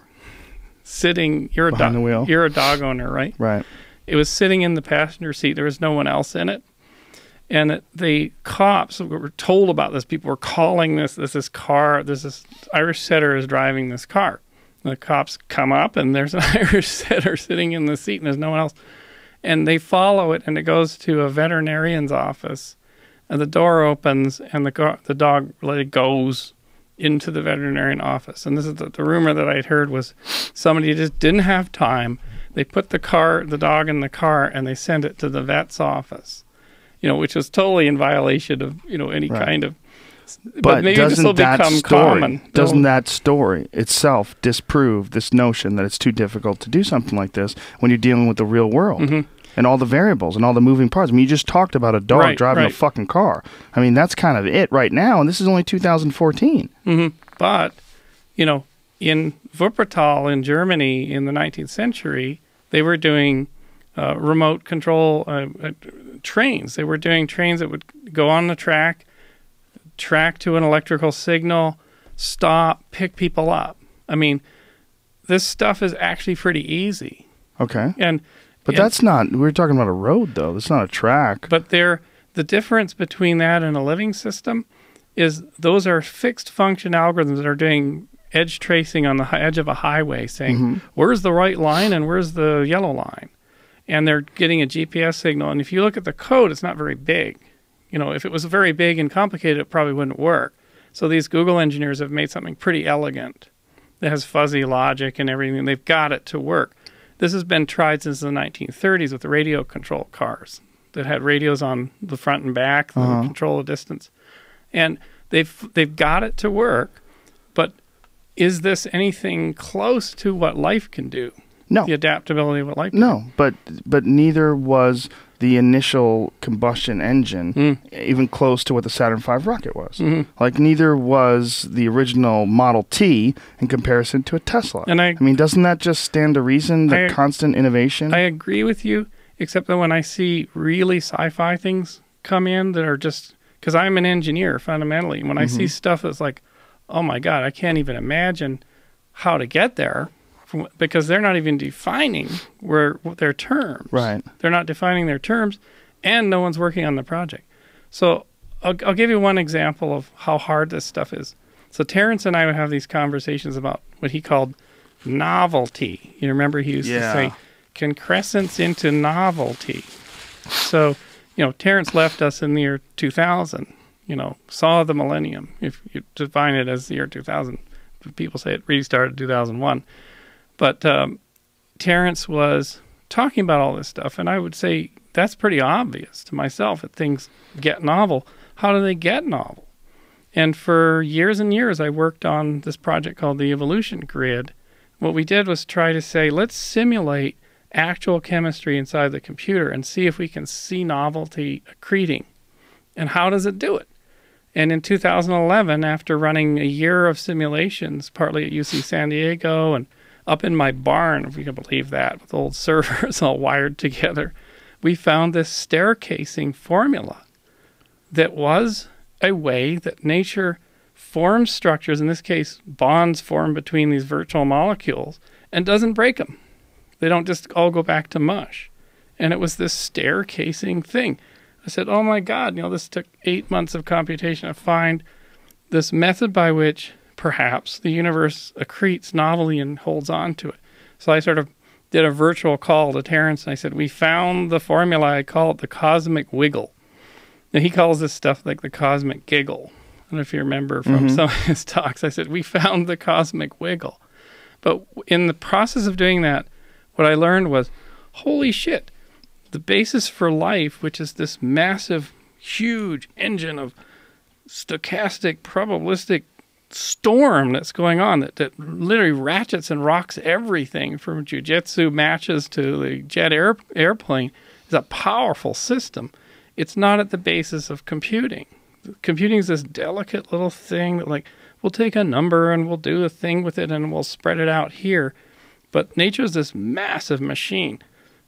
sitting. Behind the wheel. You're a dog owner, right? Right. It was sitting in the passenger seat. There was no one else in it. And the cops were told about this. People were calling this Irish setter is driving this car. The cops come up, and there's an Irish setter sitting in the seat, and there's no one else. And they follow it, and it goes to a veterinarian's office. And the door opens, and the dog goes into the veterinarian office. And this is the rumor that I'd heard was somebody just didn't have time. They put the dog in the car, and they sent it to the vet's office, which was totally in violation of, any kind of. But maybe this will become common. Doesn't that story itself disprove this notion that it's too difficult to do something like this when you're dealing with the real world and all the variables and all the moving parts? I mean, you just talked about a dog driving a fucking car. I mean, that's kind of it right now, and this is only 2014. But, in Wuppertal in Germany in the 19th century, they were doing remote control trains. They were doing trains that would go on the track to an electrical signal, stop, pick people up. I mean, this stuff is actually pretty easy. Okay. But that's not, we're talking about a road, though. That's not a track. But the difference between that and a living system is those are fixed function algorithms that are doing edge tracing on the edge of a highway, saying, where's the right line and where's the yellow line? And they're getting a GPS signal. And if you look at the code, it's not very big. If it was very big and complicated, it probably wouldn't work. So these Google engineers have made something pretty elegant that has fuzzy logic and everything. They've got it to work. This has been tried since the 1930s with radio control cars that had radios on the front and back that would control the distance. And they've got it to work. But is this anything close to what life can do? No. The adaptability of what life can do? No, but neither was the initial combustion engine even close to what the Saturn V rocket was. Like, neither was the original Model T in comparison to a Tesla. And I mean, doesn't that just stand to reason, the constant innovation? I agree with you, except that when I see really sci-fi things come in that are just, because I'm an engineer fundamentally, when I see stuff that's like, oh my God, I can't even imagine how to get there, because they're not even defining their terms. Right. They're not defining their terms, and no one's working on the project. So I'll give you one example of how hard this stuff is. So Terrence and I would have these conversations about what he called novelty. You remember he used to say, concrescence into novelty. So, Terrence left us in the year 2000, saw the millennium, if you define it as the year 2000. People say it restarted 2001. But Terrence was talking about all this stuff, and I would say that's pretty obvious to myself that things get novel. How do they get novel? And for years and years, I worked on this project called the Evolution Grid. What we did was try to say, let's simulate actual chemistry inside the computer and see if we can see novelty accreting. And how does it do it? And in 2011, after running a year of simulations, partly at UC San Diego and up in my barn, if you can believe that, with old servers all wired together, we found this staircasing formula that was a way that nature forms structures, in this case, bonds form between these virtual molecules, and doesn't break them. They don't just all go back to mush. And it was this staircasing thing. I said, oh my God, this took 8 months of computation to find this method by which perhaps the universe accretes novelty and holds on to it. So I sort of did a virtual call to Terrence, and I said, we found the formula. I call it the cosmic wiggle. And he calls this stuff like the cosmic giggle. I don't know if you remember from some of his talks. I said, we found the cosmic wiggle. But in the process of doing that, what I learned was, holy shit, the basis for life, which is this massive, huge engine of stochastic, probabilistic storm that's going on that literally ratchets and rocks everything from jiu-jitsu matches to the jet airplane, is a powerful system. It's not at the basis of computing. Computing is this delicate little thing that, like, we'll take a number and we'll do a thing with it and we'll spread it out here. But nature is this massive machine.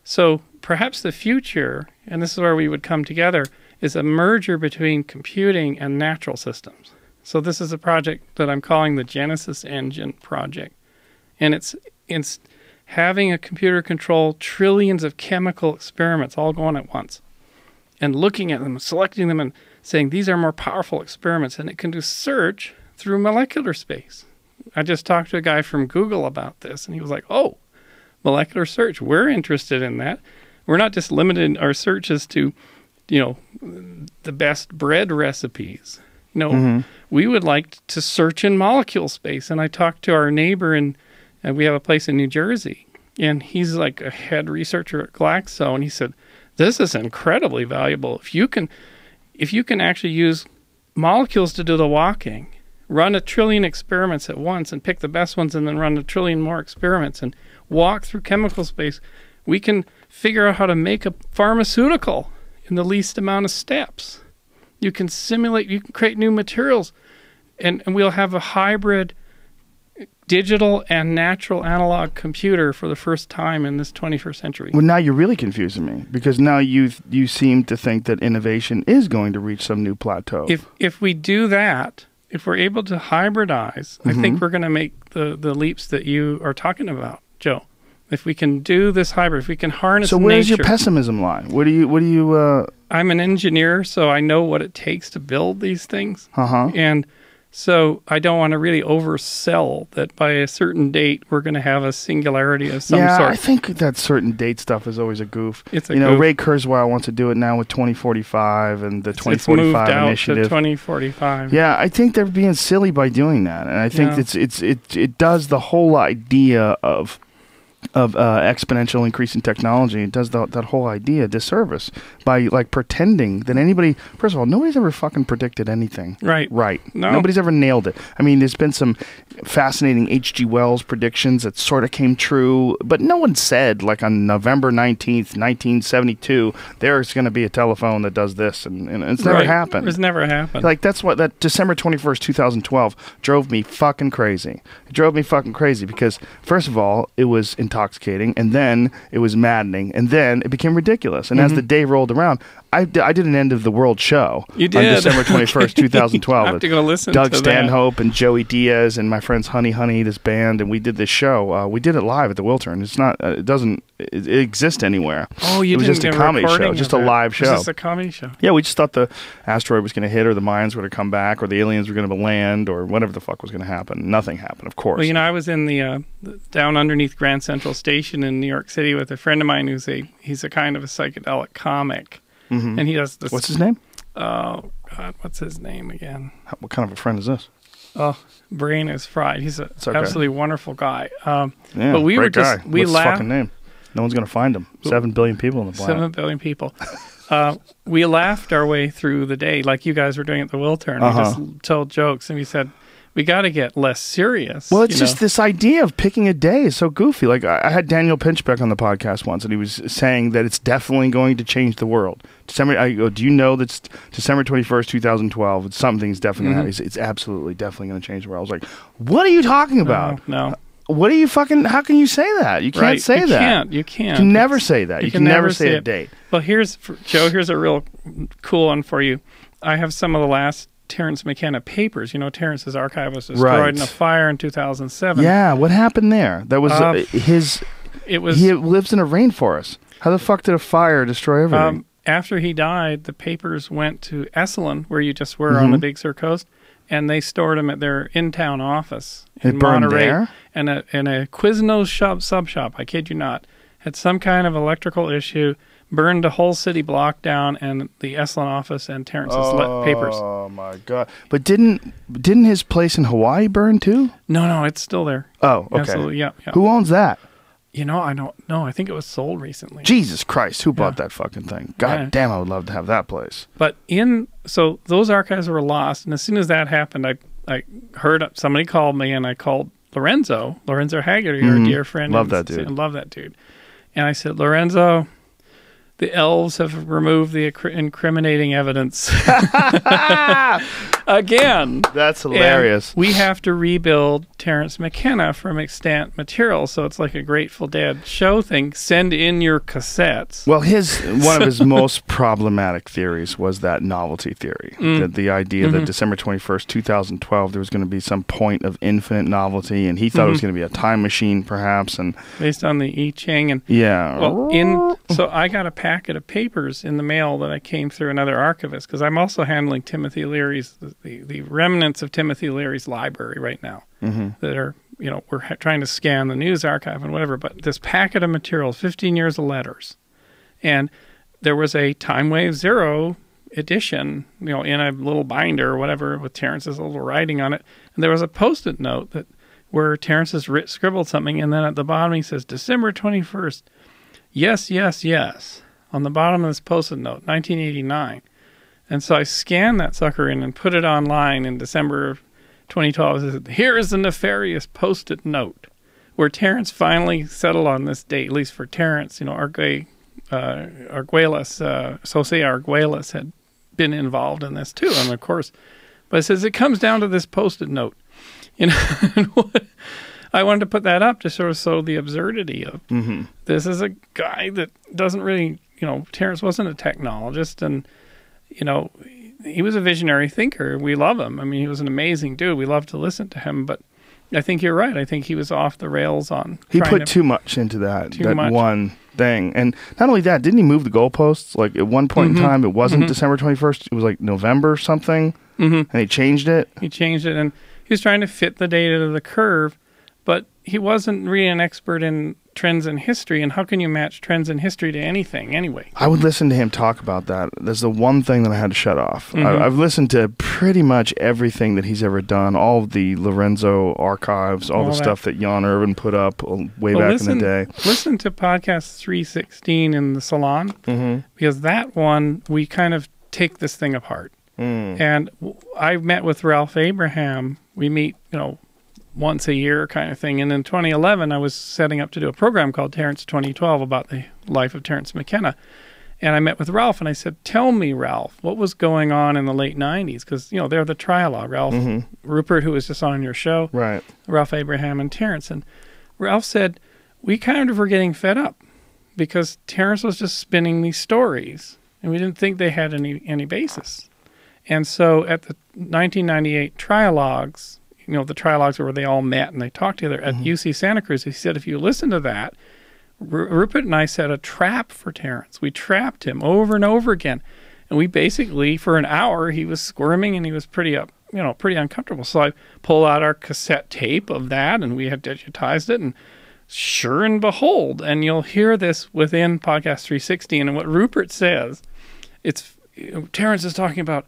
So perhaps the future, and this is where we would come together, is a merger between computing and natural systems. So this is a project that I'm calling the Genesis Engine Project. And it's having a computer control trillions of chemical experiments all going at once and looking at them, selecting them and saying, these are more powerful experiments. And it can do search through molecular space. I just talked to a guy from Google about this, and he was like, oh, molecular search, we're interested in that. We're not just limited our searches to, the best bread recipes. We would like to search in molecule space. And I talked to our neighbor, and we have a place in New Jersey, and he's like a head researcher at Glaxo, and he said, this is incredibly valuable. If you can actually use molecules to do the walking, run 1 trillion experiments at once and pick the best ones and then run 1 trillion more experiments and walk through chemical space, we can figure out how to make a pharmaceutical in the least amount of steps. You can simulate, you can create new materials, and we'll have a hybrid digital and natural analog computer for the first time in this 21st century. Well, now you're really confusing me, because now you seem to think that innovation is going to reach some new plateau. If we do that, if we're able to hybridize, I think we're going to make the leaps that you are talking about, Joe. If we can do this hybrid, if we can harness nature. So where does your pessimism lie? What do you? I'm an engineer, so I know what it takes to build these things. And so I don't want to really oversell that by a certain date we're going to have a singularity of some sort. Yeah, I think that certain date stuff is always a goof. It's a goof. Ray Kurzweil wants to do it now with 2045 and the 2045 initiative. It's moved out to 2045. Yeah, I think they're being silly by doing that, and I think it does the whole idea of exponential increase in technology. It does that whole idea a disservice by pretending that anybody. First of all, nobody's ever fucking predicted anything. Right. No. Nobody's ever nailed it. I mean, there's been some fascinating H.G. Wells predictions that sort of came true, but no one said on November 19th, 1972, there's going to be a telephone that does this, and it's never happened. It's never happened. That's what that December 21st, 2012 drove me fucking crazy. It drove me fucking crazy because first of all, it was intoxicating, and then it was maddening, and then it became ridiculous. And as the day rolled around, I did an end of the world show. You did. On December 21st, 2012. I have to go listen Doug to Stanhope and Joey Diaz and my friends Honey, this band, and we did this show. We did it live at the Wiltern. It's not. It doesn't exist anywhere. Oh, you It was didn't just a do comedy show, recording just of a it. live show. It was just a comedy show. Yeah, we just thought the asteroid was going to hit, or the Mayans were going to come back, or the aliens were going to land, or whatever the fuck was going to happen. Nothing happened, of course. Well, I was in the down underneath Grand Central Station in New York City with a friend of mine he's a kind of a psychedelic comic, and he does this. What's his name? Oh God, what's his name again? What kind of a friend is this? Oh, brain is fried. He's an okay. absolutely wonderful guy. Yeah, but we great were just guy. we What's laughed. his fucking name? No one's going to find him. 7 billion people on the planet. 7 billion people. We laughed our way through the day like you guys were doing at the Wiltern. We just told jokes, and we said, we got to get less serious. Well, it's just this idea of picking a day is so goofy. I had Daniel Pinchbeck on the podcast once, and he was saying that it's definitely going to change the world. I go, do you know that's December 21st, 2012? Something's definitely going to happen. It's absolutely, definitely going to change the world. I was like, what are you talking about? No. What are you fucking... How can you say that? You can't say that. You can't. You can never say that. You can never say a date. Well, Joe, here's a real cool one for you. I have some of the last Terence McKenna papers. Terence's archive was destroyed in a fire in 2007. Yeah, what happened there? That was he lives in a rainforest. How the fuck did a fire destroy everything? After he died, the papers went to Esalen, where you just were on the Big Sur coast, and they stored them at their in-town office It in burned Monterey. there? And a Quiznos sub shop, I kid you not, had some kind of electrical issue, burned a whole city block down, and the Esalen office and Terrence's papers. Oh my God! But didn't his place in Hawaii burn too? No, it's still there. Oh, okay. Absolutely, yeah. Who owns that? You know, I don't know. I think it was sold recently. Jesus Christ! Who bought that fucking thing? God Yeah. damn! I would love to have that place. But so those archives were lost, and as soon as that happened, I heard somebody called me, and I called Lorenzo Haggerty, our dear friend. Love that dude. I love that dude. And I said, Lorenzo, the elves have removed the incriminating evidence again. That's hilarious. And we have to rebuild Terence McKenna from extant material, so it's like a Grateful Dead show thing. Send in your cassettes. Well, one of his most problematic theories was that novelty theory. That the idea that December 21st, 2012, there was going to be some point of infinite novelty, and he thought it was going to be a time machine, perhaps. And based on the I Ching. And yeah. well, so I got a packet of papers in the mail that I came through another archivist, because I'm also handling Timothy Leary's, the remnants of Timothy Leary's library right now. That are, we're trying to scan the news archive and whatever, but this packet of materials, 15 years of letters. And there was a Time Wave Zero edition, in a little binder or whatever with Terrence's little writing on it. And there was a Post-it note where Terrence has scribbled something, and then at the bottom he says, December 21st, yes, yes, yes, on the bottom of this Post-it note, 1989. And so I scanned that sucker in and put it online in December of 2012. Here is the nefarious Post-it note, where Terrence finally settled on this date, at least for Terrence. Arguelles, Jose Arguelles had been involved in this too, and of course, but it says it comes down to this Post-it note. I wanted to put that up to sort of show the absurdity of this is a guy that doesn't really, Terrence wasn't a technologist, and he was a visionary thinker. We love him. I mean, he was an amazing dude. We love to listen to him, but I think you're right. I think he was off the rails on. He put too much into that one thing. And not only that, didn't he move the goalposts? Like at one point in time, it wasn't December 21st. It was like November something. And he changed it. He changed it. And he was trying to fit the data to the curve, but he wasn't really an expert in trends in history, and how can you match trends in history to anything anyway? I would listen to him talk about that. That's the one thing that I had to shut off. I've listened to pretty much everything that he's ever done, all of the Lorenzo archives, all the stuff that Jan Irvin put up way back in the day. Listen to podcast 316 in the salon, because that one, we kind of take this thing apart. And I met with Ralph Abraham. We meet, once a year kind of thing. And in 2011, I was setting up to do a program called Terrence 2012 about the life of Terence McKenna. And I met with Ralph, and I said, tell me, Ralph, what was going on in the late 90s? Because, they're the trialogue. Ralph, Rupert, who was just on your show, right? Ralph Abraham and Terrence. And Ralph said, we kind of were getting fed up because Terrence was just spinning these stories, and we didn't think they had any basis. And so at the 1998 trialogues, the trialogues where they all met and they talked together at UC Santa Cruz, he said, if you listen to that, Rupert and I set a trap for Terrence. We trapped him over and over again. And we basically, for an hour, he was squirming and he was pretty uncomfortable. So I pulled out our cassette tape of that, and we had digitized it. And sure and behold, and you'll hear this within podcast 316. And what Rupert says, Terrence is talking about,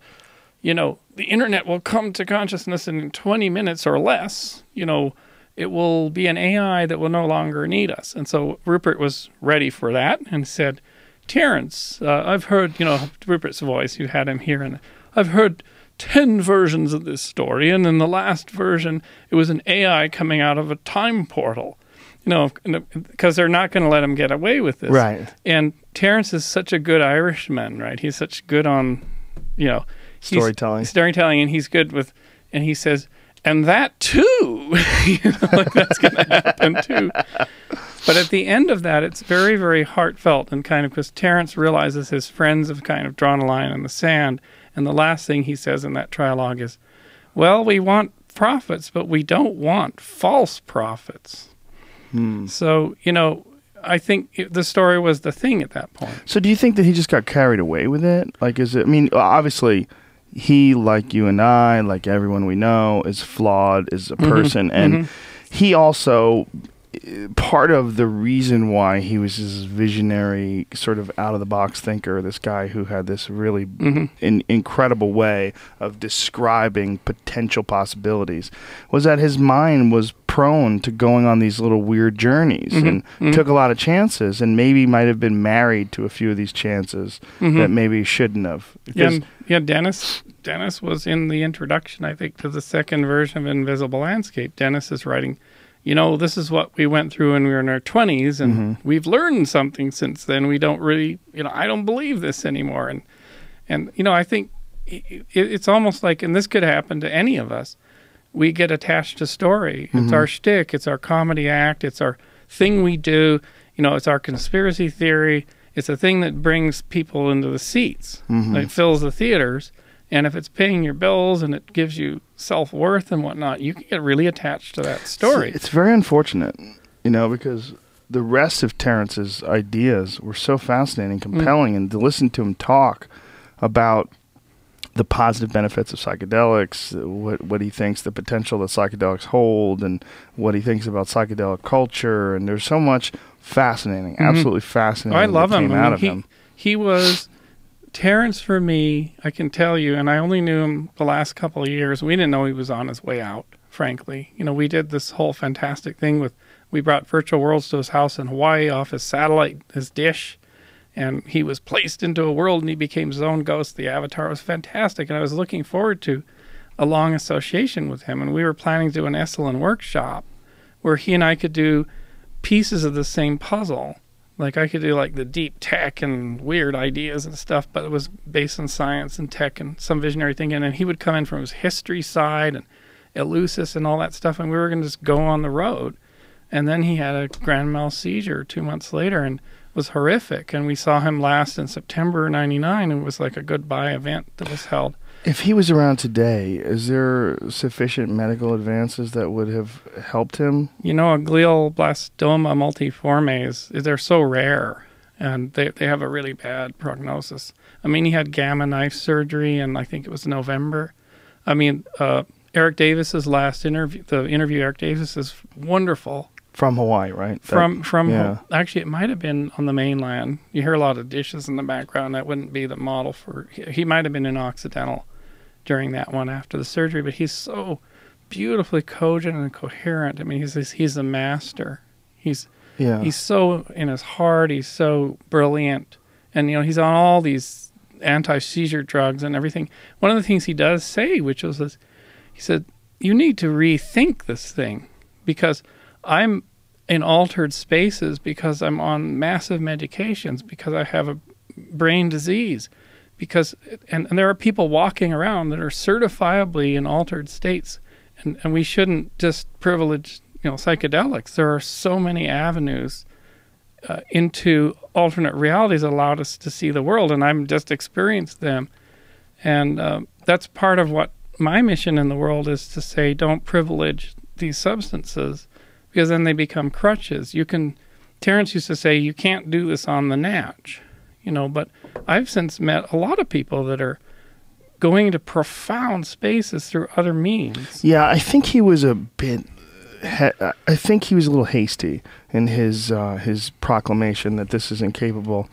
the internet will come to consciousness in 20 minutes or less. It will be an AI that will no longer need us. And so Rupert was ready for that and said, Terrence, I've heard, Rupert's voice, you had him here, and I've heard 10 versions of this story. And in the last version, it was an AI coming out of a time portal, because they're not going to let him get away with this. Right. And Terrence is such a good Irishman, right? He's such good on, storytelling, and he's good with, and he says, and that too, that's going to happen too. But at the end of that, it's very, very heartfelt, and kind of because Terrence realizes his friends have kind of drawn a line in the sand, and the last thing he says in that trialogue is, well, we want prophets, but we don't want false prophets. So, I think the story was the thing at that point. So do you think that he just got carried away with it? Like, obviously, he, like you and I, like everyone we know, is flawed as a person. And he also, part of the reason why he was this visionary, sort of out-of-the-box thinker, this guy who had this really incredible way of describing potential possibilities, was that his mind was prone to going on these little weird journeys and took a lot of chances, and maybe might have been married to a few of these chances that maybe he shouldn't have. Yeah, Dennis was in the introduction, I think, to the second version of Invisible Landscape. Dennis is writing, this is what we went through when we were in our 20s, and we've learned something since then. We don't really, I don't believe this anymore. And I think it's almost like, and this could happen to any of us, we get attached to story. It's our shtick. It's our comedy act. It's our thing we do. It's our conspiracy theory. It's a thing that brings people into the seats. It fills the theaters. And if it's paying your bills and it gives you self-worth and whatnot, you can get really attached to that story. It's very unfortunate, because the rest of Terrence's ideas were so fascinating, compelling, and to listen to him talk about the positive benefits of psychedelics, what he thinks the potential that psychedelics hold, and what he thinks about psychedelic culture. And there's so much fascinating, absolutely fascinating. I love him. Out of him. He was Terrence for me, I can tell you, and I only knew him the last couple of years. We didn't know he was on his way out, frankly. We did this whole fantastic thing we brought virtual worlds to his house in Hawaii off his satellite, his dish. And he was placed into a world and he became his own ghost. The avatar was fantastic. And I was looking forward to a long association with him. And we were planning to do an Esalen workshop where he and I could do pieces of the same puzzle. Like I could do like the deep tech and weird ideas and stuff, but it was based on science and tech and some visionary thinking. And he would come in from his history side and Eleusis and all that stuff. And we were going to just go on the road. And then he had a grand mal seizure 2 months later and was horrific. And we saw him last in September '99. It was like a goodbye event that was held. If he was around today, is there sufficient medical advances that would have helped him? A glioblastoma multiforme they're so rare, and they have a really bad prognosis. I mean, he had gamma knife surgery, and I think it was November. I mean, Eric Davis's last interview, the interview Eric Davis is wonderful. From Hawaii, right? Actually, it might have been on the mainland. You hear a lot of dishes in the background. That wouldn't be the model for. He might have been in Occidental during that one after the surgery, but he's so beautifully cogent and coherent. I mean, he's a master. He's so in his heart. He's so brilliant, and he's on all these anti-seizure drugs and everything. One of the things he does say, which was this, he said, "You need to rethink this thing because I'm in altered spaces because I'm on massive medications, because I have a brain disease, and there are people walking around that are certifiably in altered states, and we shouldn't just privilege psychedelics. There are so many avenues into alternate realities that allowed us to see the world, and I'm just experienced them, and that's part of what my mission in the world is to say, don't privilege these substances, because then they become crutches. Terrence used to say, you can't do this on the natch, but I've since met a lot of people that are going into profound spaces through other means. Yeah, I think he was a bit, I think he was a little hasty in his proclamation that this is incapable.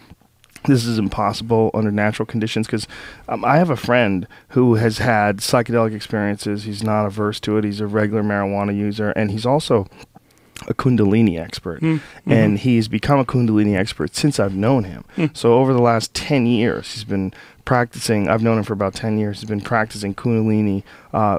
This is impossible under natural conditions, because I have a friend who has had psychedelic experiences. He's not averse to it. He's a regular marijuana user, and he's also a Kundalini expert, and he's become a Kundalini expert since I've known him. So over the last 10 years, he's been practicing. I've known him for about 10 years. He's been practicing Kundalini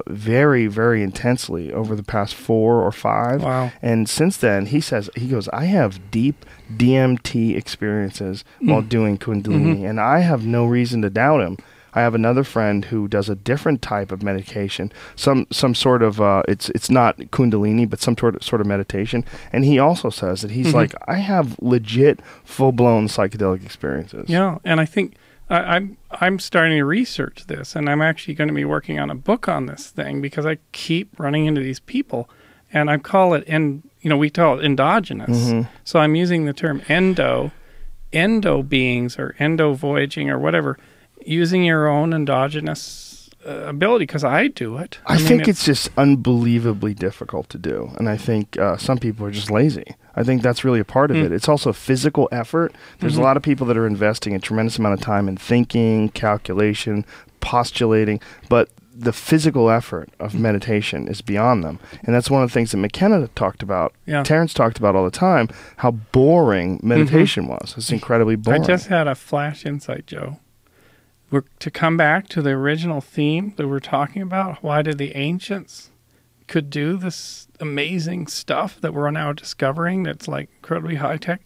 very, very intensely over the past 4 or 5. Wow. And since then, he goes, I have deep DMT experiences while doing Kundalini, and I have no reason to doubt him. I have another friend who does a different type of medication, some sort of it's not Kundalini, but some sort of meditation, and he also says that he's like, I have legit full-blown psychedelic experiences. Yeah, and I think I'm starting to research this, and I'm actually going to be working on a book on this thing, because I keep running into these people, and I call it we call it endogenous. So I'm using the term endo beings or endo voyaging or whatever. Using your own endogenous ability because I do it. I think it's just unbelievably difficult to do. And I think some people are just lazy. I think that's really a part of it. It's also physical effort. There's a lot of people that are investing a tremendous amount of time in thinking, calculation, postulating, but the physical effort of meditation is beyond them. And that's one of the things that McKenna talked about. Yeah. Terrence talked about all the time, how boring meditation was. It's incredibly boring. I just had a flash insight, Joe. To come back to the original theme that we're talking about, why did the ancients could do this amazing stuff that we're now discovering that's like incredibly high tech?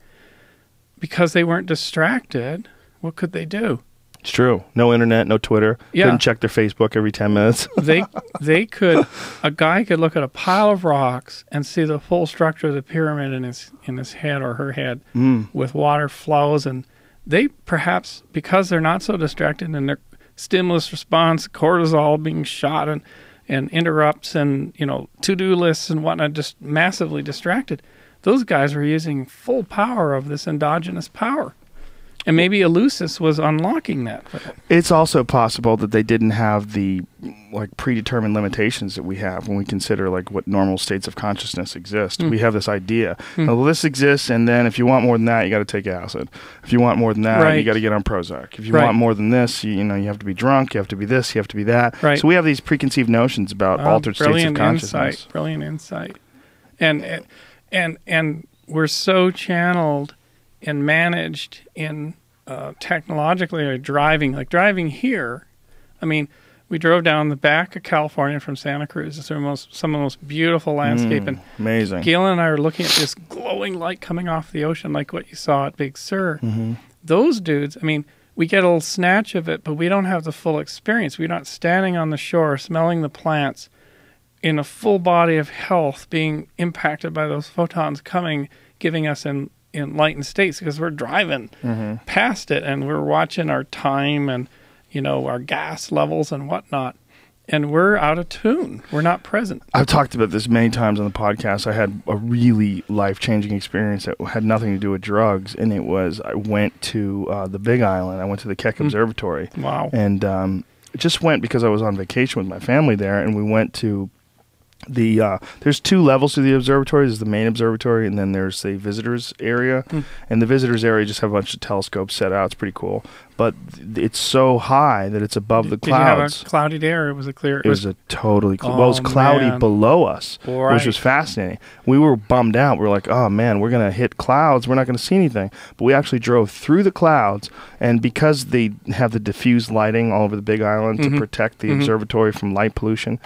Because they weren't distracted. What could they do? It's true. No internet, no Twitter. Yeah. Couldn't check their Facebook every 10 minutes. They could, a guy could look at a pile of rocks and see the full structure of the pyramid in his head or her head with water flows. And they perhaps, because they're not so distracted and their stimulus response, cortisol being shot and interrupts and, to-do lists and whatnot, just massively distracted. Those guys were using full power of this endogenous power. And maybe Eleusis was unlocking that. It's also possible that they didn't have the predetermined limitations that we have when we consider what normal states of consciousness exist. We have this idea, well, this exists, and then if you want more than that, you got to take acid. If you want more than that, you got to get on Prozac. If you want more than this, you have to be drunk, you have to be this, you have to be that. Right. So we have these preconceived notions about altered states of consciousness. Brilliant insight. And we're so channeled and managed in technologically or driving here. I mean, we drove down the back of California from Santa Cruz. It's some of the most beautiful landscape. And amazing. Galen and I are looking at this glowing light coming off the ocean like what you saw at Big Sur. Those dudes, I mean, we get a little snatch of it, but we don't have the full experience. We're not standing on the shore, smelling the plants in a full body of health, being impacted by those photons coming, giving us in enlightened states, because we're driving past it and we're watching our time and our gas levels and whatnot, and we're out of tune. We're not present. I've talked about this many times on the podcast. I had a really life-changing experience that had nothing to do with drugs, and it was I went to the Big Island. I went to the Keck Observatory. Wow. And just went because I was on vacation with my family there, and we went to there's two levels to the observatory. There's the main observatory, and then there's the visitors area. And the visitors area just have a bunch of telescopes set out. It's pretty cool, but it's so high that it's above the clouds. Did you have a cloudy day, or was it clear? It was a totally well, it was cloudy below us, which was fascinating. We were bummed out. We were like, oh man, we're gonna hit clouds, we're not gonna see anything. But we actually drove through the clouds, and because they have the diffused lighting all over the Big Island to protect the observatory from light pollution,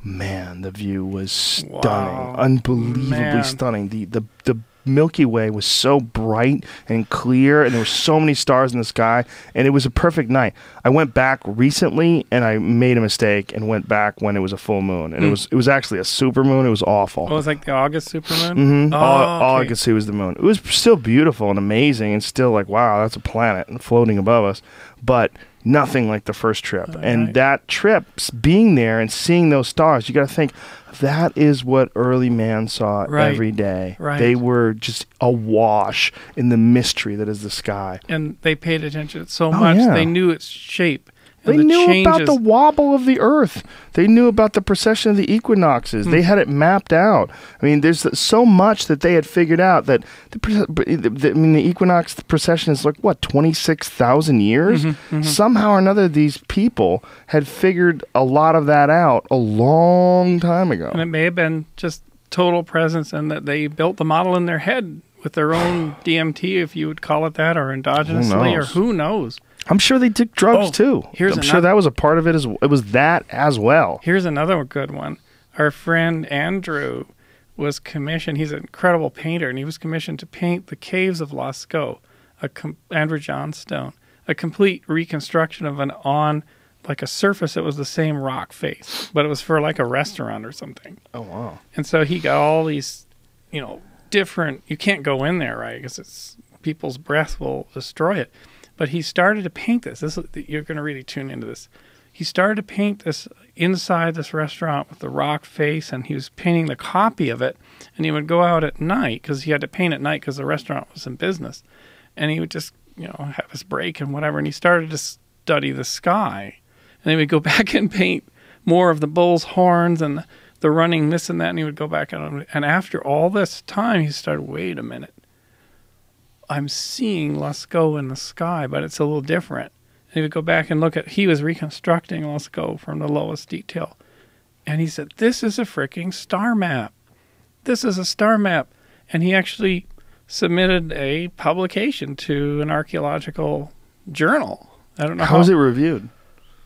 man, the view was stunning, unbelievably stunning. The Milky Way was so bright and clear, and there were so many stars in the sky, and it was a perfect night. I went back recently, and I made a mistake and went back when it was a full moon, and it was actually a super moon. It was awful. Oh, it was like the August supermoon? All I could see was the moon. It was still beautiful and amazing, and still wow, that's a planet floating above us, but nothing like the first trip. And that trip, being there and seeing those stars, you got to think, that is what early man saw every day. They were just awash in the mystery that is the sky. And they paid attention so much. They knew its shape. They knew about the wobble of the earth. They knew about the precession of the equinoxes. They had it mapped out. I mean, there's so much that they had figured out that the equinox precession is 26,000 years? Somehow or another, these people had figured a lot of that out a long time ago. And it may have been just total presence, and that they built the model in their head with their own DMT, if you would call it that, or endogenously, or who knows. I'm sure they took drugs too. I'm sure that was a part of it. It was that as well. Here's another good one. Our friend Andrew was commissioned. He's an incredible painter, and he was commissioned to paint the caves of Lascaux. Andrew Johnstone, a complete reconstruction of a surface that was the same rock face, but it was for a restaurant or something. Oh wow! And so he got all these, different. You can't go in there, right? Because people's breath will destroy it. But he started to paint this. You're going to really tune into this. He started to paint this inside this restaurant with the rock face, and he was painting the copy of it. And he would go out at night, because he had to paint at night because the restaurant was in business. And he would just, have his break and whatever. And he started to study the sky. And he would go back and paint more of the bull's horns and the running this and that, and he would go back and after all this time, he started, wait a minute. I'm seeing Lascaux in the sky, but it's a little different. And he would go back and look at, he was reconstructing Lascaux from the lowest detail. And he said, this is a freaking star map. This is a star map. And he actually submitted a publication to an archaeological journal. I don't know how was it reviewed.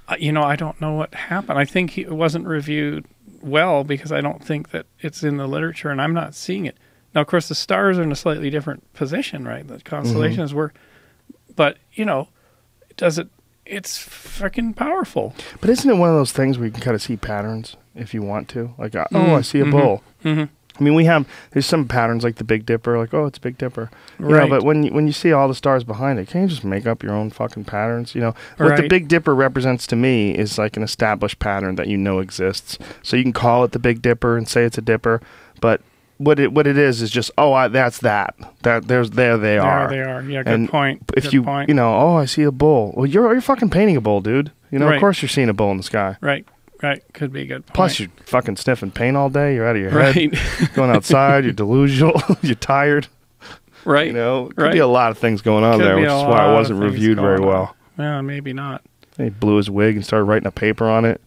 I don't know what happened. I think it wasn't reviewed well because I don't think that it's in the literature, and I'm not seeing it. Now, of course, the stars are in a slightly different position, right? The constellations were, but it's freaking powerful. But isn't it one of those things where you can kind of see patterns if you want to? Like, I see a bull. I mean, there's some patterns like the Big Dipper, like, oh, it's Big Dipper. You know, but when you see all the stars behind it, can't you just make up your own fucking patterns? You know, what the Big Dipper represents to me is like an established pattern that you know exists. So you can call it the Big Dipper and say it's a dipper, but what it is just, that's that. There they are. There they are. Yeah, good point. If you know, I see a bull. Well, you're fucking painting a bull, dude. You know, of course you're seeing a bull in the sky. Right. Could be a good point. Plus, you're fucking sniffing paint all day. You're out of your head. Going outside. You're delusional. You're tired. Right. You know, could be a lot of things going on there, which is why it wasn't reviewed very well. Yeah, maybe not. He blew his wig and started writing a paper on it.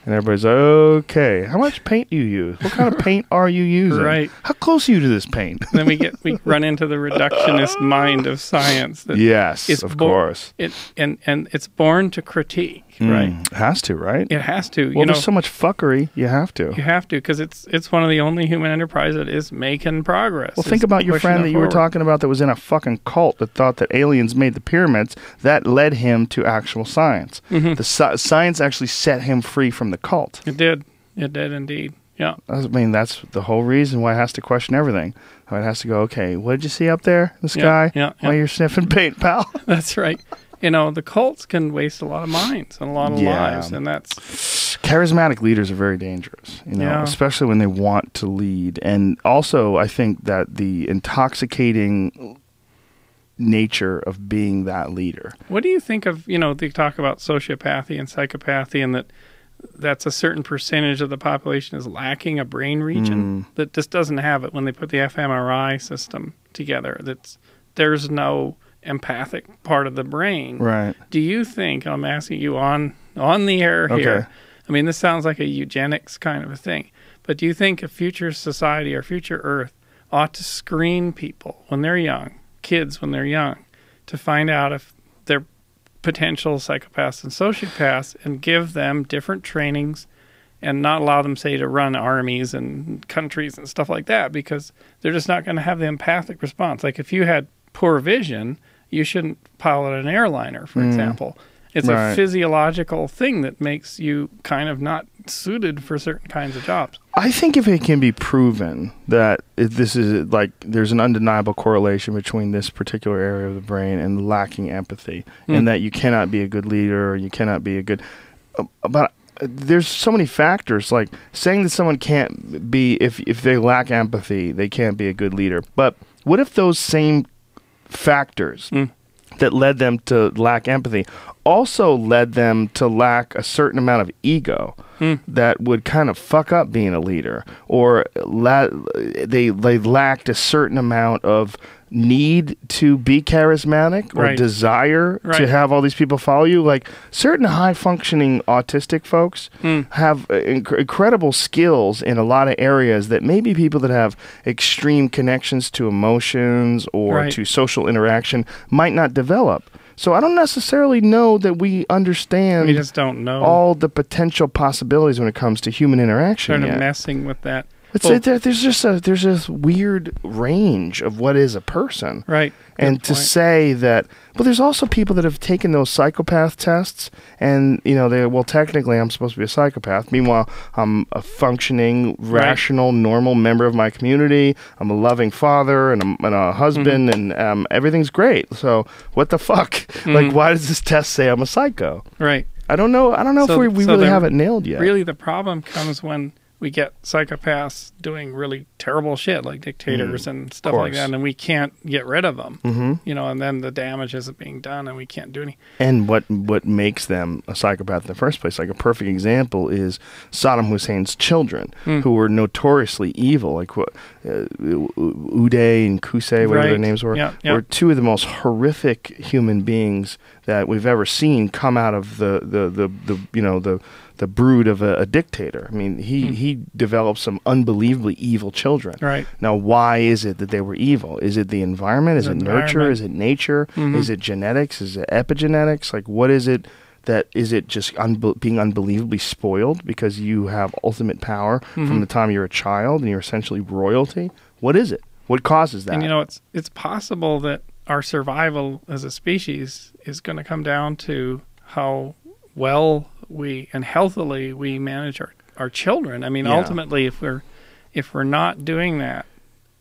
And everybody's like, okay, how much paint do you use? What kind of paint are you using? Right. How close are you to this paint? Then we run into the reductionist mind of science. That yes, of course. And it's born to critique, right? It has to, right? It has to. Well, there's so much fuckery, you have to. You have to, because it's one of the only human enterprise that is making progress. Well, think about your friend that you were talking about that was in a fucking cult that thought that aliens made the pyramids. That led him to actual science. The science actually set him free from the cult. It did indeed. Yeah. I mean, that's the whole reason why it has to question everything. It has to go, okay, what did you see up there in the sky? Yeah. While you're sniffing paint, pal? That's right. You know, the cults can waste a lot of minds and a lot of lives, and that's... Charismatic leaders are very dangerous, especially when they want to lead. And also, I think that the intoxicating nature of being that leader. What do you think of, they talk about sociopathy and psychopathy, and that's a certain percentage of the population is lacking a brain region that just doesn't have it when they put the fMRI system together. There's no empathic part of the brain. Right. Do you think, I'm asking you on the air here, I mean, this sounds like a eugenics kind of a thing, but do you think a future society or future Earth ought to screen people when they're young, kids when they're young, to find out if they're potential psychopaths and sociopaths and give them different trainings and not allow them, say, to run armies and countries and stuff like that, because they're just not going to have the empathic response. Like if you had poor vision, you shouldn't pilot an airliner, for example. It's a physiological thing that makes you kind of not suited for certain kinds of jobs. I think if it can be proven that this is like there's an undeniable correlation between this particular area of the brain and lacking empathy, and that you cannot be a good leader or you cannot be a good... But there's so many factors, like saying that someone can't be, if they lack empathy, they can't be a good leader. But what if those same factors that led them to lack empathy also led them to lack a certain amount of ego that would kind of fuck up being a leader, or they lacked a certain amount of need to be charismatic or desire to have all these people follow you. Like certain high-functioning autistic folks have incredible skills in a lot of areas that maybe people that have extreme connections to emotions or to social interaction might not develop. So I don't necessarily know that we understand. We just don't know all the potential possibilities when it comes to human interaction. Sort of messing with that. There's this weird range of what is a person, right? And to say that, but there's also people that have taken those psychopath tests, and technically I'm supposed to be a psychopath. Meanwhile, I'm a functioning, rational, normal member of my community. I'm a loving father and a husband, and everything's great. So what the fuck? Like, why does this test say I'm a psycho? Right. I don't know. I don't know if we really have it nailed yet. Really, the problem comes when we get psychopaths doing really terrible shit like dictators and stuff like that, and we can't get rid of them. You know, and then the damage isn't being done, and we can't do anything. And what makes them a psychopath in the first place? Like a perfect example is Saddam Hussein's children, who were notoriously evil. Like Uday and Qusay, whatever their names were, were two of the most horrific human beings that we've ever seen come out of the brood of a dictator. I mean, he developed some unbelievably evil children. Right. Now, why is it that they were evil? Is it the environment? Is it nurture? Is it nature? Is it genetics? Is it epigenetics? Like, what is it that, is it just being unbelievably spoiled because you have ultimate power from the time you're a child and you're essentially royalty? What is it? What causes that? And, you know, it's possible that our survival as a species is going to come down to how well we and healthily we manage our children. I mean, ultimately, if we're not doing that,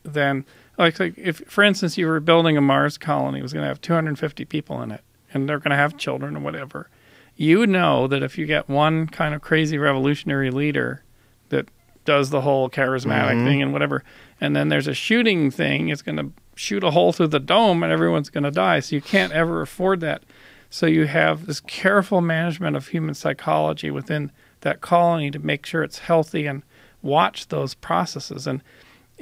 then like if, for instance, you were building a Mars colony, it was going to have 250 people in it, and they're going to have children or whatever. You know that if you get one kind of crazy revolutionary leader that does the whole charismatic thing and whatever, and then there's a shooting thing, it's going to shoot a hole through the dome and everyone's going to die. So you can't ever afford that. So you have this careful management of human psychology within that colony to make sure it's healthy and watch those processes. And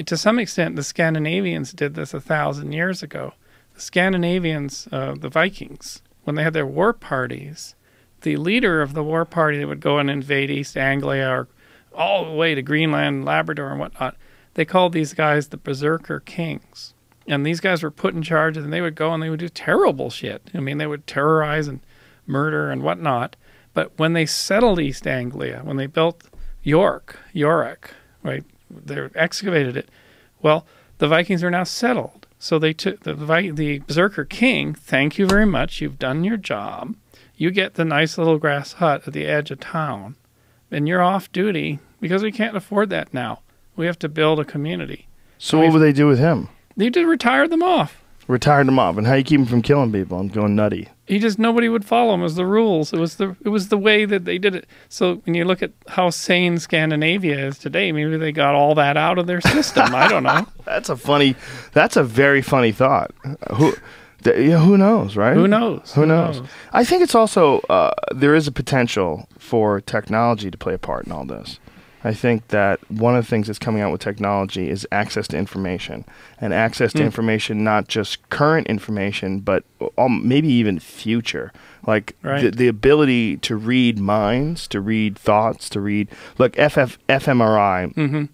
to some extent, the Scandinavians did this 1,000 years ago. The Scandinavians, the Vikings, when they had their war parties, the leader of the war party that would go and invade East Anglia or all the way to Greenland, Labrador, and whatnot, they called these guys the Berserker Kings. And these guys were put in charge, and they would go and they would do terrible shit. I mean, they would terrorize and murder and whatnot. But when they settled East Anglia, when they built Yorick, right, they excavated it. Well, the Vikings are now settled. So they took the Berserker King, thank you very much, you've done your job. You get the nice little grass hut at the edge of town, and you're off duty because we can't afford that now. We have to build a community. So what would they do with him? They did retire them off. Retired him off. And how you keep him from killing people and going nutty? Nobody would follow him. It was the rules. It was the way that they did it. So when you look at how sane Scandinavia is today, maybe they got all that out of their system. I don't know. That's a very funny thought. Who knows, right? Who knows? I think it's also, there is a potential for technology to play a part in all this. I think that one of the things that's coming out with technology is access to information, and access to information, not just current information, but maybe even future. Like the ability to read minds, to read thoughts, to read, like fMRI.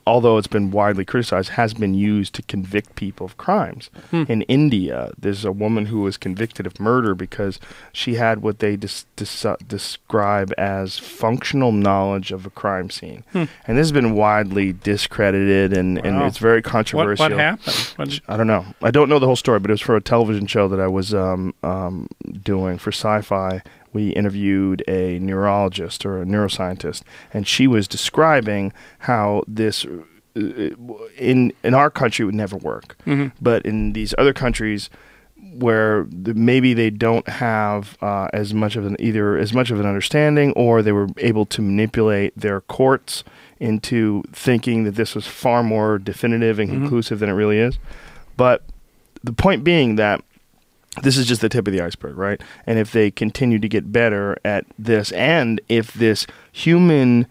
Although it's been widely criticized, has been used to convict people of crimes. In India, there's a woman who was convicted of murder because she had what they describe as functional knowledge of a crime scene. And this has been widely discredited, and it's very controversial. What happened? I don't know. I don't know the whole story, but it was for a television show that I was doing for Sci-Fi. We interviewed a neurologist or a neuroscientist, and she was describing how this, in our country, would never work. But in these other countries where maybe they don't have as much of an understanding, or they were able to manipulate their courts into thinking that this was far more definitive and conclusive than it really is. But the point being that this is just the tip of the iceberg, right? And if they continue to get better at this, and if this human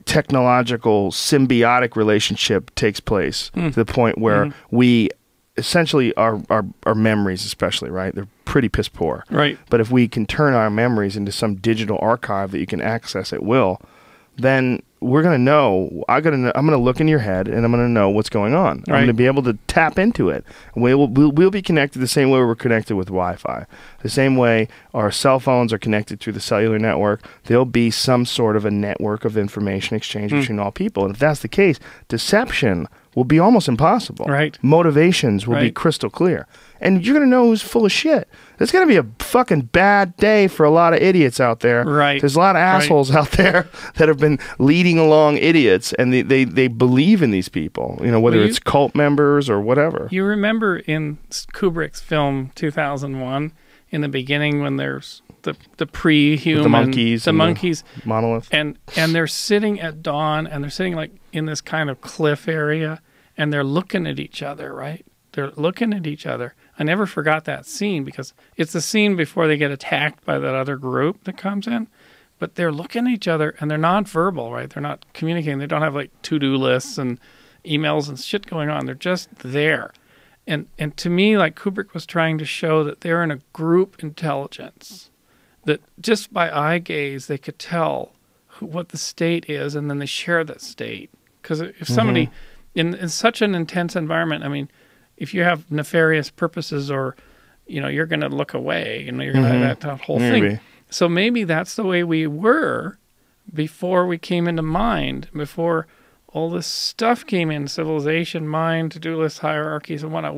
technological symbiotic relationship takes place to the point where we essentially, our memories especially, right? They're pretty piss poor. Right. But if we can turn our memories into some digital archive that you can access at will, then we're going to know, I'm going to look in your head and I'm going to know what's going on. I'm going to be able to tap into it. We'll be connected the same way we're connected with Wi-Fi. The same way our cell phones are connected through the cellular network, there'll be some sort of a network of information exchange between all people. And if that's the case, deception will be almost impossible. Right. Motivations will be crystal clear. And you're going to know who's full of shit. It's going to be a fucking bad day for a lot of idiots out there. Right. There's a lot of assholes out there that have been leading along idiots, and they believe in these people, whether it's cult members or whatever. You remember in Kubrick's film 2001, in the beginning when there's the pre-human, the monkeys, the monolith, and they're sitting at dawn, and they're sitting like in this kind of cliff area, and they're looking at each other, right? They're looking at each other. I never forgot that scene because it's the scene before they get attacked by that other group that comes in. But they're looking at each other, and they're non-verbal, right? They're not communicating. They don't have like to-do lists and emails and shit going on. They're just there. And to me, like Kubrick was trying to show that they're in a group intelligence, that just by eye gaze they could tell what the state is, and then they share that state. Because if somebody in such an intense environment, I mean, if you have nefarious purposes, or you're going to look away, you're going to have that whole thing. So maybe that's the way we were before we came into mind, before all this stuff came in, civilization, mind, to-do list, hierarchies, and whatnot.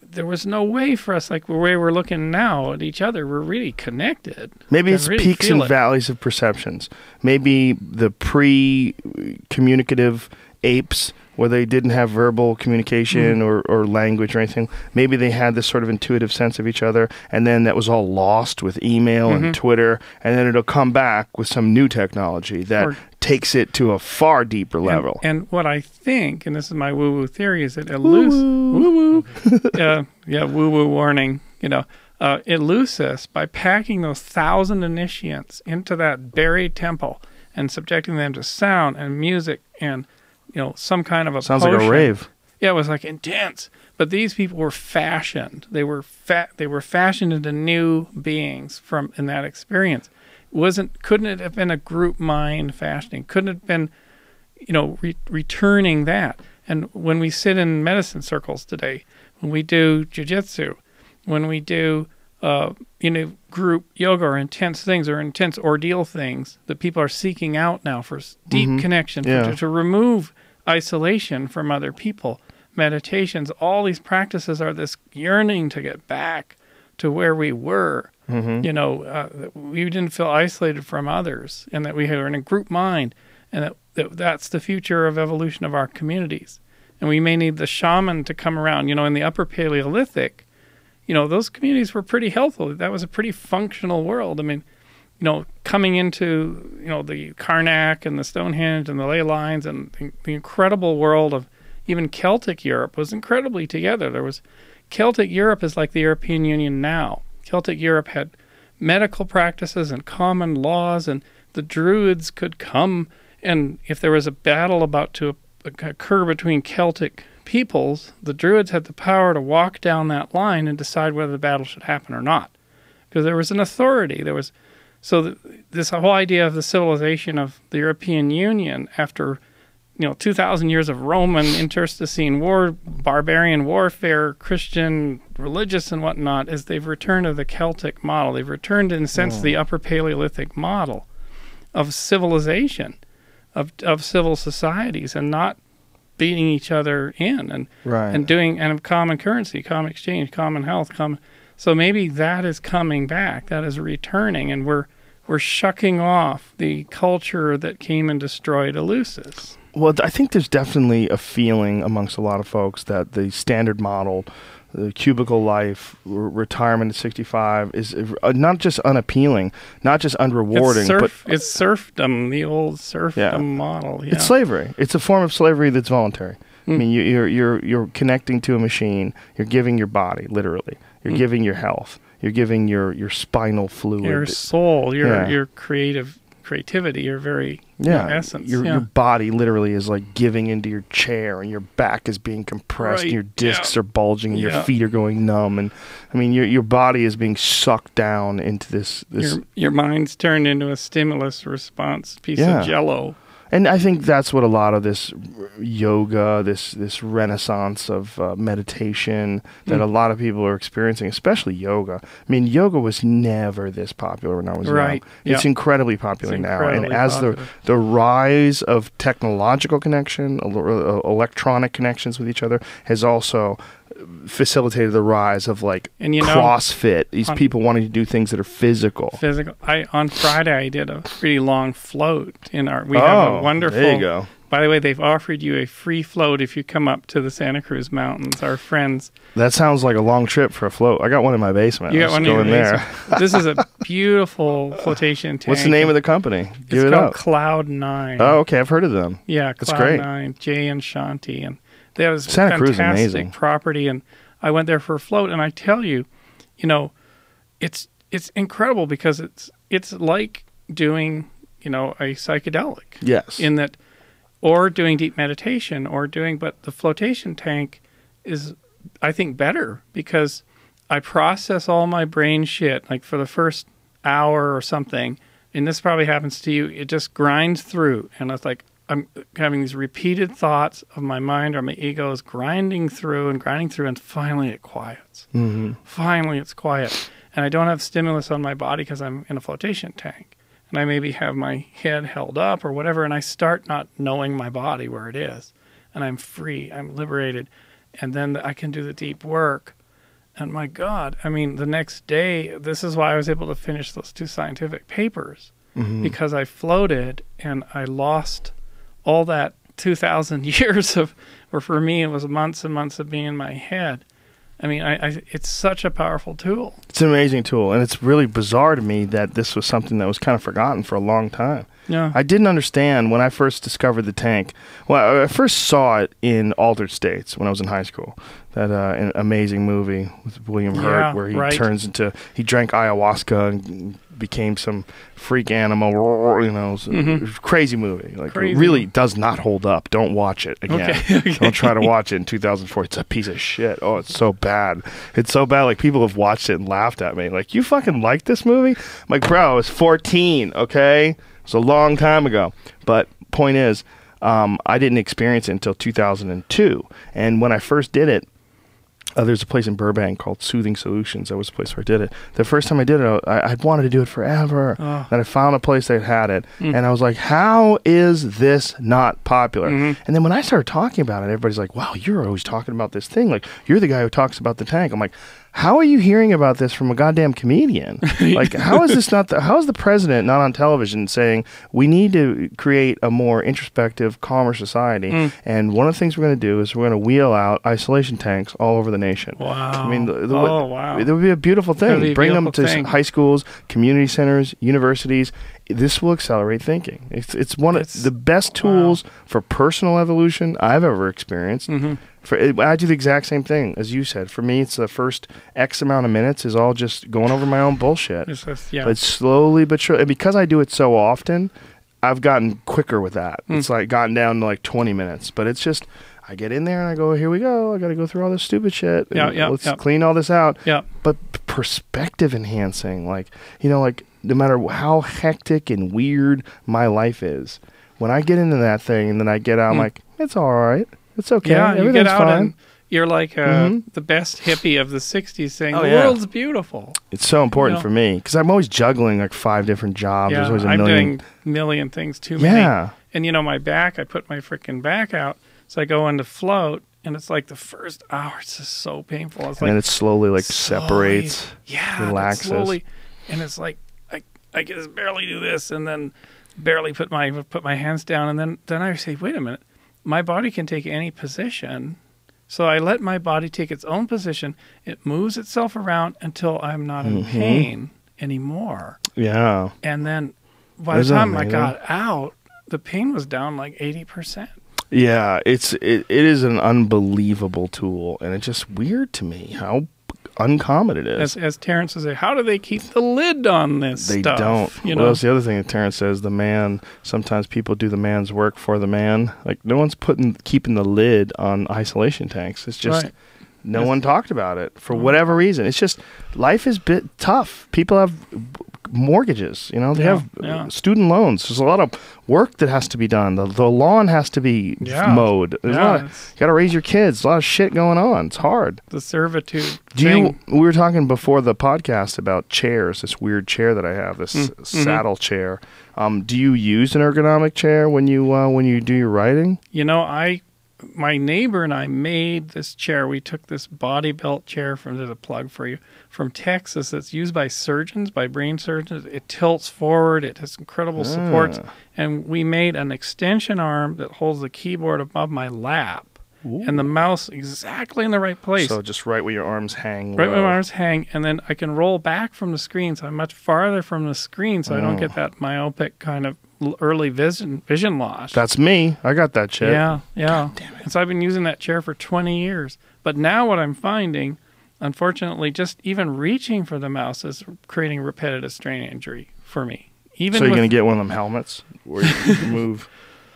There was no way for us, like the way we're looking now at each other, we're really connected. Maybe it's really peaks and valleys of perceptions. Maybe the pre-communicative apes, where they didn't have verbal communication or language or anything. Maybe they had this sort of intuitive sense of each other, and then that was all lost with email and Twitter, and then it'll come back with some new technology that takes it to a far deeper level. And what I think, and this is my woo-woo theory, is that woo-woo warning, Eleusis, by packing those 1,000 initiates into that buried temple and subjecting them to sound and music and some kind of a sounds potion. like a rave. Yeah, it was like intense. But these people were fashioned. They were fashioned into new beings in that experience. Couldn't it have been a group mind fashioning? Couldn't it have been, returning that? And when we sit in medicine circles today, when we do jiu-jitsu, when we do group yoga or intense things or intense ordeal things that people are seeking out now for deep connection, to remove isolation from other people, meditations, all these practices are this yearning to get back to where we were. We didn't feel isolated from others, and that we were in a group mind, and that's the future of evolution of our communities. And we may need the shaman to come around. In the Upper Paleolithic, those communities were pretty healthy. That was a pretty functional world. I mean, coming into, the Karnak and the Stonehenge and the ley lines and the incredible world of even Celtic Europe was incredibly together. Celtic Europe is like the European Union now. Celtic Europe had medical practices and common laws, and the Druids could come, and if there was a battle about to occur between Celtic peoples, the Druids had the power to walk down that line and decide whether the battle should happen or not, because there was an authority. This whole idea of the civilization of the European Union after 2,000 years of Roman internecine war, barbarian warfare, Christian, religious and whatnot, is they've returned to the Celtic model. They've returned, in a sense, to the Upper Paleolithic model of civilization, of civil societies, and not beating each other in, and doing, and common currency, common exchange, common health, so maybe that is coming back, that is returning, and we're shucking off the culture that came and destroyed Eleusis. Well, I think there's definitely a feeling amongst a lot of folks that the standard model, the cubicle life, retirement at 65, is not just unappealing, not just unrewarding, it's serfdom, the old serfdom model. Yeah. It's slavery. It's a form of slavery that's voluntary. I mean, you're connecting to a machine. You're giving your body, literally. You're giving your health. You're giving your spinal fluid, your soul, your creativity, your very essence. Your body literally is like giving into your chair, and your back is being compressed, and your discs are bulging, and your feet are going numb, and I mean your body is being sucked down into this. Your mind's turned into a stimulus response piece of Jell-O. And I think that's what a lot of this yoga, this renaissance of meditation that a lot of people are experiencing, especially yoga. I mean, yoga was never this popular when I was young. It's incredibly popular now. And as the rise of technological connection, electronic connections with each other has also facilitated the rise of CrossFit. These people wanting to do things that are physical. On Friday I did a pretty long float in we have a wonderful. There you go. By the way, they've offered you a free float if you come up to the Santa Cruz Mountains. Our friends. That sounds like a long trip for a float. I got one in my basement. You got one in your there. basement. This is a beautiful flotation tank. What's the name of the company? Give It's it called up. Cloud 9. Oh, okay. I've heard of them. Yeah, That's Cloud great. 9, Jay and Shanti. And they have this Santa Cruz is fantastic amazing. property. And I went there for a float. And I tell you, you know, it's incredible because it's like doing, you know, a psychedelic. Yes. In that, or doing deep meditation, but the flotation tank is, I think, better because I process all my brain shit, like for the first hour or something, and this probably happens to you, it just grinds through, and it's like I'm having these repeated thoughts of my mind or my ego is grinding through, and finally it quiets. Mm-hmm. Finally it's quiet, and I don't have stimulus on my body because I'm in a flotation tank. And I maybe have my head held up or whatever, and I start not knowing my body where it is. And I'm free, I'm liberated. And then I can do the deep work. And my God, I mean, the next day, this is why I was able to finish those 2 scientific papers. Mm-hmm. Because I floated and I lost all that 2,000 years of, or for me, it was months and months of being in my head. I mean, it's such a powerful tool. It's an amazing tool, and it's really bizarre to me that this was something that was kind of forgotten for a long time. Yeah. I didn't understand when I first discovered the tank. Well, I first saw it in Altered States when I was in high school. That an amazing movie with William Hurt where he drank ayahuasca and became some freak animal. You know, it was a crazy movie. Like, it really does not hold up. Don't watch it again. Okay. Don't try to watch it in 2004. It's a piece of shit. Oh, it's so bad. It's so bad. Like, people have watched it and laughed at me. Like, you fucking like this movie? I'm like, bro, I was 14, okay? It's a long time ago. But point is, I didn't experience it until 2002. And when I first did it, there's a place in Burbank called Soothing Solutions. That was the place where I did it. The first time I did it, I'd wanted to do it forever. Oh. Then I found a place that had it. And I was like, how is this not popular? And then when I started talking about it, everybody's like, wow, you're always talking about this thing. Like, you're the guy who talks about the tank. I'm like, how are you hearing about this from a goddamn comedian? Like, how is this not how is the president not on television saying we need to create a more introspective, calmer society? And one of the things we're going to do is we're going to wheel out isolation tanks all over the nation. Wow. I mean, wow. It would be a beautiful thing. Bring them to thing. high schools, community centers, universities. This will accelerate thinking. It's one of the best tools for personal evolution I've ever experienced. I do the exact same thing as you said. For me, it's the first X amount of minutes is all just going over my own bullshit. But slowly but surely, and because I do it so often, I've gotten quicker with that. It's like gotten down to like 20 minutes. But it's just, I get in there and I go, here we go. I got to go through all this stupid shit. Let's clean all this out. But perspective enhancing, like, you know, like no matter how hectic and weird my life is, when I get into that thing and then I get out, I'm like, it's all right. It's okay. Yeah, you get out fine. and you're like the best hippie of the 60s saying, the world's beautiful. It's so important for me because I'm always juggling like 5 different jobs. There's always a million. I'm doing a million things too many. Yeah. And, you know, my back, I put my freaking back out. So I go into float, and it's like the first hour, it's just so painful. It's and then it slowly like separates, relaxes. Slowly. And it's like, I can just barely do this and then barely put my hands down. And then I say, wait a minute. My body can take any position, so I let my body take its own position. It moves itself around until I'm not in pain anymore. Yeah. And then by the time I got out, the pain was down like 80%. Yeah, it is an unbelievable tool, and it's just weird to me how uncommon it is. As Terrence would say, how do they keep the lid on this stuff? They don't. You Well, know? that's the other thing that Terrence says. The man, sometimes people do the man's work for the man. Like, no one's keeping the lid on isolation tanks. It's just no one talked about it for whatever reason. It's just life is a bit tough. People have mortgages, you know, they have student loans. There's a lot of work that has to be done. The lawn has to be mowed. There's a lot you got to raise your kids. A lot of shit going on. It's hard. The servitude we were talking before the podcast about chairs, this weird chair that I have, this saddle chair. Do you use an ergonomic chair when you do your writing? You know, I my neighbor and I made this chair. We took this body belt chair from, there's a plug for you, from Texas that's used by surgeons, by brain surgeons. It tilts forward. It has incredible supports. And we made an extension arm that holds the keyboard above my lap. Ooh. And the mouse exactly in the right place. So just right where your arms hang. Right where my arms hang. And then I can roll back from the screen, so I'm much farther from the screen, so I don't get that myopic kind of early vision loss. That's me. I got that shit. Yeah. God damn it. And so I've been using that chair for 20 years. But now what I'm finding, unfortunately, just even reaching for the mouse is creating repetitive strain injury for me. Even so you're going to get one of them helmets where you can move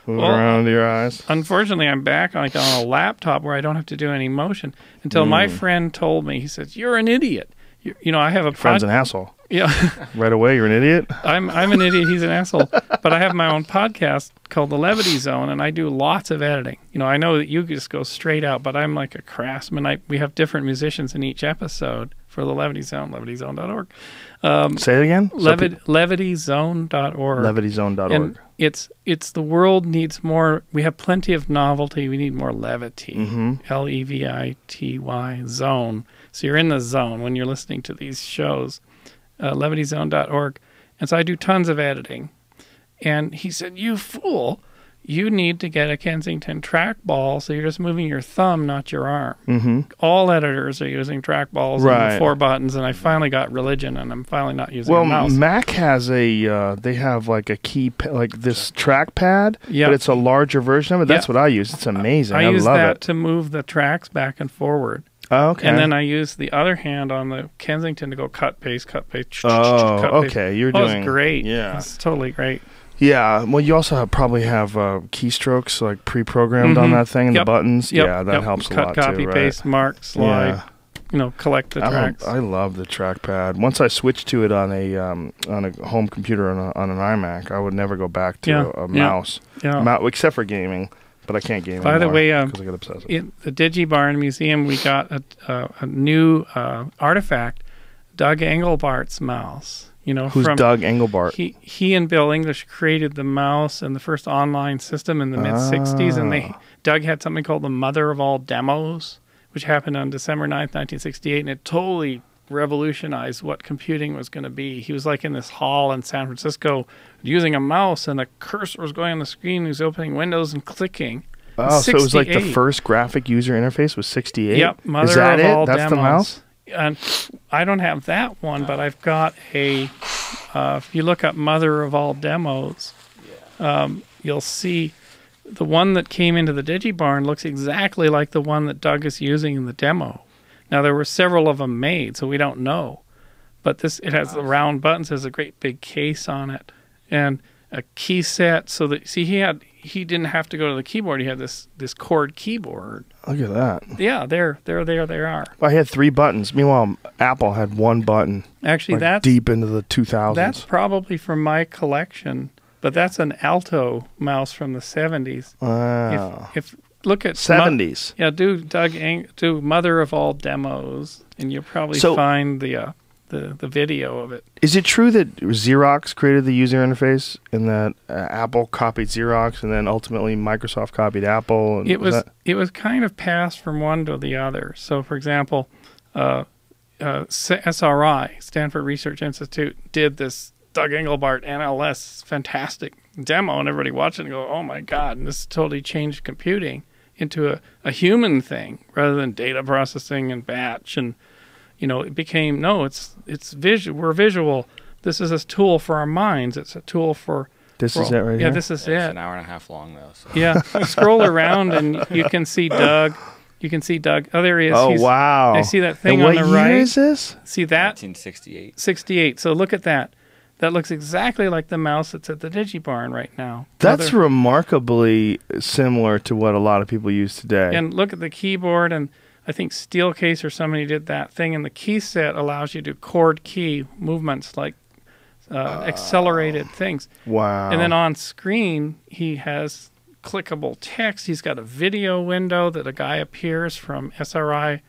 around your eyes? Unfortunately, I'm back on a laptop where I don't have to do any motion until my friend told me, he says, "You're an idiot." I have a friend's an asshole. Yeah. Right away, you're an idiot? I'm an idiot. He's an asshole. But I have my own podcast called The Levity Zone, and I do lots of editing. I know that you just go straight out, but I'm like a craftsman. We have different musicians in each episode for The Levity Zone, levityzone.org. Say it again? Levityzone.org. Levityzone.org. And it's the world needs more. We have plenty of novelty. We need more levity. Levity zone. So you're in the zone when you're listening to these shows. Levityzone.org. And so I do tons of editing. And he said, "You fool, you need to get a Kensington trackball, so you're just moving your thumb, not your arm." All editors are using trackballs and 4 buttons, and I finally got religion, and I'm finally not using a mouse. Well, Mac has they have like a key, like this trackpad, but it's a larger version of it. That's what I use. It's amazing. I use love that it. to move the tracks back and forward. Oh, okay. And then I use the other hand on the Kensington to go cut, paste, cut, paste. Oh, cut, paste. okay. You're doing... It's great. Yeah. It's totally great. Yeah. Well, you also probably have keystrokes like pre-programmed on that thing and the buttons. Yeah, that helps a lot too. Cut, copy, paste, mark, slide. Collect the tracks. I love the trackpad. Once I switched to it on a home computer on an iMac, I would never go back to a mouse. Except for gaming. But I can't game By the way, because I get obsessive. In the DigiBarn Museum, we got a new artifact, Doug Engelbart's mouse. Who's Doug Engelbart? He and Bill English created the mouse and the first online system in the mid-'60s, and Doug had something called the Mother of All Demos, which happened on December 9th, 1968, and it totally revolutionized what computing was going to be. He was like in this hall in San Francisco using a mouse, and the cursor was going on the screen. He was opening windows and clicking. Oh, so it was like the first graphic user interface was 68? Yep. Mother Is that of it? all That's demos. the mouse? And I don't have that one, but I've got if you look up Mother of All Demos, you'll see the one that came into the DigiBarn looks exactly like the one that Doug is using in the demo. Now, there were several of them made, so we don't know. But it has the round buttons, has a great big case on it, and a key set. So that he didn't have to go to the keyboard. He had this chord keyboard. Look at that. Yeah, there they are. I had 3 buttons. Meanwhile, Apple had 1 button. Actually, that's deep into the 2000s. That's probably from my collection, but that's an Alto mouse from the 70s. Wow. If look at 70s. Do Mother of All Demos, and you'll probably find the video of it. Is it true that Xerox created the user interface and that Apple copied Xerox and then ultimately Microsoft copied Apple? And it was kind of passed from one to the other. So, for example, SRI, Stanford Research Institute, did this Doug Engelbart NLS fantastic demo, and everybody watched it and go, "Oh my God!" And this totally changed computing into a human thing rather than data processing and batch, and it became it's visual. We're visual. This is a tool for our minds. It's a tool for this is it right here. Yeah, this is it. It's an hour and a half long though. So. Yeah, scroll around and you can see Doug. You can see Doug. Oh, there he is. Oh, wow. I see that thing and on the right. What year is this? See that? 1968. 68. So look at that. That looks exactly like the mouse that's at the DigiBarn right now. That's remarkably similar to what a lot of people use today. And look at the keyboard, and I think Steelcase or somebody did that thing, and the key set allows you to chord key movements like accelerated things. Wow. And then on screen, he has clickable text. He's got a video window that a guy appears from SRI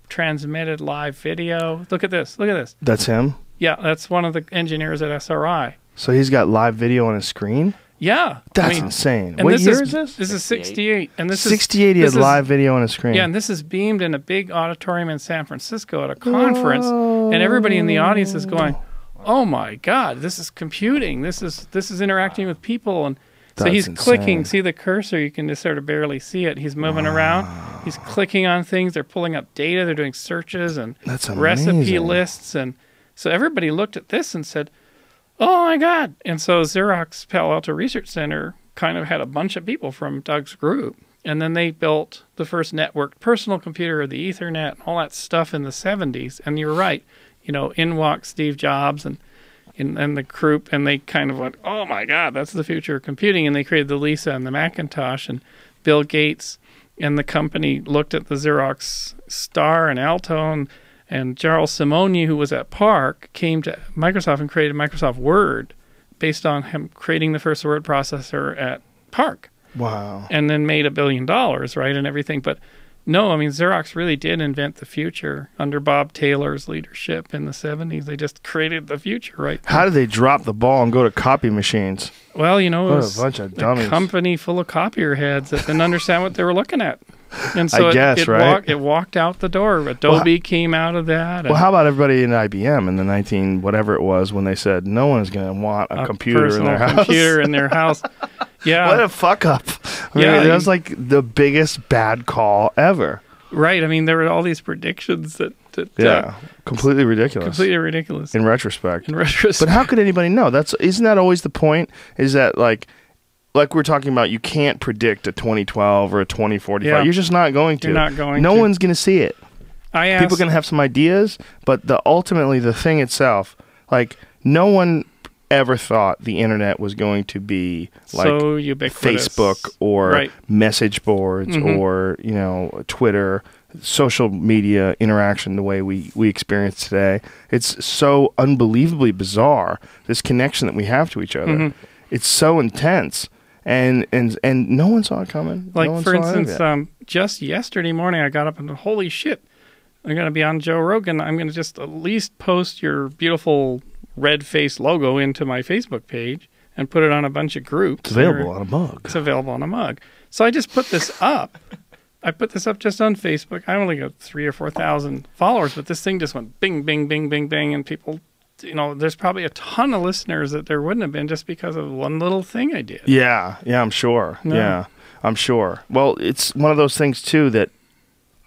transmitted live video. Look at this. Look at this. That's him? Yeah, that's one of the engineers at SRI. So he's got live video on his screen? Yeah. That's insane. And What this year is this? This is 68. And this 68, he had this is live video on a screen. Yeah, and this is beamed in a big auditorium in San Francisco at a conference, and everybody in the audience is going, "Oh my God, this is computing. This is interacting with people." And so That's he's insane. clicking. See the cursor? You can just sort of barely see it. He's moving around. He's clicking on things. They're pulling up data. They're doing searches and That's recipe amazing. lists. And so everybody looked at this and said, "Oh my God!" And so Xerox Palo Alto Research Center kind of had a bunch of people from Doug's group. And then they built the first networked personal computer, the Ethernet, and all that stuff in the 70s. And you're right. In walked Steve Jobs and the group, and they kind of went, "Oh my God, that's the future of computing." And they created the Lisa and the Macintosh, and Bill Gates and the company looked at the Xerox Star and Alto, and Charles Simonyi, who was at PARC, came to Microsoft and created Microsoft Word based on him creating the first word processor at PARC. Wow. And then made $1 billion, right, and everything. But no, I mean, Xerox really did invent the future under Bob Taylor's leadership in the 70s. They just created the future, right? How did they drop the ball and go to copy machines? Well, it What was a bunch of dummies. a company full of copier heads that didn't understand what they were looking at. And so it walked out the door. Adobe came out of that. Well, how about everybody in IBM in the whatever it was when they said no one is going to want a computer in their house? Computer in their house. Yeah. What a fuck up. I mean, that was like the biggest bad call ever. Right. I mean, there were all these predictions that completely ridiculous. Completely ridiculous. In retrospect. But how could anybody know? Isn't that always the point? Is that like we're talking about, you can't predict a 2012 or a 2045. Yeah. You're just not going to. You're not going no to. one's going to see it. People are going to have some ideas, but ultimately the thing itself, like, no one ever thought the internet was going to be like so ubiquitous. Facebook or Right. message boards or Twitter, social media interaction the way we experience today. It's so unbelievably bizarre, this connection that we have to each other. It's so intense, and no one saw it coming. Like, no one for saw any of instance, it. just yesterday morning I got up and holy shit, I'm going to be on Joe Rogan. I'm going to just at least post your beautiful red-faced logo into my Facebook page and put it on a bunch of groups. It's available on a mug. It's available on a mug. So I just put this up. I put this up just on Facebook. I only got 3,000 or 4,000 followers, but this thing just went bing, bing, bing, bing, bing, and people, there's probably a ton of listeners that there wouldn't have been just because of one little thing I did. Yeah, I'm sure. No. Yeah, I'm sure. Well, it's one of those things, too, that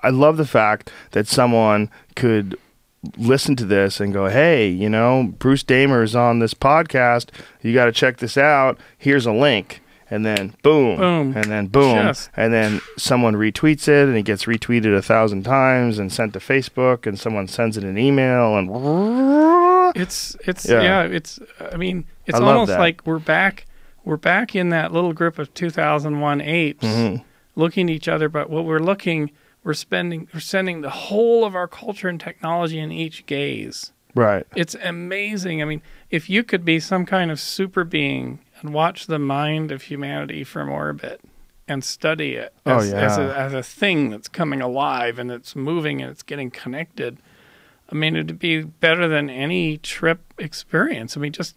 I love the fact that someone could listen to this and go, hey, Bruce Damer is on this podcast. You got to check this out. Here's a link. And then boom. And then boom. Yes. And then someone retweets it, and it gets retweeted 1,000 times and sent to Facebook, and someone sends it an email, and It's I mean, it's I love almost that. like we're back in that little group of 2001 apes looking at each other, but we're sending the whole of our culture and technology in each gaze. right. It's amazing. I mean, if you could be some kind of super being and watch the mind of humanity from orbit and study it as a thing that's coming alive and it's moving and it's getting connected, I mean, it'd be better than any trip experience. I mean, just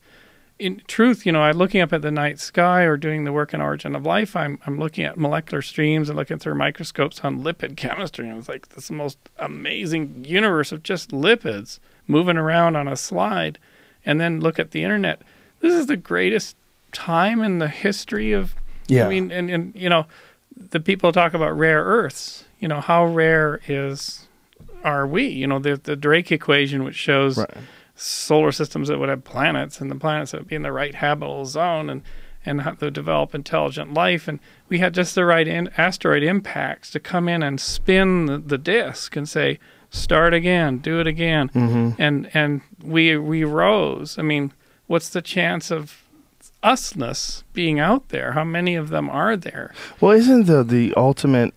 in truth, I'm looking up at the night sky or doing the work in Origin of Life. I'm looking at molecular streams and looking through microscopes on lipid chemistry. And it's like this is the most amazing universe of just lipids moving around on a slide. And then look at the internet. This is the greatest time in the history of, I mean, and the people talk about rare earths. How rare are we? The Drake equation, which shows solar systems that would have planets, and the planets that would be in the right habitable zone, and have to develop intelligent life. And we had just the right asteroid impacts to come in and spin the disk and say, start again, do it again. And we rose. I mean, what's the chance of usness being out there? How many of them are there? Well, isn't the ultimate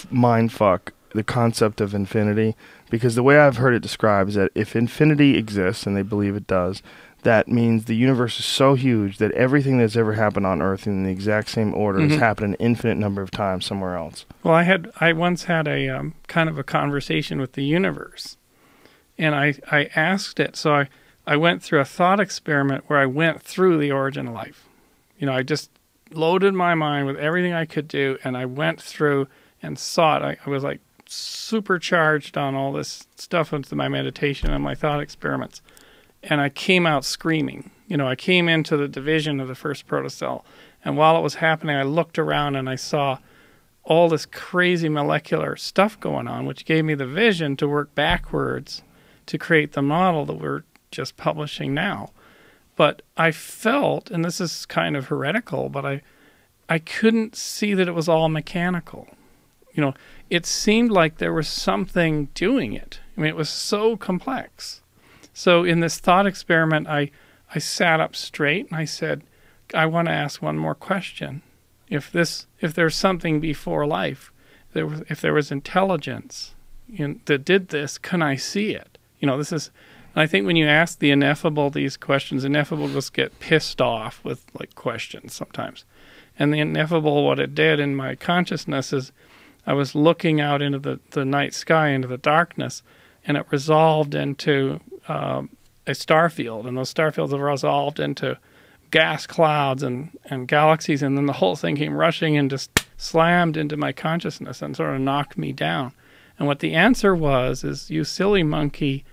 mind fuck the concept of infinity? Because the way I've heard it described is that if infinity exists, and they believe it does, that means the universe is so huge that everything that's ever happened on Earth in the exact same order has happened an infinite number of times somewhere else. Well, I once had a kind of a conversation with the universe, and I asked it. So I went through a thought experiment where I went through the origin of life, I just loaded my mind with everything I could do, and I went through and saw it. I was like supercharged on all this stuff into my meditation and my thought experiments. And I came out screaming. I came into the division of the first protocell, and while it was happening, I looked around and I saw all this crazy molecular stuff going on, which gave me the vision to work backwards to create the model that we're just publishing now. But I felt, and this is kind of heretical, but I couldn't see that it was all mechanical. It seemed like there was something doing it. I mean, it was so complex. So in this thought experiment, I sat up straight and I said, I want to ask one more question. If there's something before life, if there was intelligence that did this, can I see it? This is, and I think when you ask the ineffable these questions, ineffable just get pissed off with like questions sometimes. And the ineffable, what it did in my consciousness is I was looking out into the night sky, into the darkness, and it resolved into a star field, and those star fields have resolved into gas clouds and galaxies, and then the whole thing came rushing and just slammed into my consciousness and sort of knocked me down. And what the answer was is, you silly monkey,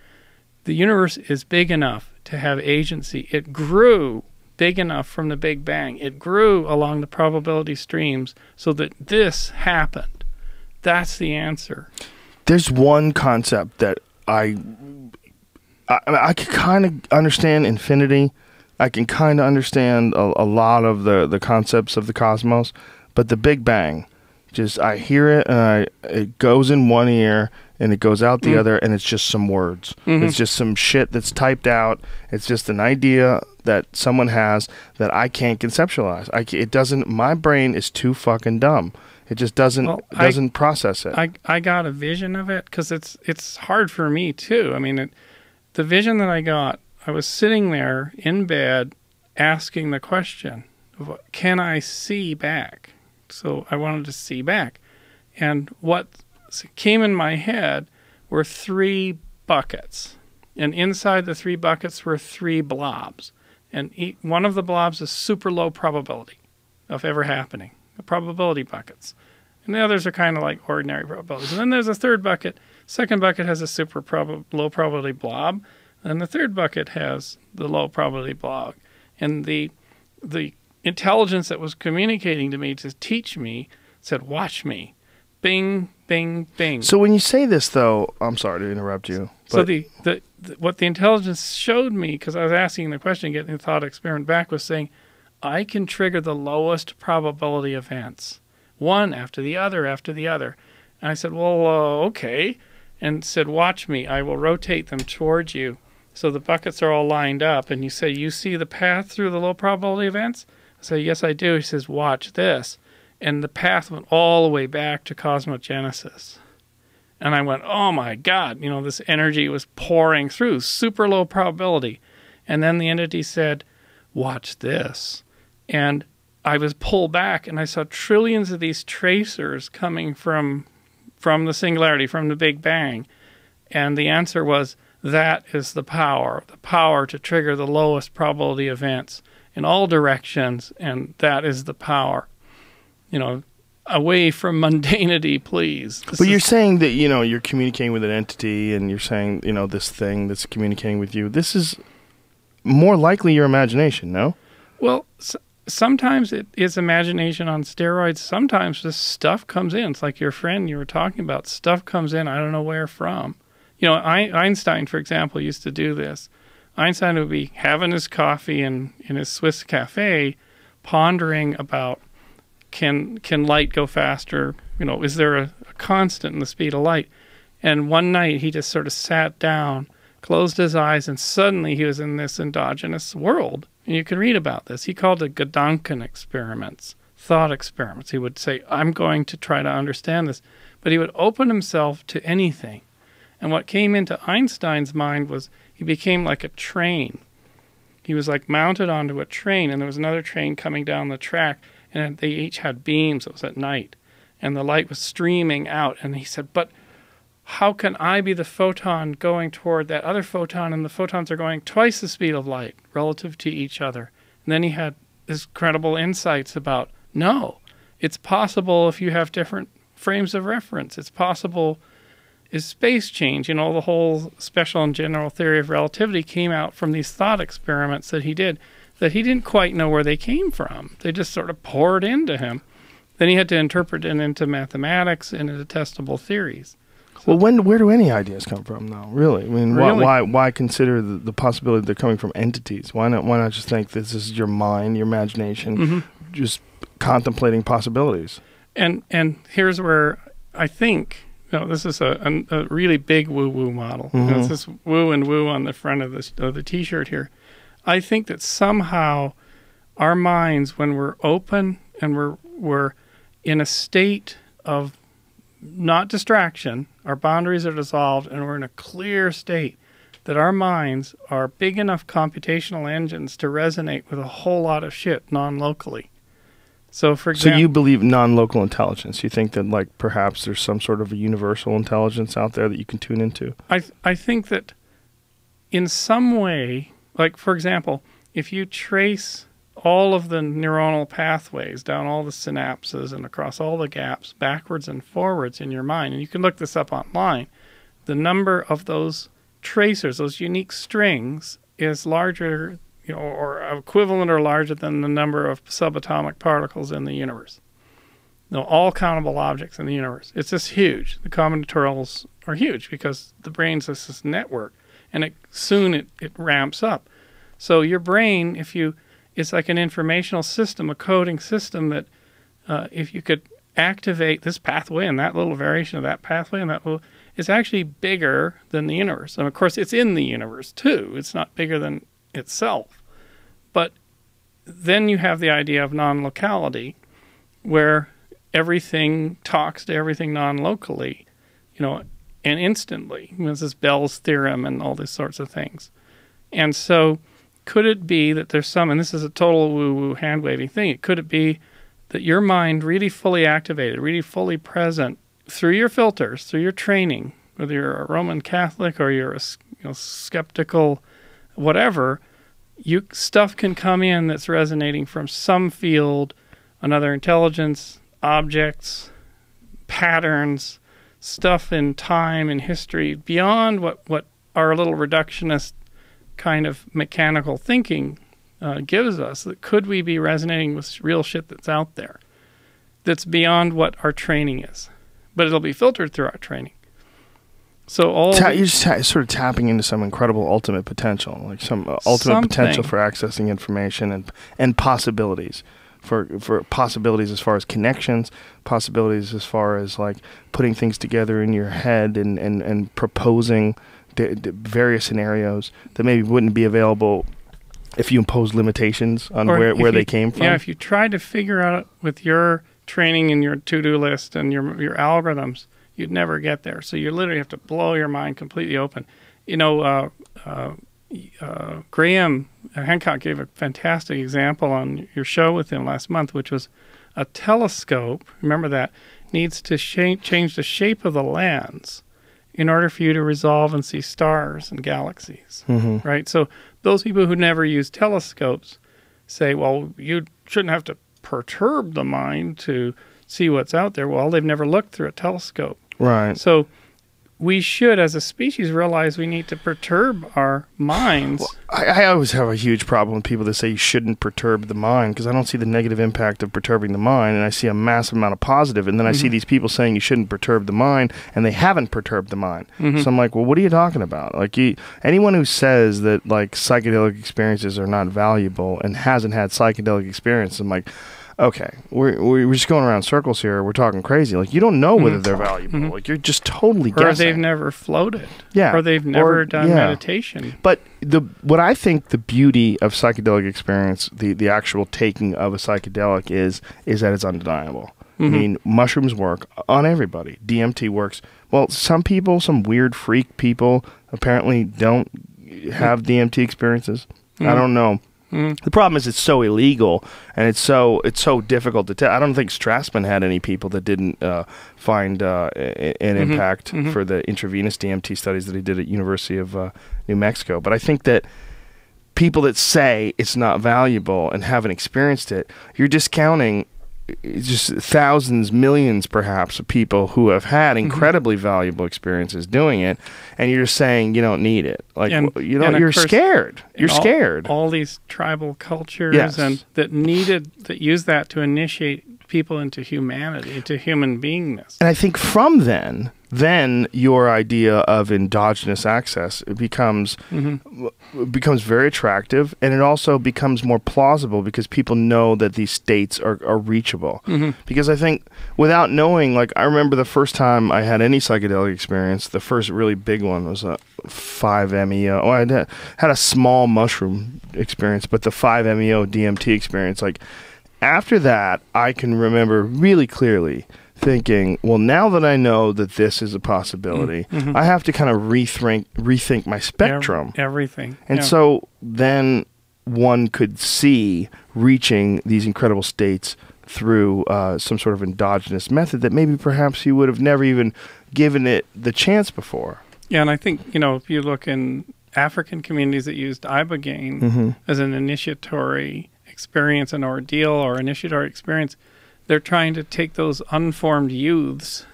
the universe is big enough to have agency. It grew big enough from the Big Bang. It grew along the probability streams so that this happened. That's the answer. There's one concept that I can kind of understand infinity. I can kind of understand a lot of the concepts of the cosmos, but the Big Bang, just I hear it and it goes in one ear and it goes out the other, and it's just some words. It's just some shit that's typed out. It's just an idea that someone has that I can't conceptualize. It doesn't. My brain is too fucking dumb. It just doesn't process it. I got a vision of it because it's hard for me too. I mean, the vision that I got, I was sitting there in bed asking the question, can I see back? So I wanted to see back. And what came in my head were 3 buckets. And inside the 3 buckets were 3 blobs. And one of the blobs is super low probability of ever happening, the probability buckets. And the others are kind of like ordinary probabilities. And then there's a third bucket. Second bucket has a super low probability blob. And the third bucket has the low probability blob. And the intelligence that was communicating to me to teach me said, watch me. Bing, bing, bing. So when you say this, though, I'm sorry to interrupt you. So what the intelligence showed me, because I was asking the question, getting the thought experiment back, was saying, I can trigger the lowest probability events, one after the other after the other. And I said, well, okay. And said, watch me. I will rotate them towards you. So the buckets are all lined up. And you say, you see the path through the low probability events? I say, yes, I do. He says, watch this. And the path went all the way back to cosmogenesis. And I went, oh my God, this energy was pouring through, super low probability. And then the entity said, watch this. And I was pulled back and I saw trillions of these tracers coming from the singularity, from the Big Bang. And the answer was, that is the power to trigger the lowest probability events in all directions. And that is the power. Away from mundanity, please. But you're saying that, you're communicating with an entity, and you're saying, this thing that's communicating with you. This is more likely your imagination, no? Well, sometimes it is imagination on steroids. Sometimes this stuff comes in. It's like your friend you were talking about. Stuff comes in, I don't know where from. Einstein, for example, used to do this. Einstein would be having his coffee in his Swiss cafe, pondering about, can light go faster? Is there a constant in the speed of light? And one night he just sort of sat down, closed his eyes, and suddenly he was in this endogenous world. And you can read about this. He called it Gedanken experiments, thought experiments. He would say, I'm going to try to understand this. But he would open himself to anything. And what came into Einstein's mind was he became like a train. He was like mounted onto a train, and there was another train coming down the track. And they each had beams. It was at night. And the light was streaming out. And he said, but how can I be the photon going toward that other photon, and the photons are going twice the speed of light relative to each other? And then he had this incredible insights about, no, it's possible if you have different frames of reference. It's possible. Is space change? The whole special and general theory of relativity came out from these thought experiments that he did, that he didn't quite know where they came from. They just sort of poured into him. Then he had to interpret it into mathematics and into testable theories. Well, where do any ideas come from, though? Really, I mean, Really? why consider the possibility that they're coming from entities? Why not just think this is your mind, your imagination, just contemplating possibilities? And here's where I think, this is a really big woo-woo model. It's this woo and woo on the front of the T-shirt here. I think that somehow our minds, when we're open and we're in a state of not distraction, our boundaries are dissolved, and we're in a clear state, that our minds are big enough computational engines to resonate with a whole lot of shit non-locally. So, for example, so you believe non-local intelligence? You think that, like, perhaps there's some sort of a universal intelligence out there that you can tune into? I think that in some way, like, for example, if you trace all of the neuronal pathways down all the synapses and across all the gaps backwards and forwards in your mind, and you can look this up online, the number of those tracers, those unique strings, is larger, or equivalent or larger than the number of subatomic particles in the universe. All countable objects in the universe. It's just huge. The combinatorials are huge because the brain's this network, and soon it ramps up. So your brain, it's like an informational system, a coding system that if you could activate this pathway and that little variation of that pathway and that little, it's actually bigger than the universe. And of course, it's in the universe too. It's not bigger than itself. But then you have the idea of non-locality, where everything talks to everything non-locally, and instantly. This is Bell's theorem and all these sorts of things. And so could it be that there's some, and this is a total woo-woo hand-waving thing, could it be that your mind really fully activated, really fully present through your filters, through your training, whether you're a Roman Catholic or you're a skeptical whatever, stuff can come in that's resonating from some field, another intelligence, objects, patterns, stuff in time and history, beyond what our little reductionist kind of mechanical thinking gives us. That could we be resonating with real shit that's out there, that's beyond what our training is, but it'll be filtered through our training. So you're just sort of tapping into some incredible ultimate potential, like some ultimate potential for accessing information and possibilities, for possibilities as far as connections, possibilities as far as like putting things together in your head and proposing various scenarios that maybe wouldn't be available if you impose limitations on where they came from. Yeah, if you tried to figure out with your training and your to-do list and your algorithms, you'd never get there. So you literally have to blow your mind completely open. Graham Hancock gave a fantastic example on your show with him last month, which was a telescope, remember that, needs to change the shape of the lens in order for you to resolve and see stars and galaxies, right? So those people who never use telescopes say, well, you shouldn't have to perturb the mind to see what's out there. Well, they've never looked through a telescope. Right. So we should, as a species, realize we need to perturb our minds. Well, I always have a huge problem with people that say you shouldn't perturb the mind, because I don't see the negative impact of perturbing the mind, and I see a massive amount of positive. And then I see these people saying you shouldn't perturb the mind, and they haven't perturbed the mind. So I'm like, well, what are you talking about? Like, anyone who says that like psychedelic experiences are not valuable and hasn't had psychedelic experiences, I'm like, okay, we're just going around circles here. We're talking crazy. Like, you don't know whether they're valuable. Like, you're just totally guessing. Or they've never floated. Yeah. Or they've never done meditation. But what I think the beauty of psychedelic experience, the actual taking of a psychedelic is that it's undeniable. I mean, mushrooms work on everybody. DMT works. Well, some people, some weird freak people, apparently don't have DMT experiences. I don't know. The problem is it's so illegal, and it's so difficult to tell. I don't think Strassman had any people that didn't find an impact for the intravenous DMT studies that he did at University of New Mexico. But I think that people that say it's not valuable and haven't experienced it, you're discounting just thousands, millions perhaps of people who have had incredibly valuable experiences doing it, and you're just saying you don't need it. Like, you're scared. You're scared. All these tribal cultures Yes. and that use that to initiate people into humanity, into human beingness. And I think from then your idea of endogenous access, it becomes very attractive, and it also becomes more plausible because people know that these states are reachable. Because I think without knowing, like, I remember the first time I had any psychedelic experience, the first really big one was a 5-MeO. Oh, I had a small mushroom experience, but the 5-MeO DMT experience, like, after that, I can remember really clearly thinking, well, now that I know that this is a possibility, I have to kind of rethink my spectrum. Everything. And so then one could see reaching these incredible states through some sort of endogenous method that maybe perhaps you would have never even given it the chance before. Yeah, and I think, if you look in African communities that used ibogaine as an initiatory experience, an ordeal or initiatory experience, they're trying to take those unformed youths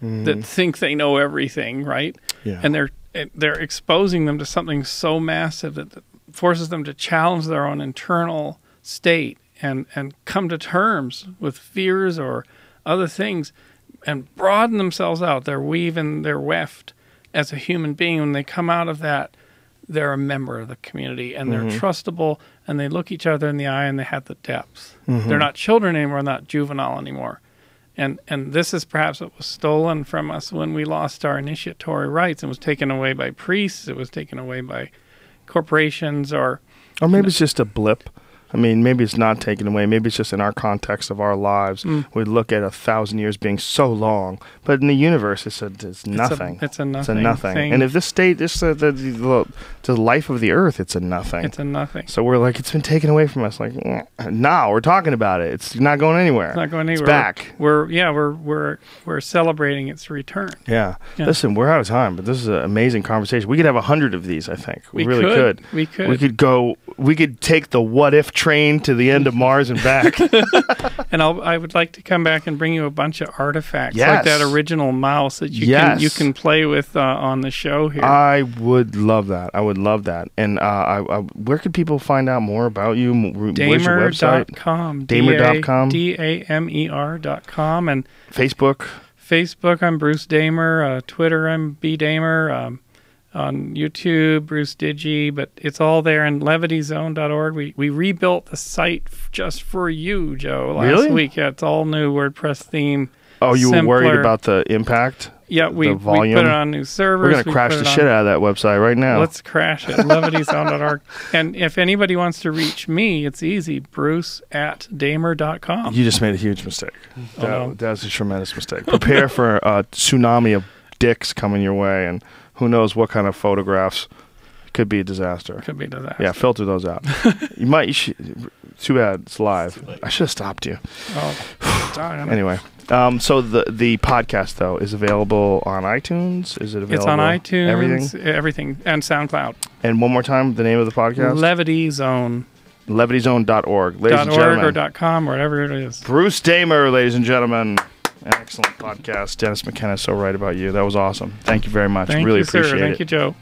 that think they know everything, right? Yeah. And they're exposing them to something so massive that forces them to challenge their own internal state and come to terms with fears or other things and broaden themselves out. They're weaving their weft as a human being. When they come out of that, they're a member of the community, and they're trustable, and they look each other in the eye, and they have the depth. They're not children anymore, not juvenile anymore. And this is perhaps what was stolen from us when we lost our initiatory rights and was taken away by priests. It was taken away by corporations or maybe it's just a blip. I mean, maybe it's not taken away. Maybe it's just in our context of our lives. We look at 1,000 years being so long, but in the universe, it's nothing. It's a nothing thing. And if this state, the life of the earth, it's a nothing. It's a nothing. So we're like, it's been taken away from us. Like, nah, we're talking about it. It's not going anywhere. It's not going anywhere. It's back. We're celebrating its return. Yeah. Listen, we're out of time, but this is an amazing conversation. We could have 100 of these. I think we really could. We could. We could take the what if train to the end of Mars and back. And I would like to come back and bring you a bunch of artifacts, like that original mouse that you can play with on the show here. I would love that. And where could people find out more about you? Where's your website? Damer.com. Damer.com. And Facebook, I'm Bruce Damer. Twitter, I'm B Damer. On YouTube, Bruce Digi, but it's all there in levityzone.org. We rebuilt the site just for you, Joe, last week. Yeah, it's all new WordPress theme. Oh, you were worried about the impact? Yeah, we put it on new servers. We're going to crash the shit out of that website right now. Let's crash it, levityzone.org. And if anybody wants to reach me, it's easy, bruce@damer.com. You just made a huge mistake. That was a tremendous mistake. Prepare for a tsunami of dicks coming your way, and who knows what kind of photographs. Could be a disaster. Could be a disaster. Yeah, filter those out. You should. Too bad it's live. I should have stopped you. Oh, anyway, so the podcast though is available on iTunes. Is it available? It's on iTunes. Everything, and SoundCloud. And one more time, the name of the podcast. Levity Zone. LevityZone.org. Ladies and gentlemen. Or .com, wherever it is. Bruce Damer, ladies and gentlemen. An excellent podcast. Dennis McKenna is so right about you. That was awesome. Thank you very much. Really appreciate it. Thank you, Joe.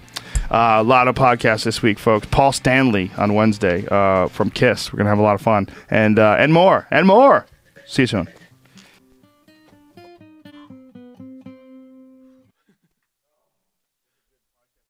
A lot of podcasts this week, folks. Paul Stanley on Wednesday from KISS. We're going to have a lot of fun. And more. See you soon.